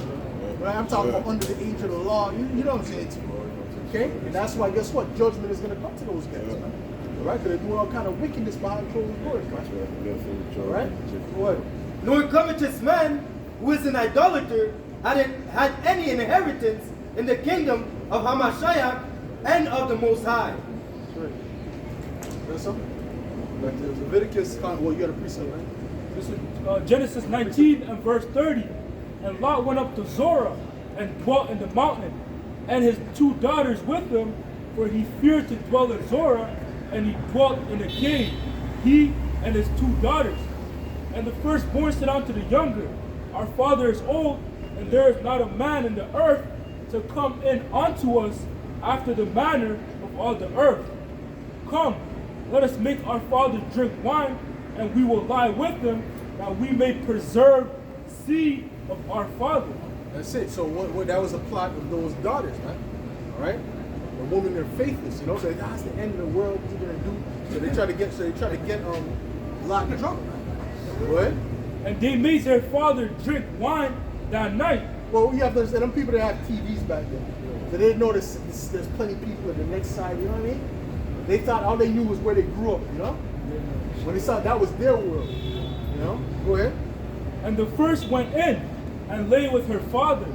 Right? I'm talking about under the age of the law. You know what I'm saying? Okay? And that's why, guess what? Judgment is going to come to those guys, man. All right? Because they're doing all kind of wickedness behind closed doors, man. All right? What? Nor covetous man, who is an idolater, had any inheritance in the kingdom of Hamashiach and of the Most High. That's right. That's something? Back to Leviticus, well, you got a precept, right? This is Genesis 19 and verse 30. And Lot went up to Zorah and dwelt in the mountain, and his 2 daughters with him, for he feared to dwell in Zorah, and he dwelt in a cave, he and his 2 daughters. And the firstborn said unto the younger, Our father is old, and there is not a man in the earth to come in unto us after the manner of all the earth. Come, let us make our father drink wine, and we will lie with him, that we may preserve seed of our father. That's it. So what that was a plot of those daughters, man. All right? The women are faithless, you know. So that's the end of the world. What you gonna do? So they try to get Lot drunk. What? And they made their father drink wine that night. Well, you have those them people that have TVs back then. So they didn't know there's plenty of people at the next side. You know what I mean? They thought all they knew was where they grew up. You know? When they saw that was their world. You know? Go ahead. And the first went in and lay with her father,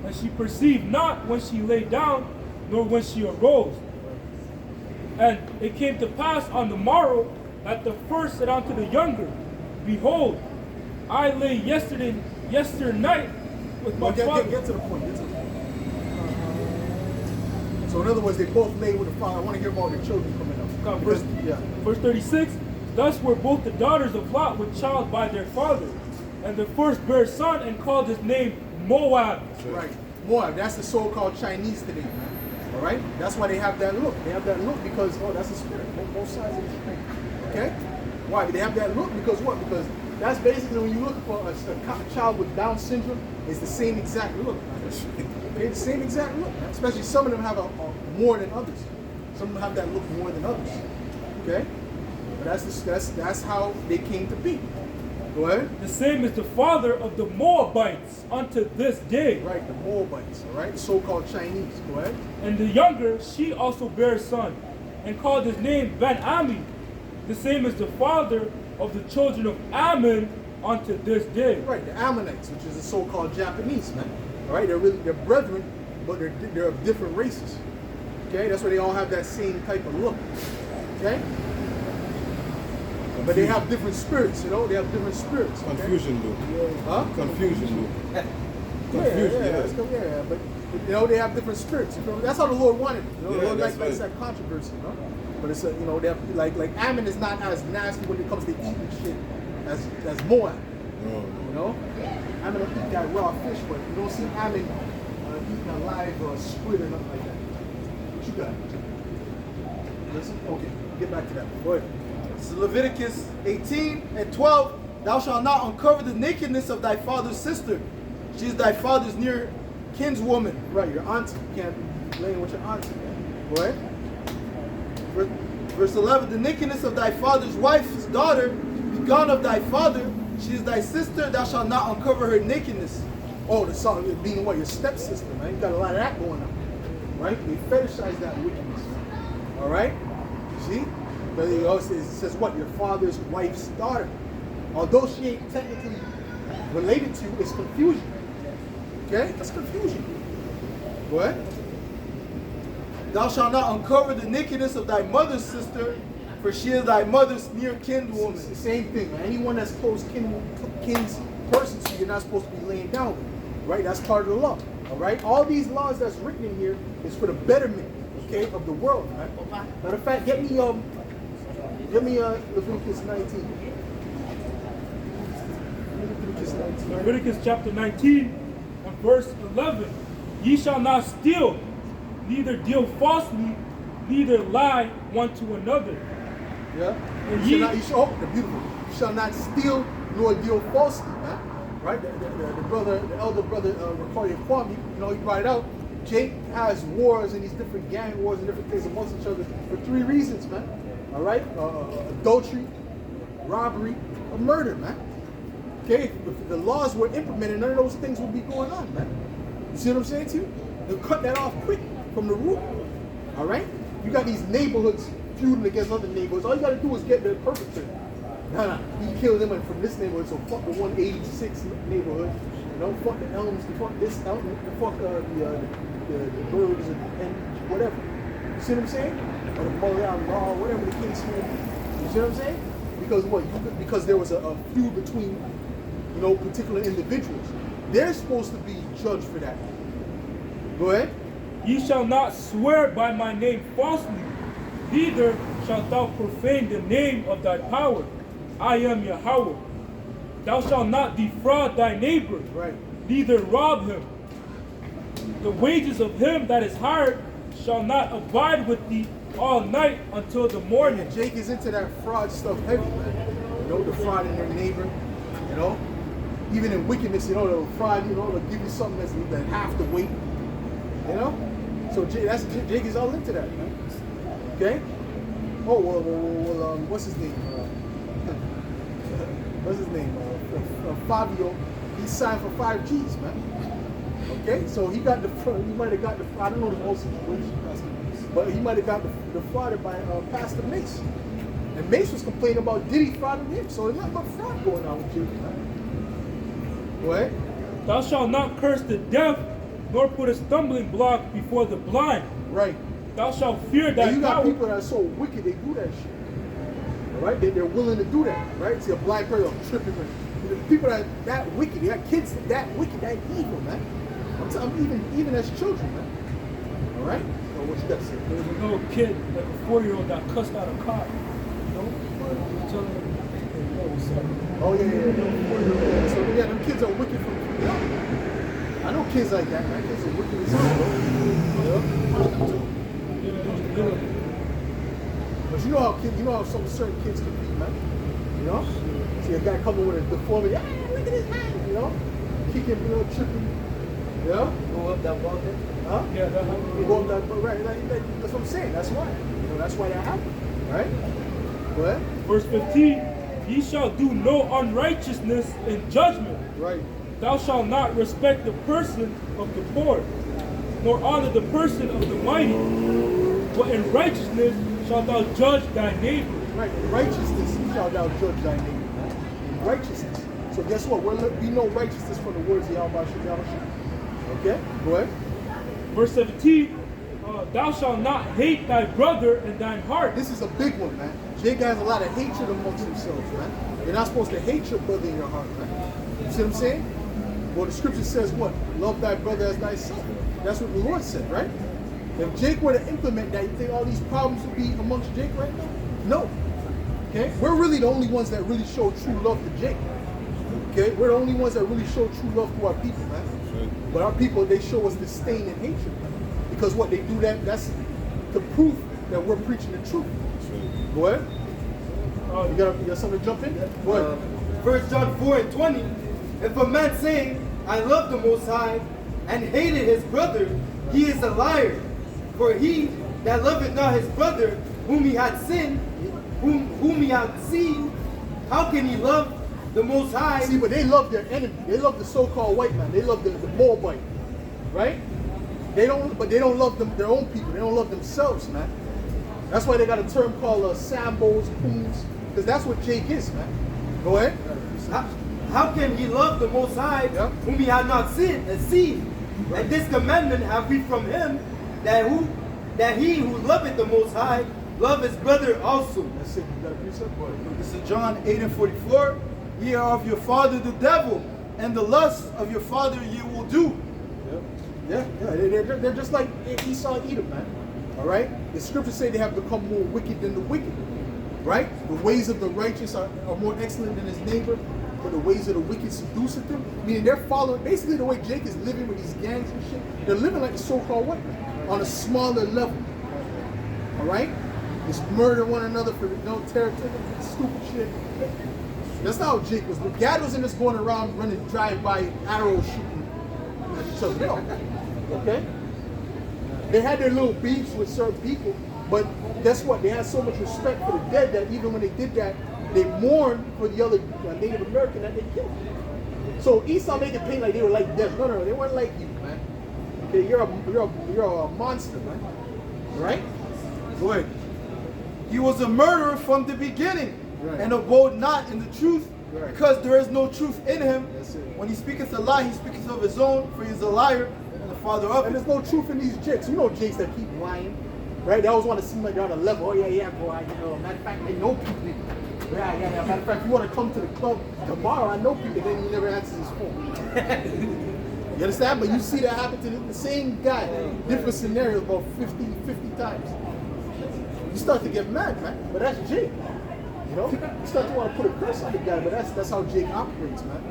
and she perceived not when she lay down, nor when she arose. And it came to pass on the morrow that the first said unto the younger, Behold, I lay yester night with my father. Get to the point. Get to the point. So in other words, they both lay with the father. I want to hear about their children coming up. Verse 36, Thus were both the daughters of Lot with child by their father. And the first bare son and called his name Moab. Right. Moab. That's the so-called Chinese today, man. All right? That's why they have that look. They have that look because, that's a spirit. Both sides of the spirit. Okay? Why? They have that look because what? Because that's basically when you look for a child with Down syndrome, it's the same exact look. Okay? The same exact look. Especially some of them have a more than others. Some of them have that look more than others. Okay? But that's how they came to be. Go ahead. The same is the father of the Moabites unto this day. Right, the Moabites, all right? The so-called Chinese. Go ahead. And the younger, she also bare a son, and called his name Ben-Ami. The same is the father of the children of Ammon unto this day. Right, the Ammonites, which is the so-called Japanese, man. All right, they're brethren, but they're of different races. Okay, that's why they all have that same type of look. Okay? But they have different spirits, you know? They have different spirits. Okay? Confusion, Luke. Huh? Confusion, Luke. Confusion, yeah. But you know, they have different spirits. You know? That's how the Lord wanted it. You know? Yeah, The Lord that's likes right. that controversy, you know? But it's, you know, they have, like Ammon is not as nasty when it comes to eating shit as Moab. No. You know? Ammon will eat that raw fish, but you don't see Ammon eating a live squid or nothing like that. What you got? Listen? Okay, get back to that. Go ahead. This is Leviticus 18 and 12. Thou shalt not uncover the nakedness of thy father's sister. She is thy father's near kinswoman. Right, your auntie. You can't be laying with your auntie. Man. Go ahead. Verse 11, the nakedness of thy father's wife's daughter be gone of thy father. She is thy sister, thou shalt not uncover her nakedness. Oh, the song being what? Your stepsister, man. You got a lot of that going on. Right? They fetishize that wickedness. Alright? See? But it also says what? Your father's wife's daughter. Although she ain't technically related to you, it's confusion. Okay? That's confusion. Go ahead. Thou shalt not uncover the nakedness of thy mother's sister, for she is thy mother's near kinswoman. It's the same thing, man. Anyone that's close kin's person to you, you're not supposed to be laying down with. Right? That's part of the law. Alright? All these laws that's written in here is for the betterment, okay, of the world, right? Matter of fact, get me Leviticus 19. Leviticus chapter 19 and verse 11. Ye shall not steal, neither deal falsely, neither lie one to another. Yeah. And You shall not steal nor deal falsely, man. Right? The elder brother recorded for me, he brought it out. Jake has wars and these different gang wars and different things amongst each other for 3 reasons, man. All right? Adultery, robbery, or murder, man. Okay? If the laws were implemented, none of those things would be going on, man. You see what I'm saying to you? They'll cut that off quick from the root. All right? You got these neighborhoods feuding against other neighborhoods. All you got to do is get the perpetrator. Nah, he killed them from this neighborhood, so fuck the 186 neighborhood. Fuck the Elms, fuck this Elm, fuck the birds and whatever. You see what I'm saying? Or the Malayan law, whatever the case may be. You see what I'm saying? Because what? Because there was a feud between, particular individuals. They're supposed to be judged for that. Go ahead. Ye shall not swear by my name falsely, neither shalt thou profane the name of thy power. I am Yahweh. Thou shalt not defraud thy neighbor, right, neither rob him. The wages of him that is hired shall not abide with thee all night until the morning. Yeah, Jake is into that fraud stuff heavy, man. Defrauding their neighbor, even in wickedness, they'll fraud, they'll give you something that's half the weight, So Jake is all into that, man. Okay? Oh, well, what's his name? Fabio, he signed for 5 G's, man. Okay, so he might have got I don't know the whole situation, but he might have got defrauded by Pastor Mace. And Mace was complaining about Diddy frauding him, so there's not much fraud going on with Jake, man. Go ahead. Thou shalt not curse the deaf, nor put a stumbling block before the blind. Right. Thou shalt fear thy power. You got people that are so wicked, they do that shit. All right? They're willing to do that, right? See a blind person tripping. The people that wicked, they got kids that wicked, that evil, man. I'm telling even as children, man. All right? So what you got to say? There was a little kid, like a 4-year-old, that cussed out a cop. Telling him, what's up? Oh yeah. So yeah, them kids are wicked from young. I know kids like that, man. Kids are wicked as hell, bro. But you know how some certain kids can be, man. See a guy coming with a deformity, look at his hand, kicking, tripping. Go up that wall there? Huh? Yeah, that Go up that, right, that's what I'm saying. That's why. That's why that happened, right? Go ahead. Verse 15, ye shall do no unrighteousness in judgment. Right. Thou shalt not respect the person of the poor, nor honor the person of the mighty, but in righteousness shalt thou judge thy neighbor. Right, in righteousness shalt thou judge thy neighbor. Right? In righteousness. So guess what? We know righteousness from the words of Yahweh. Okay, go ahead. Verse 17, thou shalt not hate thy brother in thine heart. This is a big one, man. Jake has a lot of hatred amongst themselves, man. You're not supposed to hate your brother in your heart, man. You see what I'm saying? Well, the scripture says what? Love thy brother as thyself. That's what the Lord said, right? If Jake were to implement that, you think all these problems would be amongst Jake right now? No. Okay? We're really the only ones that really show true love to Jake. Okay? We're the only ones that really show true love to our people, man. But our people, they show us disdain and hatred, man. Because what they do that's the proof that we're preaching the truth. Go ahead. You got something to jump in? Go ahead. 1 John 4:20. If a man say, I love the Most High, and hated his brother, he is a liar. For he that loveth not his brother, whom he had sinned, whom he had seen, how can he love the Most High? See, but they love their enemy. They love the so-called white man. They love the Moabite, right? But they don't love their own people. They don't love themselves, man. That's why they got a term called Sambos, Coons, because that's what Jake is, man. Go ahead. How can he love the Most High, whom he had not seen? Right. And this commandment have we from him, that he who loveth the Most High love his brother also. That's it. You got a precept? This is John 8:44. Ye are of your father the devil, and the lusts of your father ye will do. Yeah. They're just like Esau and Edom, man. All right? The scriptures say they have become more wicked than the wicked. Right? The ways of the righteous are more excellent than his neighbor, but the ways of the wicked seduceth them. Meaning they're following, basically the way Jake is living with these gangs and shit, they're living like the so-called white man, on a smaller level. All right? Just murder one another for no territory, stupid shit. That's not how Jake was. The Gad wasn't just going around running drive-by arrow shooting at each other. No. Okay? They had their little beefs with certain people, but guess what? They had so much respect for the dead that even when they did that, they mourned for the other Native American that they killed. So Esau made it paint like they were like them. No, they weren't like you, man. Okay, you're a monster, man. Right? Go ahead. He was a murderer from the beginning, Right. and abode not in the truth, Right. because there is no truth in him. That's it. When he speaketh a lie, he speaketh of his own, for he is a liar and the father of And it. there's no truth in these jakes. You know jakes that keep lying, right? They always want to seem like they're on a level. Oh yeah, bro. Matter of fact, I know people. Yeah. Matter of fact, you want to come to the club tomorrow, I know people. Then he never answers his phone. You understand? But you see that happen to the same guy, different scenarios, about 50 times. You start to get mad, man. But that's Jake. You know? You start to want to put a curse on the guy, but that's how Jake operates, man.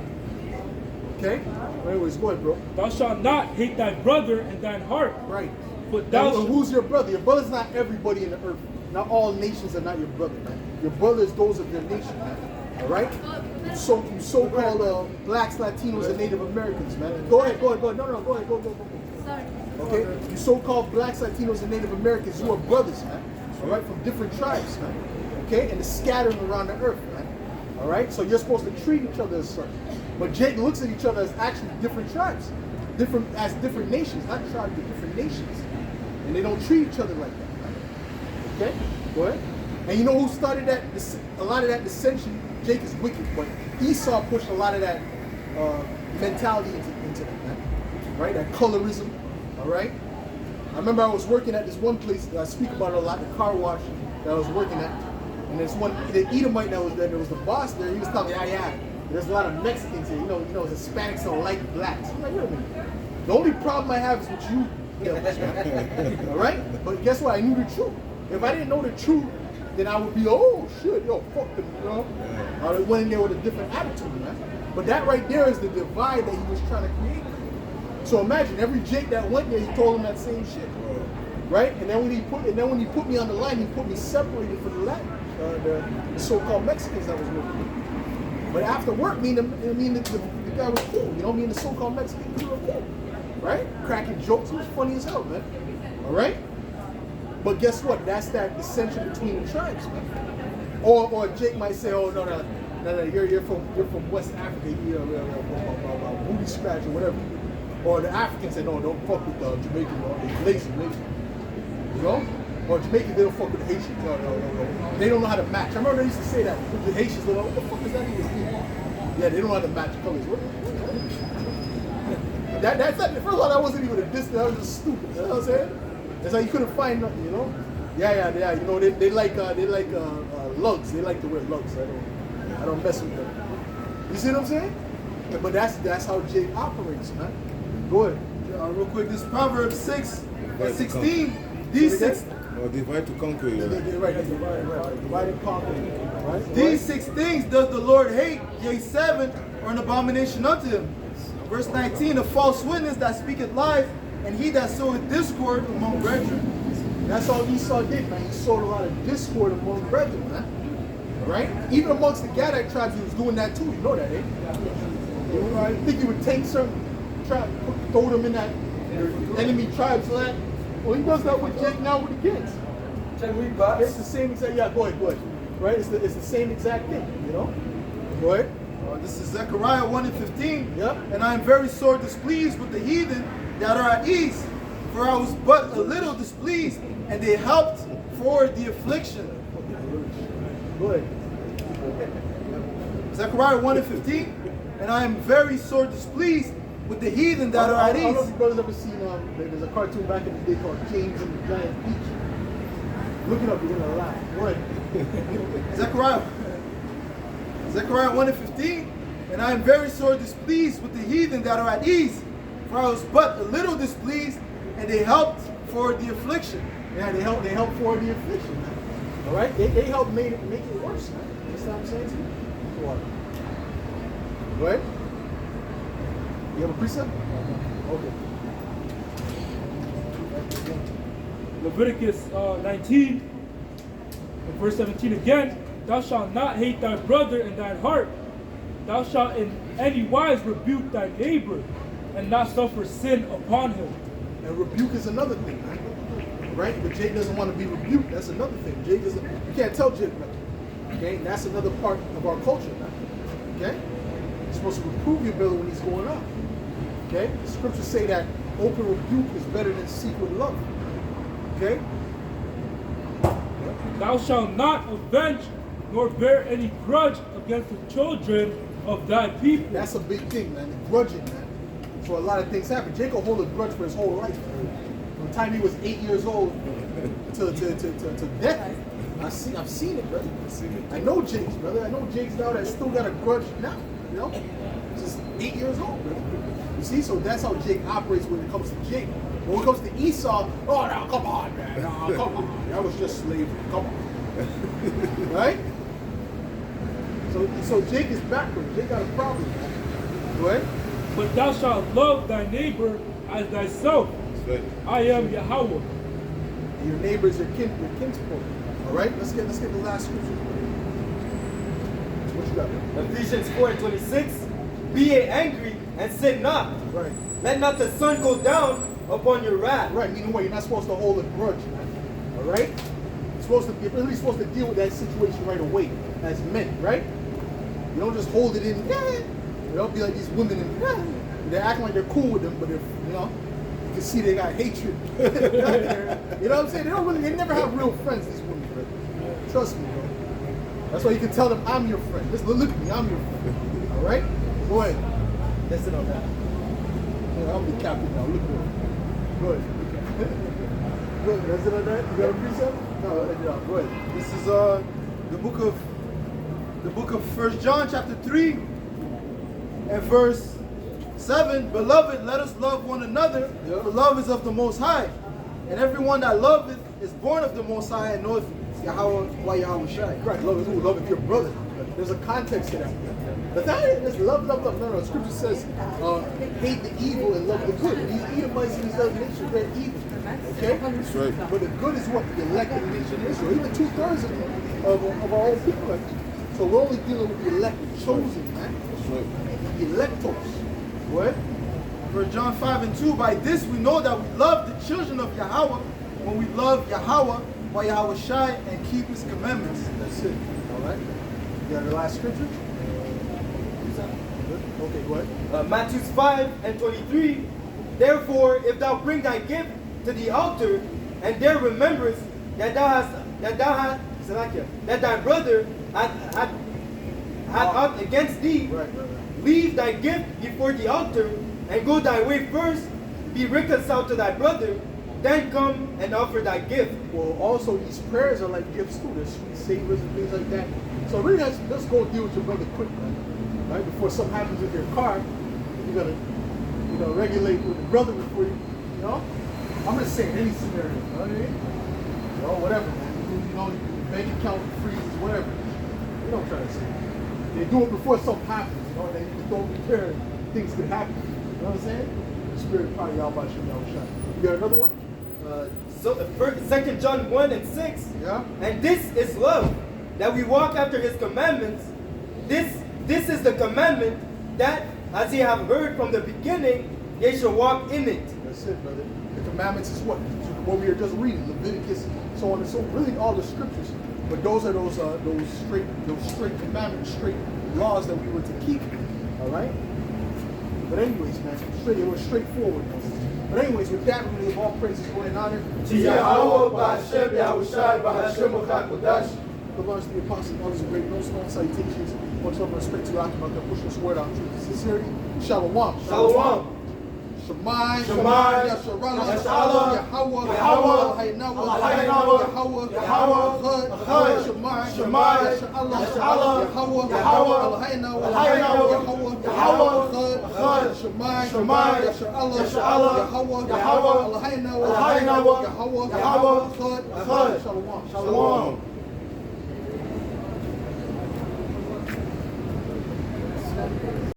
Okay? Anyways, go ahead, bro. Thou shalt not hate thy brother in thine heart. Right. But Now, thou shalt... who's your brother? Your brother's not everybody in the earth. Not all nations are not your brother, man. Your brother is those of your nation, man. All right? You so-called blacks, Latinos, and Native Americans, man. Go ahead. No, go ahead. Go. Sorry. Okay? You so-called blacks, Latinos, and Native Americans, you are brothers, man. All right? From different tribes, man. Okay? And it's scattered around the earth, man. All right? So you're supposed to treat each other as such. But Jake looks at each other as actually different tribes. Different nations, not tribes, but different nations. And they don't treat each other like that, man. Okay? Go ahead. And you know who started that? A lot of that dissension. Jake is wicked, but Esau pushed a lot of that mentality into that, man. Right? That colorism. All right? I remember I was working at this one place that I speak about it a lot, the car wash that I was working at. And there's one, the Edomite that was there, there was the boss there, he was telling me, yeah, there's a lot of Mexicans here, you know, Hispanics don't like blacks. I'm like, wait a minute. The only problem I have is with you. All right? But guess what? I knew the truth. If I didn't know the truth, then I would be, oh shit, yo, fuck them, you know? I would went in there with a different attitude, man. But that right there is the divide that he was trying to create. So imagine every Jake that went there, he told him that same shit, right? And then when he put me on the line, he put me separated from the Latin, the so-called Mexicans that was with me. But after work, the guy was cool, you know? Me and the so-called Mexicans, we were cool, right? Cracking jokes, it was funny as hell, man. All right? But guess what? That's that dissension between the tribes, man. Or Jake might say, oh no, you're from West Africa, you're booty scratch or whatever. Or the Africans say, no, don't fuck with the Jamaican, they lazy. You know? Or Jamaicans, they don't fuck with the Haitians. No. They don't know how to match. I remember they used to say that. The Haitians, they're like, what the fuck is that even mean? Yeah, they don't know how to match colors. That's not, first of all, that wasn't even a diss, that was just stupid. You know what I'm saying? It's like you couldn't find nothing, you know? Yeah. You know, they like lugs. They like to wear lugs. I don't mess with them. You see what I'm saying? But that's how Jake operates, man. Go ahead. Real quick, this Proverbs 6:16. These six. Divide to conquer you. Right. Divide and conquer. Right? These 6 things does the Lord hate, yea 7 are an abomination unto him. Verse 19, a false witness that speaketh lies, and he that soweth discord among brethren. That's all Esau did, man. He sowed a lot of discord among brethren, man. Right? Even amongst the Gadite tribes, he was doing that too. You know that, eh? I think he would take certain tribes, throw them in that enemy tribes land. Well, he does that with Jake now with the kids. It's the same exact. Yeah, go ahead. Right? It's the same exact thing. You know. Go ahead. This is Zechariah 1:15. Yep. And I am very sore displeased with the heathen that are at ease, for I was but a little displeased, and they helped for the affliction. Go ahead. Zechariah 1:15. And I am very sore displeased with the heathen that are at I don't know if ease. you brothers ever seen there's a cartoon back in the day called James and the Giant Peach. Look it up, you're gonna laugh. Go ahead. Zechariah 1:15. And I am very sore displeased with the heathen that are at ease, for I was but a little displeased, and they helped for the affliction. Yeah, they help for the affliction, man. All right, they help make it worse, man. You understand what I'm saying to you? Go on. Go ahead. You have a precept? Okay. Leviticus 19, and verse 17 again. Thou shalt not hate thy brother in thine heart. Thou shalt in any wise rebuke thy neighbor, and not suffer sin upon him. And rebuke is another thing, man. Right? But Jake doesn't want to be rebuked. That's another thing. Jake doesn't. You can't tell Jake nothing. Okay? And that's another part of our culture, man. Okay? You're supposed to reprove your brother when he's going off. Okay? The scriptures say that open rebuke is better than secret love. Okay? Thou shalt not avenge nor bear any grudge against the children of thy people. That's a big thing, man. Grudging, man. So a lot of things happen. Jake will hold a grudge for his whole life. From the time he was 8 years old to death. I've seen it, brother. I know Jake's, brother. I know Jake's now that still got a grudge now. You know? Just 8 years old, brother. You see? So that's how Jake operates when it comes to Jake. When it comes to Esau, oh, no, come on, man. No, come on. That was just slavery. Come on. Right? So Jake is backwards. Jake got a problem, man. Go ahead. But thou shalt love thy neighbor as thyself. I am Yahweh. Your neighbor is your kinsfolk. All right? Let's get the last scripture. What you got, man? Ephesians 4:26. Be ye angry and sin not. Right. Let not the sun go down upon your wrath. Right. Meaning what? You're not supposed to hold a grudge, man. All right? You're really supposed to deal with that situation right away as men, right? You don't just hold it in. You don't be like these women and they're acting like they're cool with them, but if you know, you can see they got hatred. You know what I'm saying? They never have real friends, these women, bro. Trust me, bro. That's why you can tell them I'm your friend. Listen, look at me, I'm your friend. All right? Go ahead. Listen on that. I'm the captain now. Look at me. Go ahead. Go ahead. Listen on that. You got a precept? No, go ahead. This is the book of 1 John chapter 3 and verse 7. Beloved, let us love one another, for love is of the Most High. And everyone that loveth is born of the Most High and knoweth Yahweh Shai. Right, love your brother. There's a context to that. But that is love. No. Scripture says, hate the evil and love the good. These Edomites and these other nations, they're evil. Okay? That's right. But the good is what the elected nation of Israel. Even 2/3 of our own people. So we're only dealing with the elected, chosen, man. That's right. The electors. What? 1 John 5:2. By this we know that we love the children of Yahweh when we love Yahweh by Yahweh Shai and keep his commandments. That's it. All right? You got the last scripture? Okay, go ahead. Matthew 5:23. Therefore, if thou bring thy gift to the altar, and there rememberest that thy brother had aught against thee, Right. leave thy gift before the altar, and go thy way first, be reconciled to thy brother, then come and offer thy gift. Well, also these prayers are like gifts too. There's sweet savors and things like that. So really, let's go deal with your brother quick, man. Right? Before something happens with your car, you gotta, regulate with the brother before you know. I'm gonna say in any scenario, you know what I mean? Whatever, man. Your bank account freezes, whatever. You know what I'm trying to say. They do it before something happens, They don't prepare, things could happen. You know what I'm saying? The spirit probably y'all about you now shine. You got another one? So 2 John 1:6. Yeah. And this is love, that we walk after his commandments. This is the commandment, that as ye have heard from the beginning, ye shall walk in it. That's it, brother. The commandments is what? To what we are just reading, Leviticus, so on and so, really all the scriptures. But those are those straight commandments, straight laws that we were to keep. All right. But anyways, man, it was straightforward. But anyways, with that, we give all praises, glory, and honor To Yahweh, Ba'ashem, Yahushai, Ba'ashem, Uchakodash. the Lord, the apostles, others of great notes, known salutations, much love and respect to Akim, the push this word out truth and sincerity. Shalom. Shalom. Shemai, Shemai, Yasharallah, Yasharallah, Yahweh, Yahweh, Haynawa, Haynawa, Yahweh, Yahweh, Echad, Shemai, Shemai, Yasharallah, Yasharallah, Yahweh, Yahweh, Haynawa, Haynawa, Yahweh, Yahweh, Echad, Shemai, Shemai, Yasharallah, Yasharallah, Yahweh, Yahweh, Haynawa, Haynawa, Yahweh, Yahweh, Echad, Shalom. Shalom.